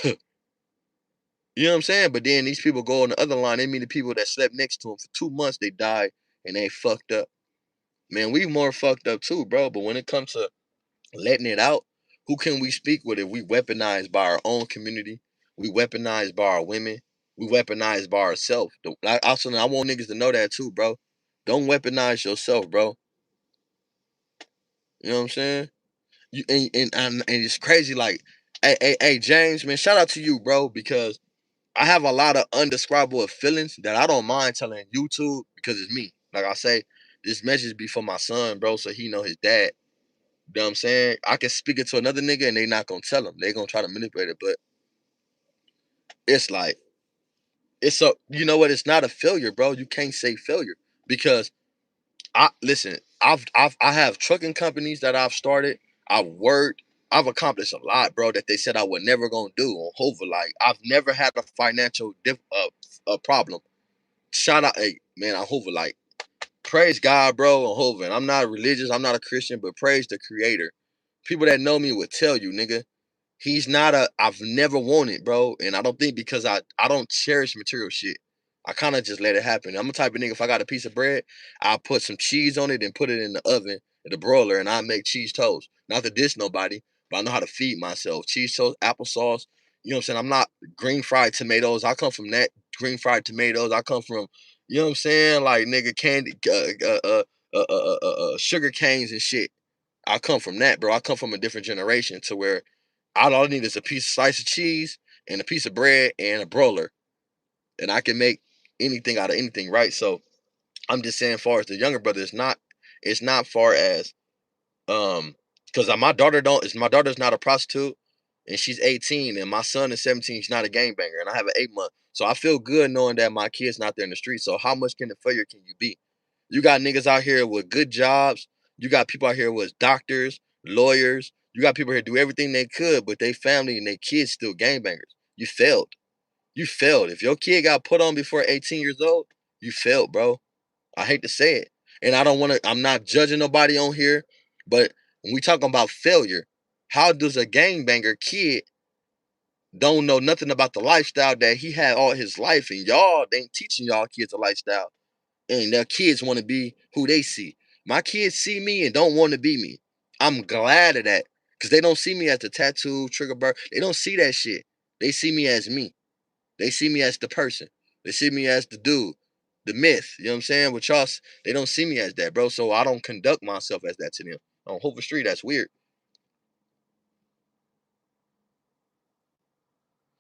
Speaker 1: You know what I'm saying? But then these people go on the other line. They mean the people that slept next to them for 2 months, they died and they fucked up. Man, we more fucked up too, bro. But when it comes to letting it out, who can we speak with if we weaponized by our own community? We weaponized by our women. We weaponized by ourselves. I want niggas to know that too, bro. Don't weaponize yourself, bro. You know what I'm saying? And it's crazy. Like, hey, James, man, shout out to you, bro, because I have a lot of undescribable feelings that I don't mind telling YouTube because it's me. Like I say, this message be for my son, bro, so he know his dad. You know what I'm saying? I can speak it to another nigga and they not gonna tell him. They gonna try to manipulate it, but it's like you know what? It's not a failure, bro. You can't say failure because I listen. I have trucking companies that I've started. I've worked. I've accomplished a lot, bro. That they said I would never gonna do on Hover. Like I've never had a financial problem. Shout out, hey man, on Hover. Like praise God, bro, on Hover. And I'm not religious. I'm not a Christian, but praise the Creator. People that know me would tell you, nigga. He's not a I've never wanted, bro. And I don't think because I don't cherish material shit. I kind of just let it happen. I'm the type of nigga, if I got a piece of bread, I'll put some cheese on it and put it in the oven, in the broiler, and I make cheese toast. Not to diss nobody, but I know how to feed myself. Cheese toast, applesauce. You know what I'm saying? I'm not green fried tomatoes. I come from that green fried tomatoes. I come from, you know what I'm saying? Like nigga candy, sugar canes and shit. I come from that, bro. I come from a different generation to where all I need is a piece of slice of cheese and a piece of bread and a broiler, and I can make anything out of anything, right? So I'm just saying, far as the younger brother, it's not far as because my daughter's not a prostitute, and she's 18, and my son is 17. He's not a gangbanger, and I have an 8 month, so I feel good knowing that my kid's not there in the street. So how much can the failure can you be? You got niggas out here with good jobs. You got people out here with doctors, lawyers. You got people here do everything they could, but they family and their kids still gangbangers. You failed. You failed. If your kid got put on before 18 years old, you failed, bro. I hate to say it. And I don't want to, I'm not judging nobody on here, but when we talking about failure, how does a gangbanger kid don't know nothing about the lifestyle that he had all his life and y'all ain't teaching y'all kids a lifestyle and their kids want to be who they see. My kids see me and don't want to be me. I'm glad of that because they don't see me as the tattoo Triggerbird. They don't see that shit. They see me as me. They see me as the person. They see me as the dude, the myth. You know what I'm saying? With y'all, they don't see me as that, bro. So I don't conduct myself as that to them. On Hoover Street, that's weird.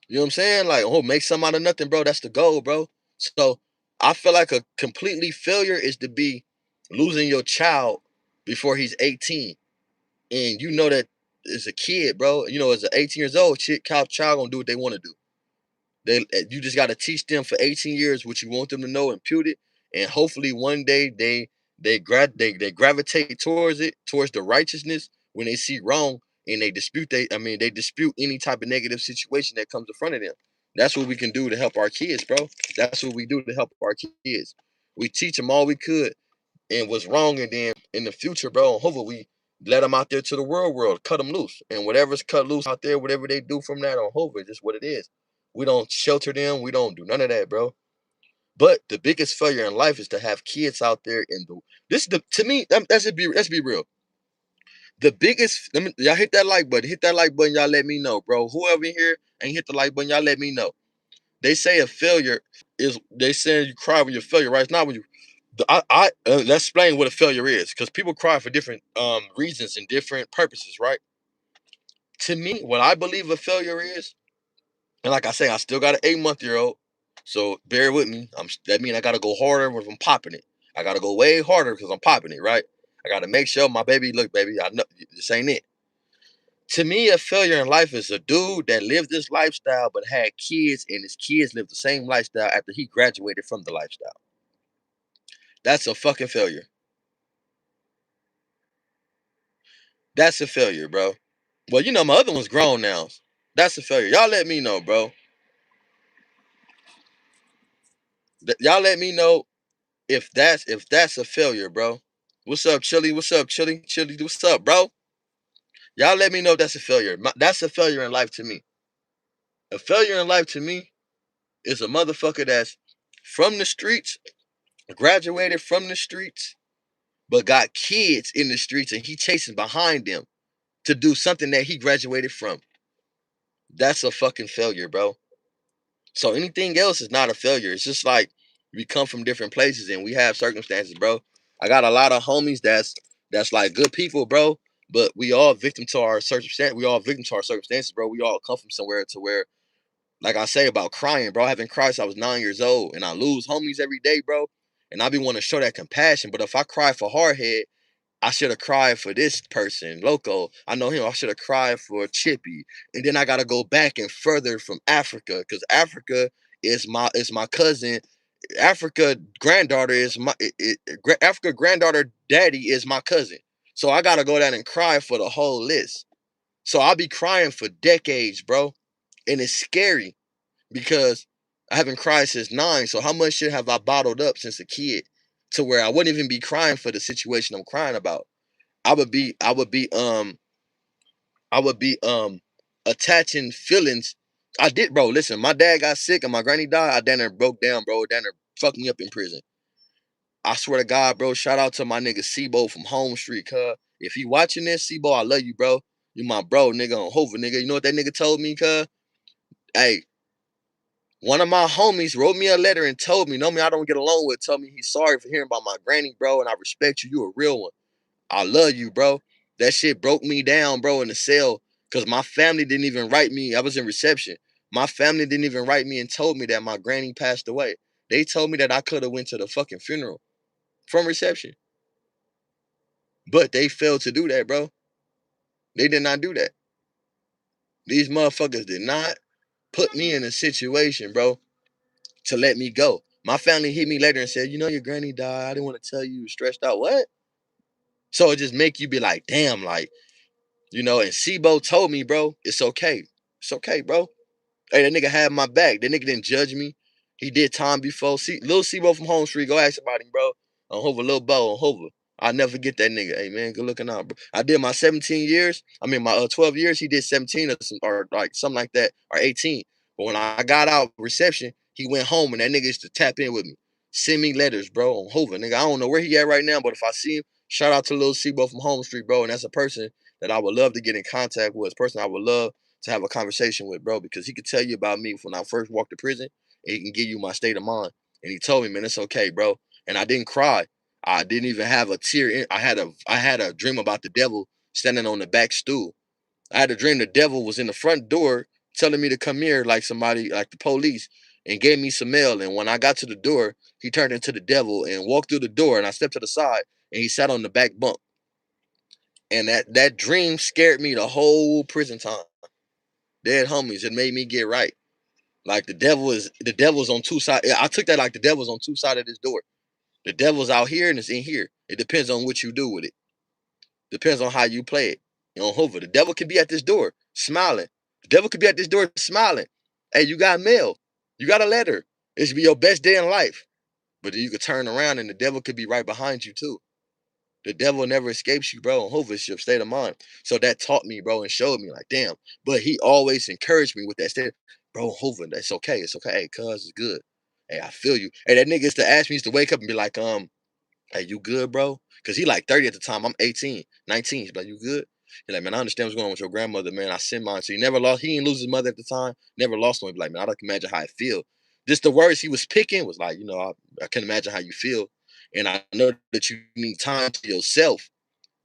Speaker 1: You know what I'm saying? Like, oh, make something out of nothing, bro. That's the goal, bro. So I feel like a completely failure is to be losing your child before he's 18. And you know that as a kid, bro, you know, as an 18 years old, child gonna do what they want to do. You just got to teach them for 18 years what you want them to know, impute it, and hopefully one day they gravitate towards it, towards the righteousness when they see wrong, and they dispute any type of negative situation that comes in front of them. That's what we can do to help our kids, bro. That's what we do to help our kids. We teach them all we could and what's wrong, and then in the future, bro, hopefully let them out there to the world, cut them loose. And whatever's cut loose out there, whatever they do from that on Hova, is just what it is. We don't shelter them. We don't do none of that, bro. But the biggest failure in life is to have kids out there in the. This is the to me. Let's be real. The biggest. Y'all hit that like button. Hit that like button. Y'all let me know, bro. Whoever in here ain't hit the like button. Y'all let me know. They say a failure is. They say you cry when you failure, right? It's not when you. Let's explain what a failure is, because people cry for different reasons and different purposes, right? To me, what I believe a failure is, and like I say, I still got an 8-month-old, so bear with me. That means I gotta go harder when I'm popping it. I gotta go way harder because I'm popping it, right? I gotta make sure my baby, look, baby, I know this ain't it. To me, a failure in life is a dude that lived this lifestyle but had kids, and his kids lived the same lifestyle after he graduated from the lifestyle. That's a fucking failure. That's a failure, bro. Well, my other one's grown now. That's a failure. Y'all let me know, bro. Y'all let me know if that's a failure, bro. What's up, Chili? What's up, Chili? Chili, what's up, bro? Y'all let me know if that's a failure. That's a failure in life to me. A failure in life to me is a motherfucker that's from the streets, graduated from the streets, but got kids in the streets and he chasing behind them to do something that he graduated from. That's a fucking failure, bro. So anything else is not a failure. It's just like we come from different places and we have circumstances, bro. I got a lot of homies that's like good people, bro. But we all victim to our circumstance. We all victim to our circumstances, bro. We all come from somewhere to where, like I say about crying, bro. I haven't cried since I was 9 years old, and I lose homies every day, bro. And I be wanting to show that compassion. But if I cry for Hardhead, I should have cried for this person, Loco. I know him. I should have cried for Chippy, and then I gotta go back and further from Africa, because Africa is my cousin. Africa granddaughter is Africa granddaughter daddy is my cousin. So I gotta go down and cry for the whole list. So I'll be crying for decades, bro, and it's scary because I haven't cried since 9. So how much shit have I bottled up since a kid to where I wouldn't even be crying for the situation I'm crying about? I would be I would be I would be attaching feelings. I did, bro. Listen, my dad got sick and my granny died. I down there broke down, bro. Down there fucked me up in prison. I swear to God, bro. Shout out to my nigga Sibo from Home Street, cuz. If you watching this, Sibo, I love you, bro. You my bro, nigga, on Hoover, nigga. You know what that nigga told me, cuz? Hey, one of my homies wrote me a letter and told me, I don't get along with, told me he's sorry for hearing about my granny, bro, and I respect you. You a real one. I love you, bro. That shit broke me down, bro, in the cell, because my family didn't even write me. I was in reception. My family didn't even write me and told me that my granny passed away. They told me that I could have went to the fucking funeral from reception. But they failed to do that, bro. They did not do that. These motherfuckers did not put me in a situation, bro, to let me go. My family hit me later and said, your granny died. I didn't want to tell you. You were stressed out. What? So it just make you be like, damn, like, and Sibo told me, bro, it's okay. It's okay, bro. Hey, that nigga had my back. That nigga didn't judge me. He did time before. See, Lil Sibo from Home Street, go ask about him, bro. On Hoover, Lil Bo on Hoover. I'll never forget that nigga. Hey, man, good looking out, bro. I did my 17 years. I mean, my 12 years, he did 17 or like something like that, or 18. But when I got out reception, he went home, and that nigga used to tap in with me. Send me letters, bro, on Hoover. Nigga, I don't know where he at right now, but if I see him, shout out to Lil Sibo from Home Street, bro. And that's a person that I would love to get in contact with. It's a person I would love to have a conversation with, bro, because he could tell you about me when I first walked to prison, and he can give you my state of mind. And he told me, man, it's okay, bro. And I didn't cry. I didn't even have a tear in. I had a dream about the devil standing on the back stool. I had a dream the devil was in the front door telling me to come here, like somebody, like the police, and gave me some mail. And when I got to the door, he turned into the devil and walked through the door, and I stepped to the side, and he sat on the back bunk. And that dream scared me the whole prison time. Dead homies, it made me get right. Like the devil's on two sides. I took that like the devil's on two sides of this door. The devil's out here and it's in here. It depends on what you do with it. Depends on how you play it. Hoover. The devil could be at this door smiling. The devil could be at this door smiling. Hey, you got mail. You got a letter. It should be your best day in life. But then you could turn around and the devil could be right behind you too. The devil never escapes you, bro. And hopefully it's your state of mind. So that taught me, bro, and showed me like, damn. But he always encouraged me with that state, bro. Hopefully that's okay. It's okay. Hey, cuz it's good. Hey, I feel you. Hey, that nigga used to ask me, used to wake up and be like, hey, you good, bro? Cause he like 30 at the time. I'm 18, 19. He's like, you good? He's like, man, I understand what's going on with your grandmother, man. I sent mine. So he never lost, he didn't lose his mother at the time. Never lost one. He'd be like, man, I can imagine how I feel. Just the words he was picking was like, I can imagine how you feel. And I know that you need time to yourself.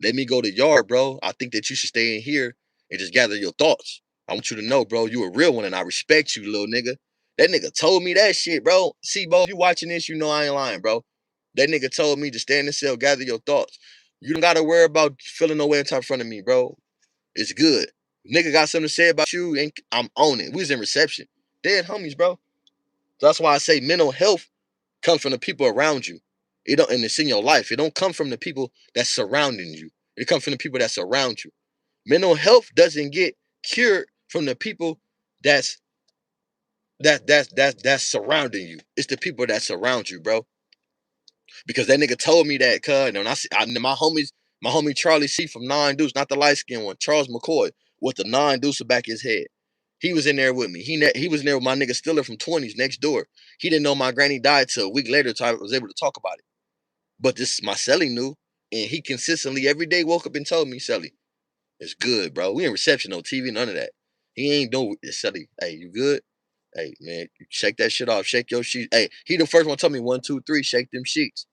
Speaker 1: Let me go to yard, bro. I think that you should stay in here and just gather your thoughts. I want you to know, bro, you a real one and I respect you, little nigga. That nigga told me that shit, bro. See, bro, if you watching this, you know I ain't lying, bro. That nigga told me to stay in the cell, gather your thoughts. You don't gotta worry about feeling no way in front of me, bro. It's good. Nigga got something to say about you, and I'm on it. We was in reception. Dead homies, bro. That's why I say mental health comes from the people around you. It don't, and it's in your life. It don't come from the people that's surrounding you. It comes from the people that surround you. Mental health doesn't get cured from the people that's that's surrounding you. It's the people that surround you, bro. Because that nigga told me that, cuz. And my homie Charlie C from Nine Deuce, not the light skinned one, Charles McCoy, with the Nine Deuce back his head. He was in there with me. He was in there with my nigga Stiller from 20s next door. He didn't know my granny died till a week later, so I was able to talk about it. But this my Selly knew, and he consistently every day woke up and told me, Selly, it's good, bro. We in reception, no TV, none of that. He ain't no Selly. Hey, you good? Hey, man, shake that shit off. Shake your sheets. Hey, he the first one to tell me 1, 2, 3, shake them sheets.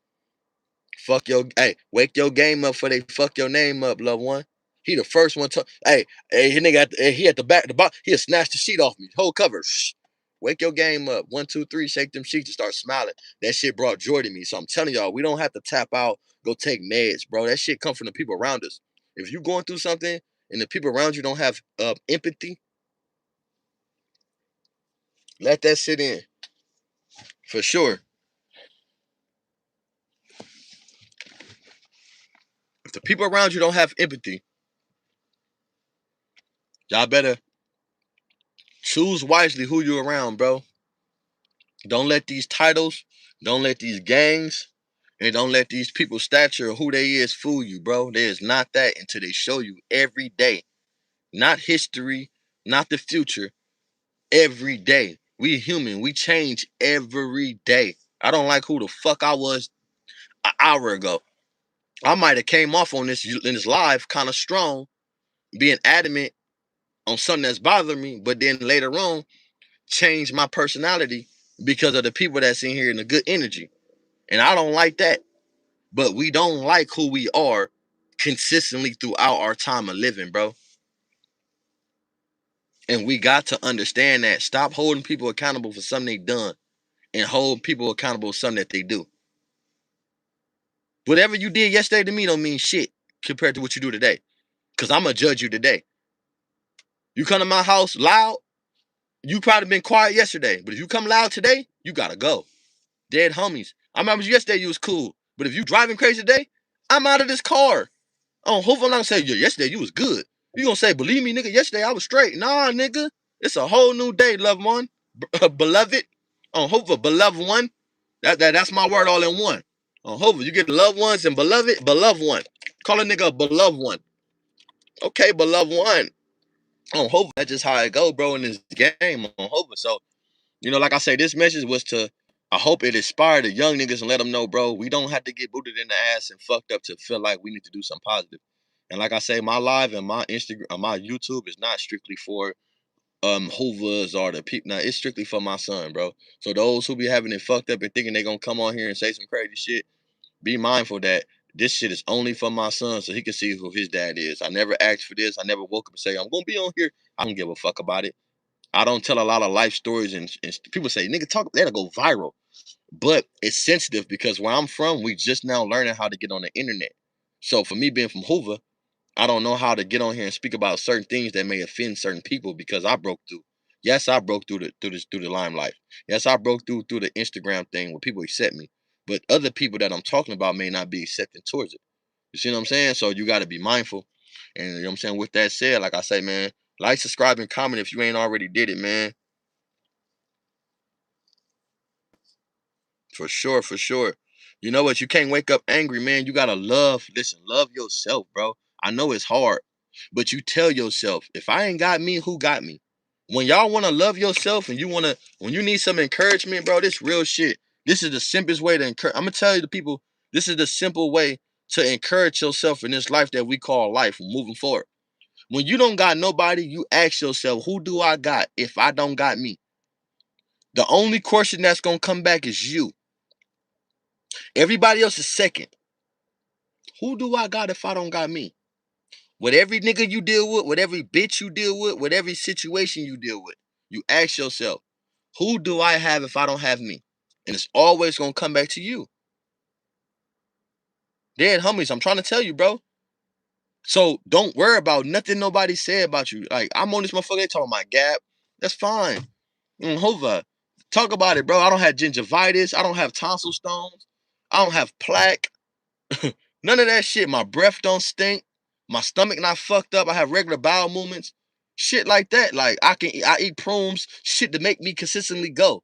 Speaker 1: Fuck your hey, wake your game up before they fuck your name up, loved one. He the first one to hey, he nigga he at the back, the box, he'll snatch the sheet off me. Whole cover. Shh. Wake your game up. 1, 2, 3, shake them sheets and start smiling. That shit brought joy to me. So I'm telling y'all, we don't have to tap out, go take meds, bro. That shit come from the people around us. If you going through something and the people around you don't have empathy, let that sit in. For sure. If the people around you don't have empathy, y'all better choose wisely who you're around, bro. Don't let these titles, don't let these gangs, and don't let these people's stature or who they is fool you, bro. There is not that until they show you every day. Not history, not the future. Every day. We human. We change every day. I don't like who the fuck I was an hour ago. I might have came off on this in this live kind of strong, being adamant on something that's bothering me, but then later on change my personality because of the people that's in here and the good energy. And I don't like that. But we don't like who we are consistently throughout our time of living, bro. And we got to understand that. Stop holding people accountable for something they done and hold people accountable for something that they do. Whatever you did yesterday to me don't mean shit compared to what you do today. Because I'm going to judge you today. You come to my house loud, you probably been quiet yesterday. But if you come loud today, you got to go. Dead homies. I remember yesterday you was cool. But if you driving crazy today, I'm out of this car. Oh, hopefully I'm not gonna say, yeah, yesterday you was good. You gonna say, believe me, nigga, yesterday I was straight. Nah, nigga. It's a whole new day, loved one. Beloved. On hopefully, beloved one. That's my word all in one. On hopefully, you get loved ones and beloved one. Call a nigga a beloved one. Okay, beloved one. On hopefully, that's just how it go, bro, in this game. On hopefully. So, like I say, this message was to, I hope it inspired the young niggas and let them know, bro, we don't have to get booted in the ass and fucked up to feel like we need to do something positive. And like I say, my live and my Instagram, my YouTube is not strictly for Hoovers or the people. Now it's strictly for my son, bro. So those who be having it fucked up and thinking they gonna come on here and say some crazy shit, be mindful that this shit is only for my son so he can see who his dad is. I never asked for this. I never woke up and say I'm gonna be on here. I don't give a fuck about it. I don't tell a lot of life stories and people say, nigga, talk, that'll go viral. But it's sensitive because where I'm from, we just now learning how to get on the internet. So for me being from Hoover, I don't know how to get on here and speak about certain things that may offend certain people because I broke through. Yes, I broke through the limelight. Yes, I broke through the Instagram thing where people accept me. But other people that I'm talking about may not be accepting towards it. You see what I'm saying? So you got to be mindful. And you know what I'm saying? With that said, like I say, man, like, subscribe, and comment if you ain't already did it, man. For sure, for sure. You know what? You can't wake up angry, man. You gotta love yourself, bro. I know it's hard, but you tell yourself, if I ain't got me, who got me? When y'all wanna love yourself and when you need some encouragement, bro, this real shit. This is the simplest way to encourage. I'm gonna tell you the people, this is the simple way to encourage yourself in this life that we call life moving forward. When you don't got nobody, you ask yourself, who do I got if I don't got me? The only question that's gonna come back is you. Everybody else is second. Who do I got if I don't got me? With every nigga you deal with every bitch you deal with every situation you deal with, you ask yourself, who do I have if I don't have me? And it's always gonna come back to you. Dead homies, I'm trying to tell you, bro. So don't worry about nothing nobody said about you. Like, I'm on this motherfucker, they talking about gap. That's fine. Hova. Talk about it, bro. I don't have gingivitis. I don't have tonsil stones. I don't have plaque. None of that shit. My breath don't stink. My stomach not fucked up. I have regular bowel movements. Shit like that. Like I eat prunes, shit to make me consistently go.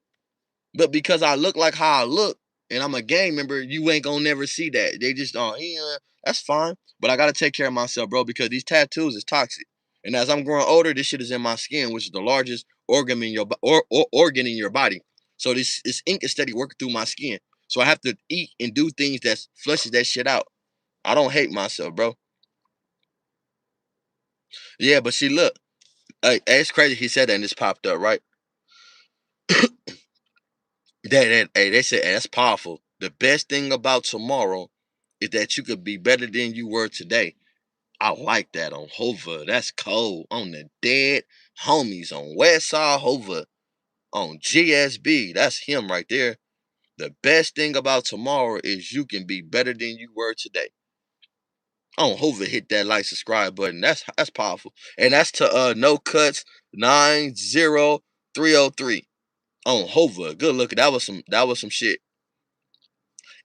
Speaker 1: But because I look like how I look and I'm a gang member, you ain't gonna never see that. They just yeah, that's fine. But I gotta take care of myself, bro, because these tattoos is toxic. And as I'm growing older, this shit is in my skin, which is the largest organ in your organ in your body. So this ink is steady working through my skin. So I have to eat and do things that flushes that shit out. I don't hate myself, bro. Yeah, but see, look, it's crazy he said that and this popped up, right? They said, hey, that's powerful. The best thing about tomorrow is that you could be better than you were today. I like that on Hova. That's cold. On the dead homies on Westside Hova on GSB. That's him right there. The best thing about tomorrow is you can be better than you were today. On Hova, hit that like subscribe button. That's powerful. And that's to No Cuts 90303 on Hova. Good looking. That was some shit.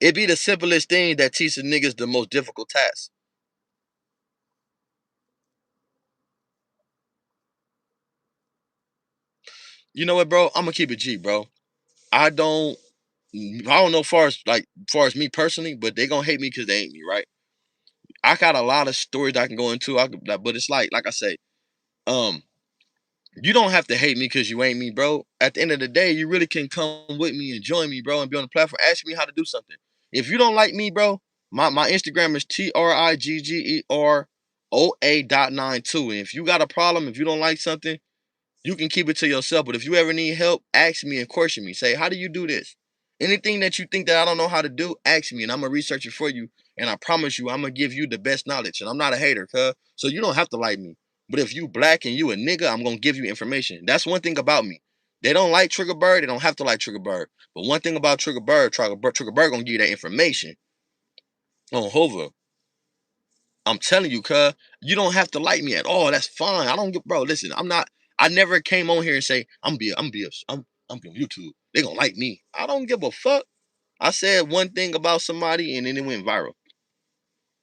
Speaker 1: It be the simplest thing that teaches niggas the most difficult task. You know what, bro? I'm gonna keep it G, bro. I don't I don't know far as me personally, but they gonna hate me because they ain't me, right? I got a lot of stories that I can go into. But it's like I say, um, you don't have to hate me because you ain't me, bro. At the end of the day, you really can come with me and join me, bro, and be on the platform. Ask me how to do something. If you don't like me, bro, my Instagram is TRIGGEROA.92. And if you got a problem, if you don't like something, you can keep it to yourself. But if you ever need help, ask me and question me. Say, how do you do this? Anything that you think that I don't know how to do, ask me and I'm gonna research it for you. And I promise you, I'm gonna give you the best knowledge. And I'm not a hater, cuz. So you don't have to like me. But if you black and you a nigga, I'm gonna give you information. That's one thing about me. They don't like Triggerbird, they don't have to like Triggerbird. But one thing about Triggerbird gonna give you that information on Hover. I'm telling you, cuz, you don't have to like me at all. That's fine. I don't get, bro. Listen, I never came on here and say I'm be on YouTube. They gonna like me. I don't give a fuck. I said one thing about somebody and then it went viral.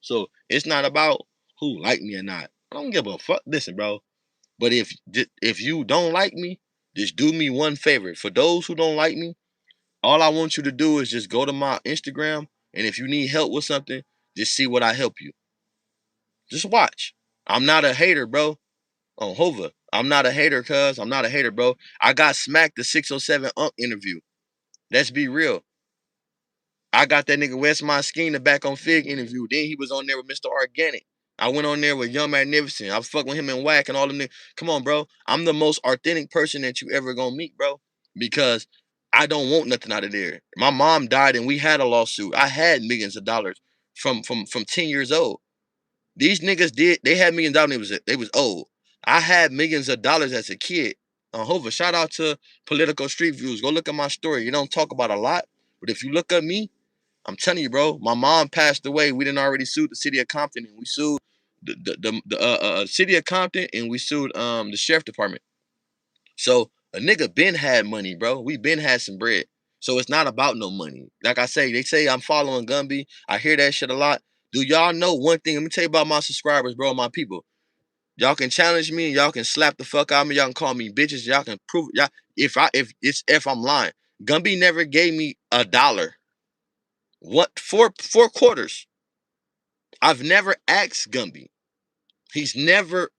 Speaker 1: So it's not about who like me or not. I don't give a fuck. Listen, bro. But if you don't like me, just do me one favor. For those who don't like me, all I want you to do is just go to my Instagram, and if you need help with something, just see what I help you. Just watch. I'm not a hater, bro. On Hova. I'm not a hater, cuz. I'm not a hater, bro. I got smacked the 607 interview. Let's be real. I got that nigga West My Scheme the back on Fig interview. Then he was on there with Mr. Organic. I went on there with Young Magnificent. I fuck with him and Whack and all them niggas. Come on, bro. I'm the most authentic person that you ever gonna meet, bro. Because I don't want nothing out of there. My mom died and we had a lawsuit. I had millions of dollars from 10 years old. These niggas they had millions of dollars. They was old. I had millions of dollars as a kid. Hova, shout out to Political Street Views. Go look at my story. You don't talk about a lot, but if you look at me, I'm telling you, bro. My mom passed away. We didn't already sue the city of Compton, and we sued the city of Compton, and we sued the sheriff department. So a nigga been had money, bro. We been had some bread. So it's not about no money. Like I say, they say I'm following Gumby. I hear that shit a lot. Do y'all know one thing? Let me tell you about my subscribers, bro, my people. Y'all can challenge me, y'all can slap the fuck out of me, y'all can call me bitches, y'all can prove y'all if I'm lying. Gumby never gave me $1. What, four quarters. I've never asked Gumby. He's never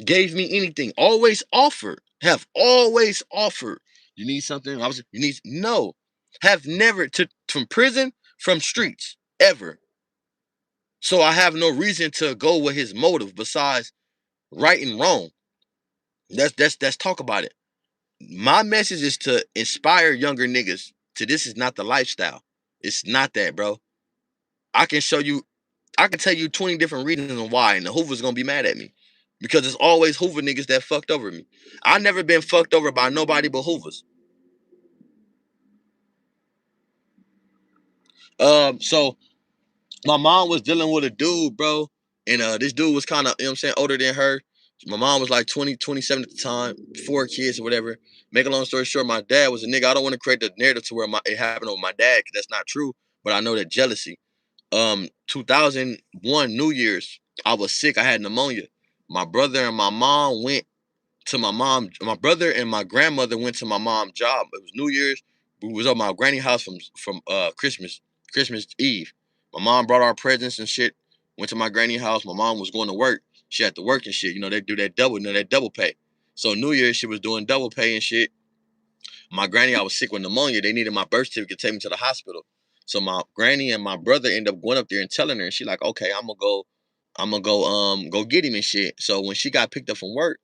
Speaker 1: gave me anything. Always offered. Have always offered. You need something? You need no. Have never from prison, from streets, ever. So I have no reason to go with his motive besides right and wrong. That's talk about it. My message is to inspire younger niggas to this is not the lifestyle. It's not that, bro. I can show you, I can tell you 20 different reasons why, and the Hoover's gonna be mad at me. Because it's always Hoover niggas that fucked over me. I never been fucked over by nobody but Hoovers. So my mom was dealing with a dude, bro. And this dude was kind of, you know what I'm saying, older than her. My mom was like 20, 27 at the time, 4 kids or whatever. Make a long story short, my dad was a nigga. I don't want to create the narrative to where it happened with my dad, because that's not true. But I know that jealousy. 2001 New Year's, I was sick. I had pneumonia. My brother and my mom went to my brother and my grandmother went to my mom's job. It was New Year's. We was at my granny house from Christmas Eve. My mom brought our presents and shit. Went to my granny house. My mom was going to work. She had to work and shit. You know, they do that double, that double pay. So New Year's she was doing double pay and shit. My granny, I was sick with pneumonia. They needed my birth certificate to take me to the hospital. So my granny and my brother ended up going up there and telling her, and she like, okay, I'm gonna go get him and shit. So when she got picked up from work,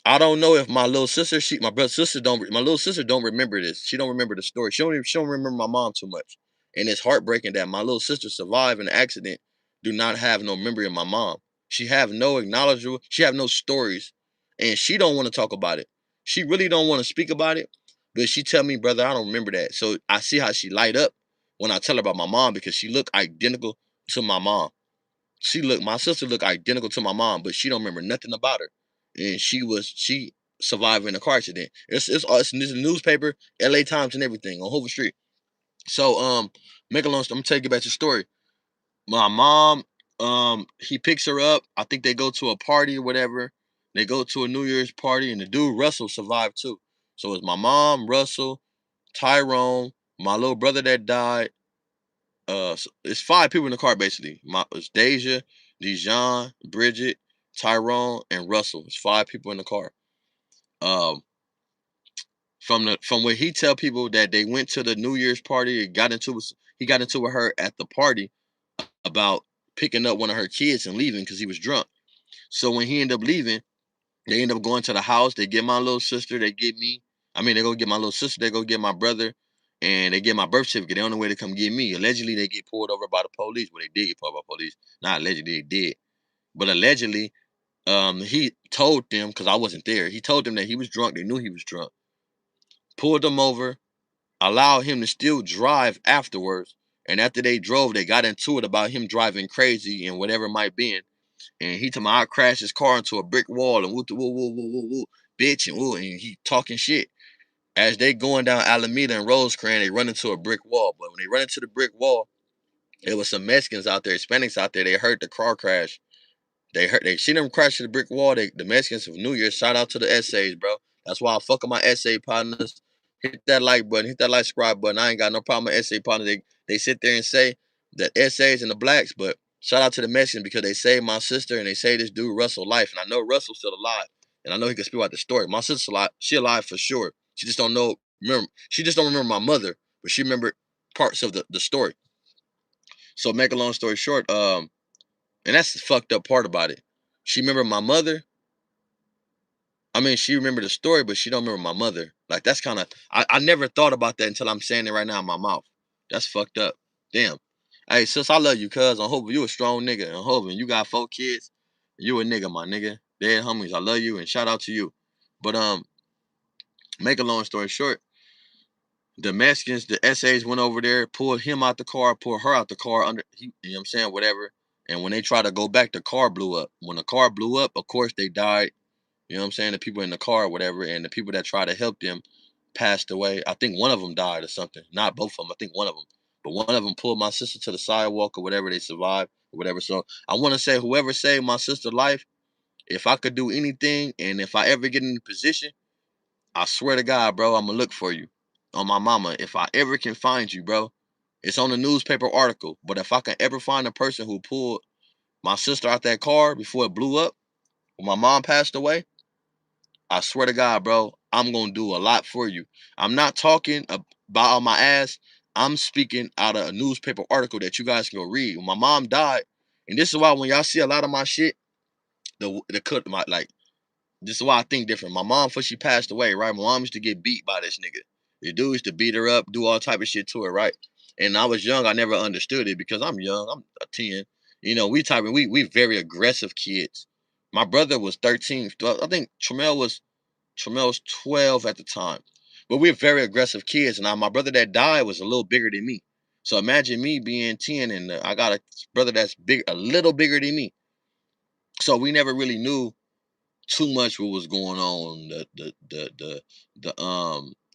Speaker 1: I don't know if my little sister, my little sister don't remember this. She don't remember the story. She don't remember my mom too much. And it's heartbreaking that my little sister survived an accident, do not have no memory of my mom. She have no acknowledgement. She have no stories. And she don't want to talk about it. She really don't want to speak about it. But she tell me, brother, I don't remember that. So I see how she light up when I tell her about my mom, because she look identical to my mom. My sister looked identical to my mom, but she don't remember nothing about her. And she survived in a car accident. It's in this newspaper, LA Times and everything on Hoover Street. So make a long story, I'm gonna take you back to the story. My mom, he picks her up. I think they go to a party or whatever. They go to a New Year's party, and the dude Russell survived too. So it's my mom, Russell, Tyrone, my little brother that died, so it's 5 people in the car basically. It's Deja, Dijon, Bridget, Tyrone, and Russell. It's 5 people in the car. Um, from what he tell people that they went to the New Year's party and he got into with her at the party about picking up one of her kids and leaving because he was drunk. So when he ended up leaving, they end up going to the house. They get my little sister. They get me. I mean, they go get my little sister. They go get my brother, and they get my birth certificate. They on the way to come get me. Allegedly, they get pulled over by the police. Well, they did get pulled over by the police. Not allegedly, they did. But allegedly, he told them, because I wasn't there. He told them that he was drunk. They knew he was drunk. Pulled them over. Allowed him to still drive afterwards. And after they drove, they got into it about him driving crazy and whatever it might be. And he told me I crashed his car into a brick wall and woo woo woo woo woo woo bitch and woo, and he talking shit. As they going down Alameda and Rosecrans, they run into a brick wall. But when they run into the brick wall, there was some Mexicans out there, Hispanics out there. They heard the car crash. They seen them crash to the brick wall. The Mexicans of New Year. Shout out to the essays, bro. That's why I fuck with my essay partners. Hit that like button, hit that like subscribe button. I ain't got no problem with essay partners. They sit there and say that essays and the blacks, but shout out to the Mexicans because they saved my sister and they saved this dude Russell life. And I know Russell's still alive. And I know he can speak about the story. My sister's alive. She alive for sure. She just don't know. She just don't remember my mother, but she remembered parts of the story. So make a long story short, and that's the fucked up part about it. She remembered my mother. I mean, she remembered the story, but she don't remember my mother. Like, that's kind of, I never thought about that until I'm saying it right now in my mouth. That's fucked up. Damn. Hey, sis, I love you, cuz. I'm hoping you a strong nigga. I'm hoping you got 4 kids. You a nigga, my nigga. Dead homies, I love you, and shout out to you. But, make a long story short, the Mexicans, the SAs went over there, pulled him out the car, pulled her out the car you know what I'm saying, whatever. And when they tried to go back, the car blew up. When the car blew up, of course, they died. You know what I'm saying? The people in the car or whatever, and the people that tried to help them passed away. I think one of them died or something. Not both of them. I think one of them. But one of them pulled my sister to the sidewalk or whatever. They survived or whatever. So I want to say whoever saved my sister's life, if I could do anything and if I ever get in a position, I swear to God, bro, I'm going to look for you. On my mama. If I ever can find you, bro, It's on the newspaper article. But if I can ever find a person who pulled my sister out that car before it blew up, when my mom passed away, I swear to God, bro, I'm gonna do a lot for you. I'm not talking about on my ass. I'm speaking out of a newspaper article that you guys can go read. When my mom died, and this is why when y'all see a lot of my shit, the cut my like this is why I think different. My mom, before she passed away, right? My mom used to get beat by this nigga. The dude used to beat her up, do all type of shit to her, right? And I was young, I never understood it because I'm young. I'm a 10. You know, we very aggressive kids. My brother was 13. I think Tremel was 12 at the time. But we're very aggressive kids. And my brother that died was a little bigger than me. So imagine me being 10 and I got a brother that's big, a little bigger than me. So we never really knew too much what was going on, the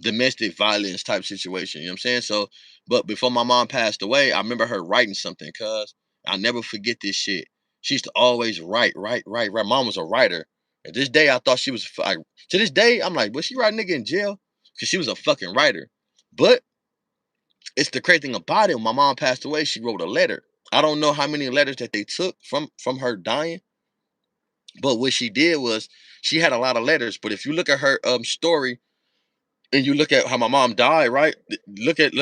Speaker 1: domestic violence type situation. You know what I'm saying? So, but before my mom passed away, I remember her writing something, cuz I'll never forget this shit. She used to always write. Mom was a writer. At this day, I thought she was like, to this day, I'm like, was she writing nigga in jail? Because she was a fucking writer. But it's the crazy thing about it. When my mom passed away, she wrote a letter. I don't know how many letters that they took from her dying, but what she did was she had a lot of letters. But if you look at her story and you look at how my mom died, right? Look at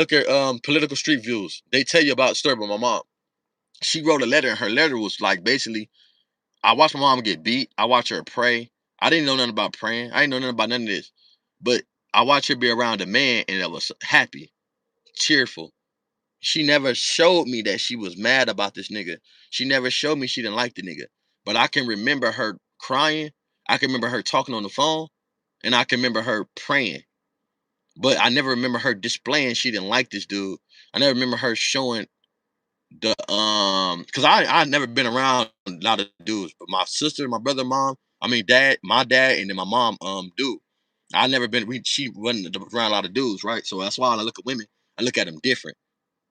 Speaker 1: political street views. They tell you about the story about my mom. She wrote a letter, and her letter was like basically, I watched my mom get beat. I watched her pray. I didn't know nothing about praying. I didn't know nothing about none of this. But I watched her be around a man and that was happy, cheerful. She never showed me that she was mad about this nigga. She never showed me she didn't like the nigga. But I can remember her crying. I can remember her talking on the phone. And I can remember her praying. But I never remember her displaying she didn't like this dude. I never remember her showing the because I never been around a lot of dudes. But my sister, my brother, mom, I mean dad, my dad, and then my mom dude. I never been she wasn't around a lot of dudes, right? So that's why when I look at women, I look at them different.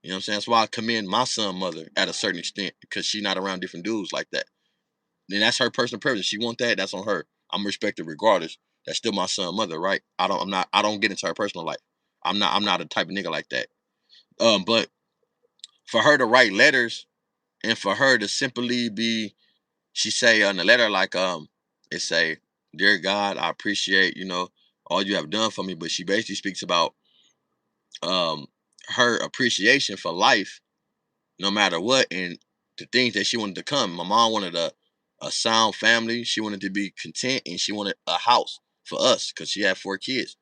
Speaker 1: You know what I'm saying? That's why I commend my son mother at a certain extent because she's not around different dudes like that. And that's her personal preference. She want that, that's on her. I'm respected regardless. That's still my son mother, right? I don't get into her personal life. I'm not a type of nigga like that. But for her to write letters and for her to simply be, she say on the letter like it say, "Dear God, I appreciate, all you have done for me," but she basically speaks about um her appreciation for life no matter what, and the things that she wanted to come. My mom wanted a sound family. She wanted to be content, and she wanted a house for us because she had 4 kids.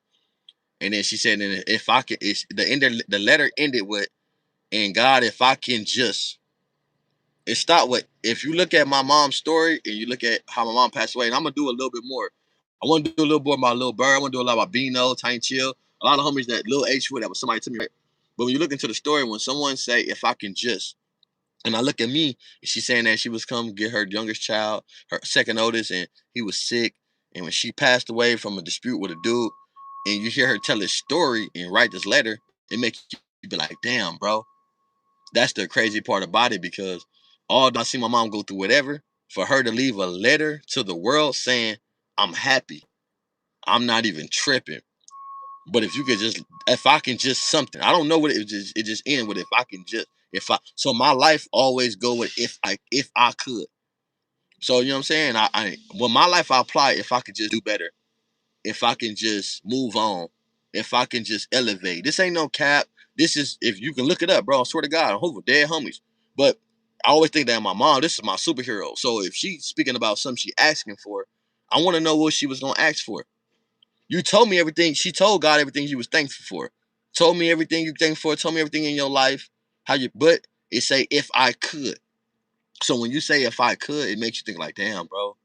Speaker 1: And then she said, "And if I could," the letter ended with, "And God, if I can just." It stopped with, if you look at my mom's story and you look at how my mom passed away, and I'm gonna do a little bit more. I want to do a little more about Lil Bird. I want to do a lot about Bino, Tiny Chill, a lot of homies that Lil H with that was somebody to me. Right? But when you look into the story, when someone say, "If I can just," and I look at me, she's saying that she was come get her youngest child, her second oldest, and he was sick. And when she passed away from a dispute with a dude, and you hear her tell this story and write this letter, it makes you be like, damn, bro. That's the crazy part about it because all I see my mom go through whatever, for her to leave a letter to the world saying, I'm happy. I'm not even tripping. But if you could just, if I can just something, I don't know what it just end with. If I can just, if I, so my life always go with if I could. So you know what I'm saying? Well, my life I apply if I could just do better, if I can just move on, if I can just elevate. This ain't no cap. This is, if you can look it up, bro. I swear to God, I'm hoping dead homies. But I always think that my mom, this is my superhero. So if she's speaking about something she asking for, I want to know what she was gonna ask for. You told me everything. She told God everything you was thankful for. Told me everything you thankful for. Told me everything in your life. But it say if I could. So when you say if I could, it makes you think like, damn, bro.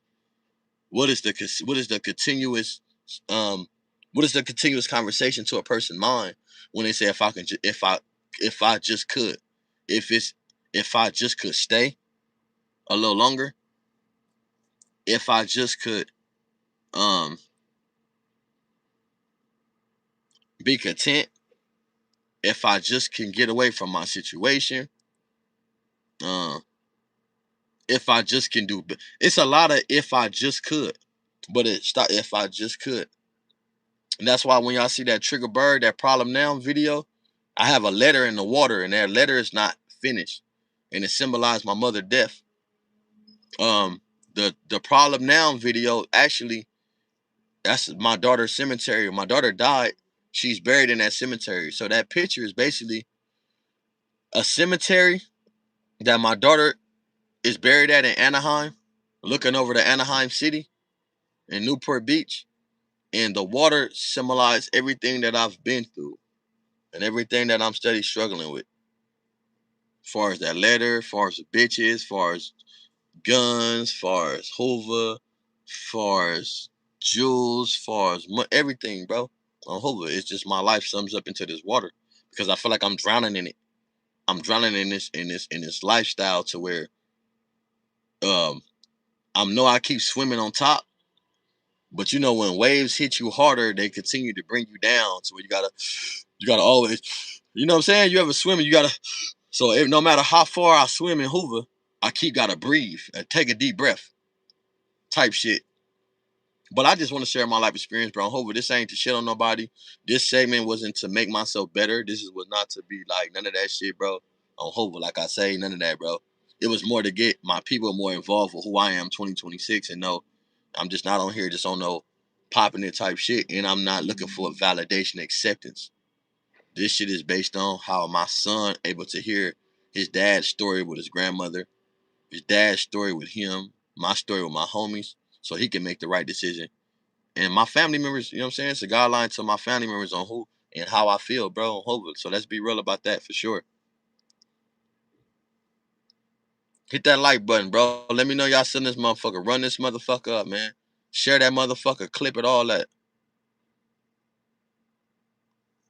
Speaker 1: What is the continuous um what is the continuous conversation to a person's mind when they say if I can if I just could, if I just could stay a little longer, if I just could um be content, if I just can get away from my situation, uh, if I just can do, it's a lot of if I just could, but it stop if I just could. And that's why when y'all see that Triggerbird, that Problem Now video, I have a letter in the water, and that letter is not finished, and it symbolized my mother's death. Um, the problem now video, actually, that's my daughter's cemetery. My daughter died. She's buried in that cemetery. So that picture is basically a cemetery that my daughter is buried at in Anaheim, looking over the Anaheim city in Newport Beach. And the water symbolized everything that I've been through and everything that I'm steady struggling with. As far as that letter, as far as the bitches, as far as guns, as far as Hoover, as far as jewels, as far as everything, bro. On Hoover, it's just my life sums up into this water because I feel like I'm drowning in it. I'm drowning in this lifestyle to where um I keep swimming on top, but you know when waves hit you harder, they continue to bring you down. So you gotta always, you know what I'm saying? You ever swim and you gotta, so no matter how far I swim in Hoover, I keep gotta breathe and take a deep breath type shit. But I just want to share my life experience, bro. Hopefully, this ain't to shit on nobody. This segment wasn't to make myself better. Was not to be like none of that shit, bro. On Hopefully, like I say, none of that, bro. It was more to get my people more involved with who I am 2026 and know I'm just not on here just on no popping it type shit. And I'm not looking for validation, acceptance. This shit is based on how my son able to hear his dad's story with his grandmother, his dad's story with him, my story with my homies, so he can make the right decision. And my family members, you know what I'm saying? It's a guideline to my family members on who and how I feel, bro, on Hova. So let's be real about that for sure. Hit that like button, bro. Let me know y'all send this motherfucker. Run this motherfucker up, man. Share that motherfucker. Clip it, all that.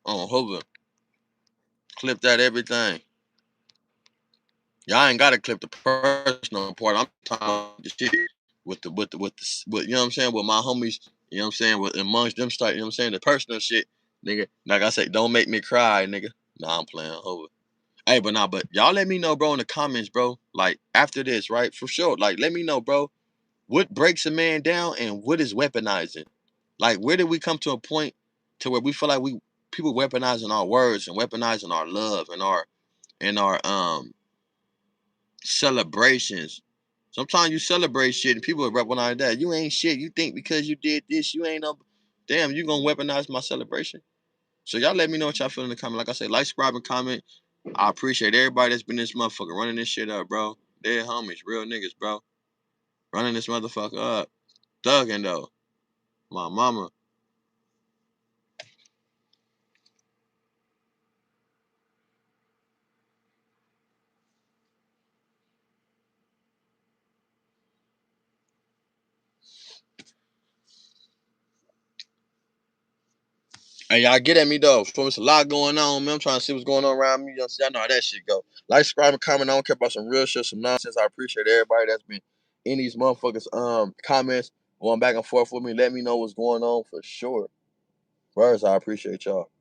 Speaker 1: On Hova. Clip that everything. Y'all ain't gotta clip the personal part. I'm talking about the shit with you know what I'm saying, with my homies, you know what I'm saying, with amongst them start, you know what I'm saying, the personal shit, nigga. Like I say, don't make me cry, nigga. Nah, I'm playing Hova. Hey, but y'all let me know, bro, in the comments, bro. Like after this, right? For sure. Like, let me know, bro. What breaks a man down and what is weaponizing? Like, where did we come to a point to where we feel like people weaponizing our words and weaponizing our love and our celebrations. Sometimes you celebrate shit and people weaponize that. You ain't shit. You think because you did this, you ain't no damn, you gonna weaponize my celebration. So y'all let me know what y'all feel in the comment. Like I said, like, subscribe, and comment. I appreciate everybody that's been this motherfucker running this shit up, bro. They're homies, real niggas, bro. Running this motherfucker up. Thugging though. My mama. Hey, y'all get at me though. For it's a lot going on, man. I'm trying to see what's going on around me. Y'all know how that shit go. Like, subscribe, and comment. I don't care about some real shit, some nonsense. I appreciate everybody that's been in these motherfuckers comments, going back and forth with me. Let me know what's going on for sure. Words, I appreciate y'all.